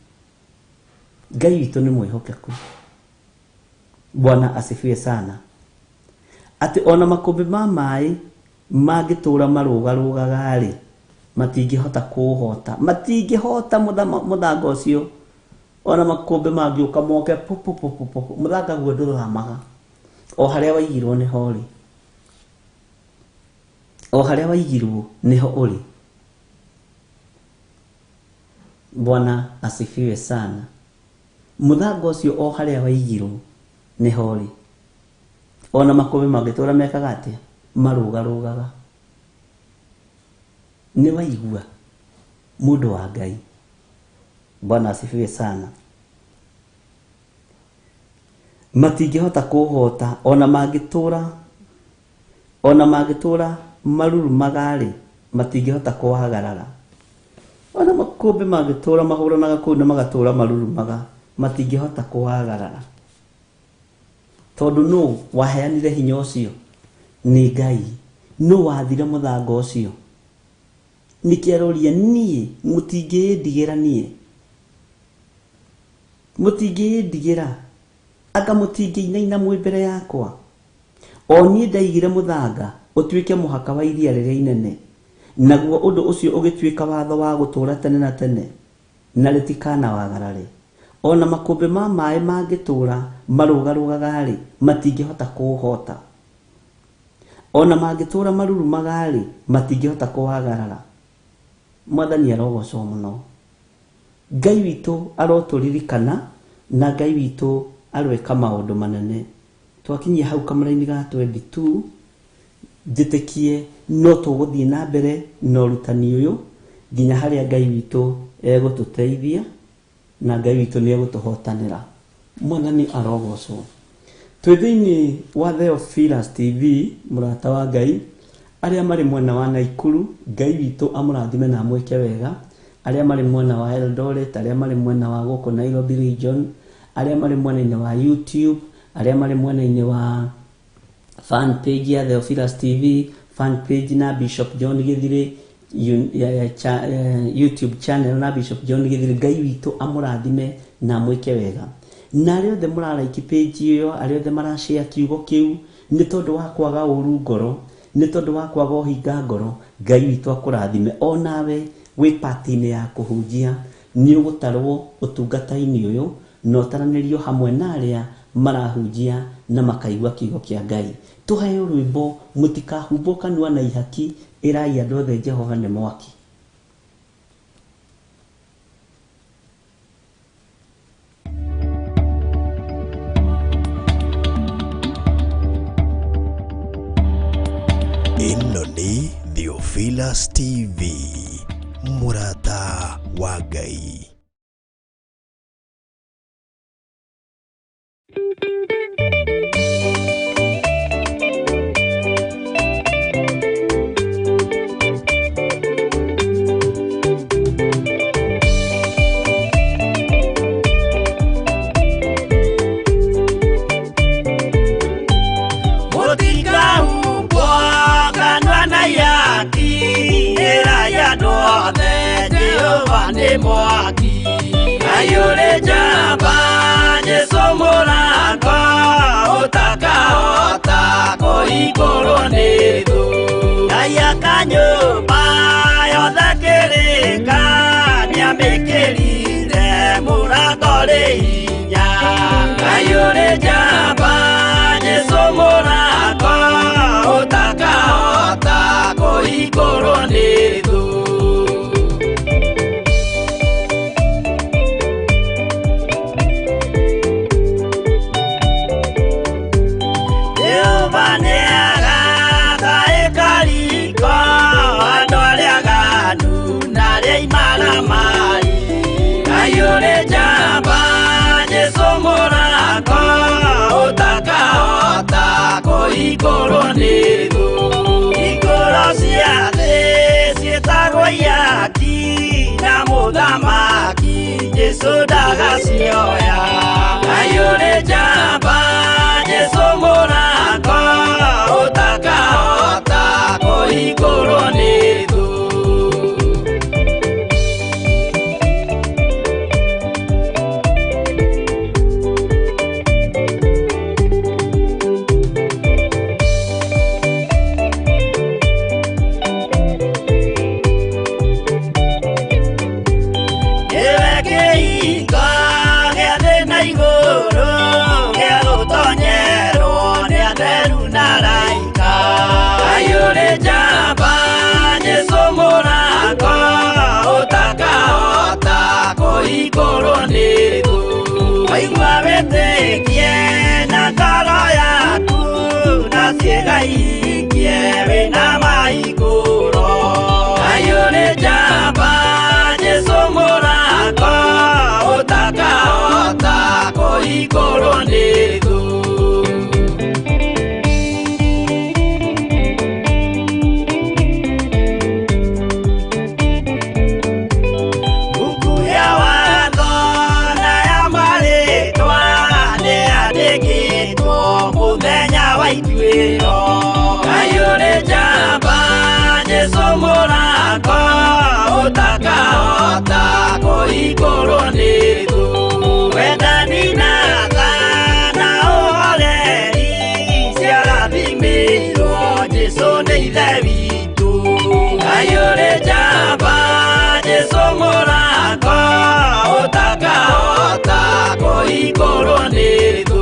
Ngai witũ nĩ mwĩhokeku. Bwana asifiwe sana. Ati ona makũmbĩ ma maĩ mangĩtũra marũgarũgaga rĩ, matingĩhota kũũhota, matingĩhota mũthanga ũcio. Ona makũmbĩ mangĩũka moke mũthanga guo ndũramaga. O harĩa waigirwo nĩ ho rĩ, o harĩa waigirwo nĩho ũrĩ. Bwana asifiwe sana. Mũthanga ũcio o harĩa waigirwo nĩho rĩ. Ona makũmbĩ mangĩtũra mekaga atĩa? Marũgarũgaga. Nĩ waigua mũndũ wa Ngai. Bwana asifiwe sana. Matingĩhota kũũhota ona mangĩtũra marurumaga rĩ, matingĩhota kũwagarara. Ona makũmbĩ mangĩtũra mahũranaga kũu na magatũra marurumaga, matingĩhota kũwagarara. Tondũ nũ waheanire hinya ũcio? Nĩ Ngai. Nũ wathire mũthanga ũcio? Nikĩaroria niĩ, mũtingĩndigĩra niĩ. Mũtingĩndigĩra. Anga mũtingĩinaina mwĩ mbere yakwa. O niĩ ndaigire mũthanga ũtuĩke mũhaka wa iria rĩrĩa inene. Naguo ũndũ ũcio ũgĩtuĩka watho wa gũtũra tene na tene. Na rĩtikana wagarare. Ona makũmbĩ ma maĩ mangĩtũra marũgarũgaga rĩ, matingĩhota kũũhota. Ona mangĩtũra marurumaga rĩ, matingĩhota kũwagarara. Mwathani arogocwo mũno. Ngai witũ arotũririkana na Ngai witũ arweka maũndũ manene. Twakinyia hau kamera-inĩ ga 22, njĩtĩkie no tũgũthiĩ na mbere na ũrutani ũyũ nginya harĩa Ngai witũ egũtũteithia na Ngai witũ nĩ egũtũhotanĩra. Mwathani arogocwo. Twĩ thĩinĩ wa Theophilus TV, mũrata wa Ngai, arĩa marĩ mwena wa Naikuru, Ngai witũ amũrathime na amwĩke wega. Arĩa marĩ mwena wa Eldoret, arĩa marĩ mwena wa gũkũ Nairobi region, arĩa marĩ mwena-inĩ wa YouTube, arĩa marĩ mwena-inĩ wa fan page ya Theophilus TV, fan page na Bishop John Githiri, YouTube channel na Bishop John Githiri. Ngai witũ amũrathime na amwĩke wega. Na arĩa othe mũralaiki page ĩyo, arĩa othe marashare kiugo kĩu, nĩ tondũ wa kwaga ũru ngoro, nĩ tondũ wa kwaga ũhinga ngoro, Ngai witũ akũrathime. O nawe wĩ part-inĩ ya kũhunjia, nĩ ũgũtarwo ũtungata-inĩ ũyũ na ũtaranĩrio hamwe na arĩa marahunjia na makaigua kiugo kĩa Ngai. Tũheo rwĩmbo mũtikahumbwo kanua na ihaki, ĩrai andũ othe Jehova nĩ mwaki. Ĩno nĩ Theophilus TV, mũrata wa Ngai. Mwaki ayure jamba Yesu mũrango ũtakahota kũhingũrwo nĩ thũ. Ngai akanyũmba yothe kĩrĩka nĩamĩkĩrire mũrango rĩ hinya. Ayure jamba Yesu mũrango ũtakahota kũhingũrwo ayore jamba Jesu mũrako ũtakahota kũhingũrwo nĩ thũ hingũro cia thĩ ciĩtagwo ihaki na mũthamaki Jesu ndagacioya ayore jamba Jesu mũrako ũtakahota kũhingũrwo nĩ thũ Waigua wĩtĩkie na ngoro yaku na ciĩga ikie wĩna mahingũro ayũrĩ njamba Jesu mũrako ũtakahota kũhingũrwo nĩ thũ ayũrĩ njamba Jesu mũrako ũtakahota kũhingũrwo nĩ thũ wendani na tha na ũhoreri ciarathimĩirwo Jesu nĩ ithe witũ ayũrĩ njamba Jesu mũrako ũtakahota kũhingũrwo nĩ thũ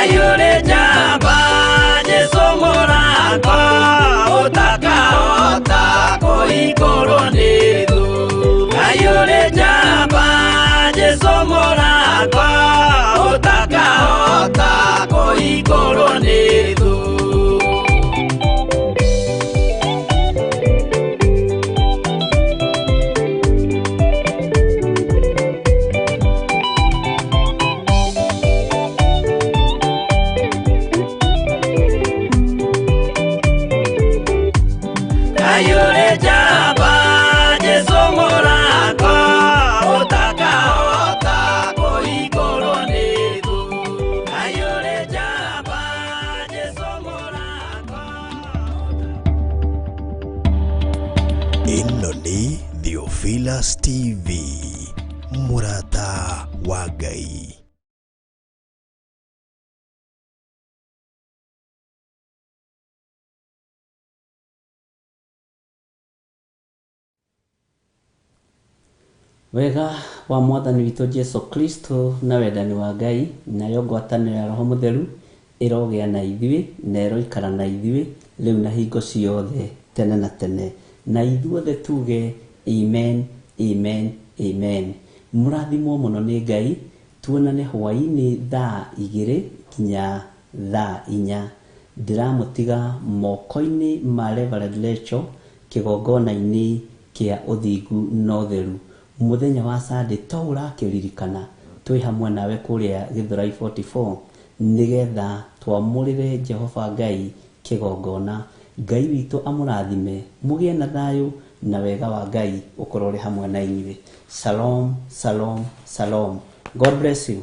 ayũrĩ njamba Jesu mũrako ũtakahota kũhingũrwo nĩ thũ ayũrĩ njamba Jesu mũrako ũtakahota kũhingũrwo nĩ thũ ayũrĩ njamba Jesu mũrako ũtakahota kũhingũrwo nĩ thũ ayũrĩ njamba Jesu mũrako ĩno nĩ Theophilus TV mũrata wa Ngai. Wega wa mwathani witũ Jesu Kristo na wendani wa Ngai nayo ngwatanĩro ya Roho Mũtheru ĩrogĩa na ithuĩ na ĩroikara na ithuĩ rĩu na hingo ciothe tene na tene na ithuothe tuge amen amen amen. Mũrathimwo mũno nĩ Ngai tuonane hwaĩ-inĩ thaa 2 kinya thaa 4 ndiramũtiga moko-inĩ ma Reverend Rachel kĩgongona-inĩ kĩa ũthingu na ũtheru mũthenya wa Sunday to ũrakĩririkana twĩ hamwe nawe kũrĩa Gĩthũrai 44 nĩgetha twamũrĩre Jehova Ngai kĩgongona. Ngai witũ amũrathime mũgĩe na thayũ na wega wa Ngai ũkorwo ũrĩ hamwe na inyuĩ. Shalom shalom shalom. God bless you.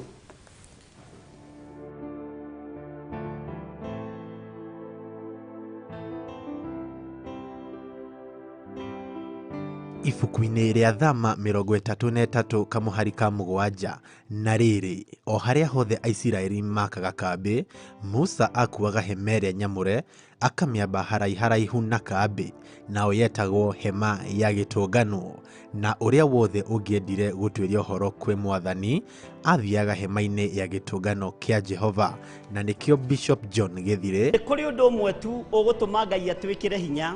ibuku-inĩ rĩa Thama 33 kamuhari ka mũgwanja. Na rĩrĩ, o harĩa hothe Aisiraeli makaga kambĩ, Musa akuaga hema ĩrĩa nyamũre akamĩamba haraihu na kambĩ, nao yetagwo hema ya gĩtũngano. Na ũrĩa wothe ũngĩendire gũtuĩria ũhoro kwĩ Mwathani athiaga hema-inĩ ya gĩtũngano kĩa Jehova, na nĩkĩo Bishop John Gĩthire. Nĩ kũrĩ ũndũ ũmwe tu ũgũtũma Ngai atwĩkĩre hinya,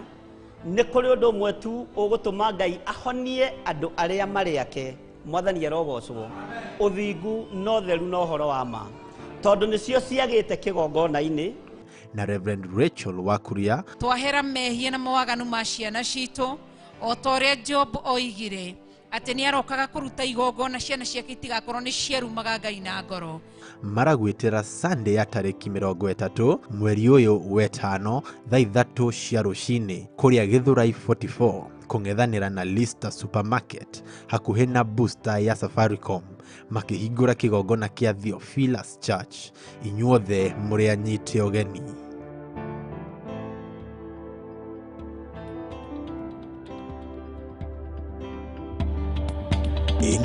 nĩ kũrĩ ũndũ ũmwe tu ũgũtũma Ngai ahonie andũ arĩa marĩ ake. Mwathani arogocwo. Ũthingu no theru no horo wa ma, tondũ nĩcio ciagĩte kĩgongona-inĩ. Na Reverend Rachel Wakuria, twahera mehia na mawaganu ma ciana citũ, o ta ũrĩa Job oigire atĩ nĩ arokaga kũruta igongona ciana ciake itigakorwo nĩ ciarumaga Ngai na ngoro. maragwĩtĩra Sunday ya tarĩki 30 mweri ũyũ wetano thaa 3 cia rũcinĩ kũrĩa Githurai 44 kũng'ethanĩra na Lista Supermarket hakuhĩ na booster ya Safaricom makĩhingũra kĩgongona kĩa Theophilus Church. Inyuothe mũrĩ anyite ũgeni.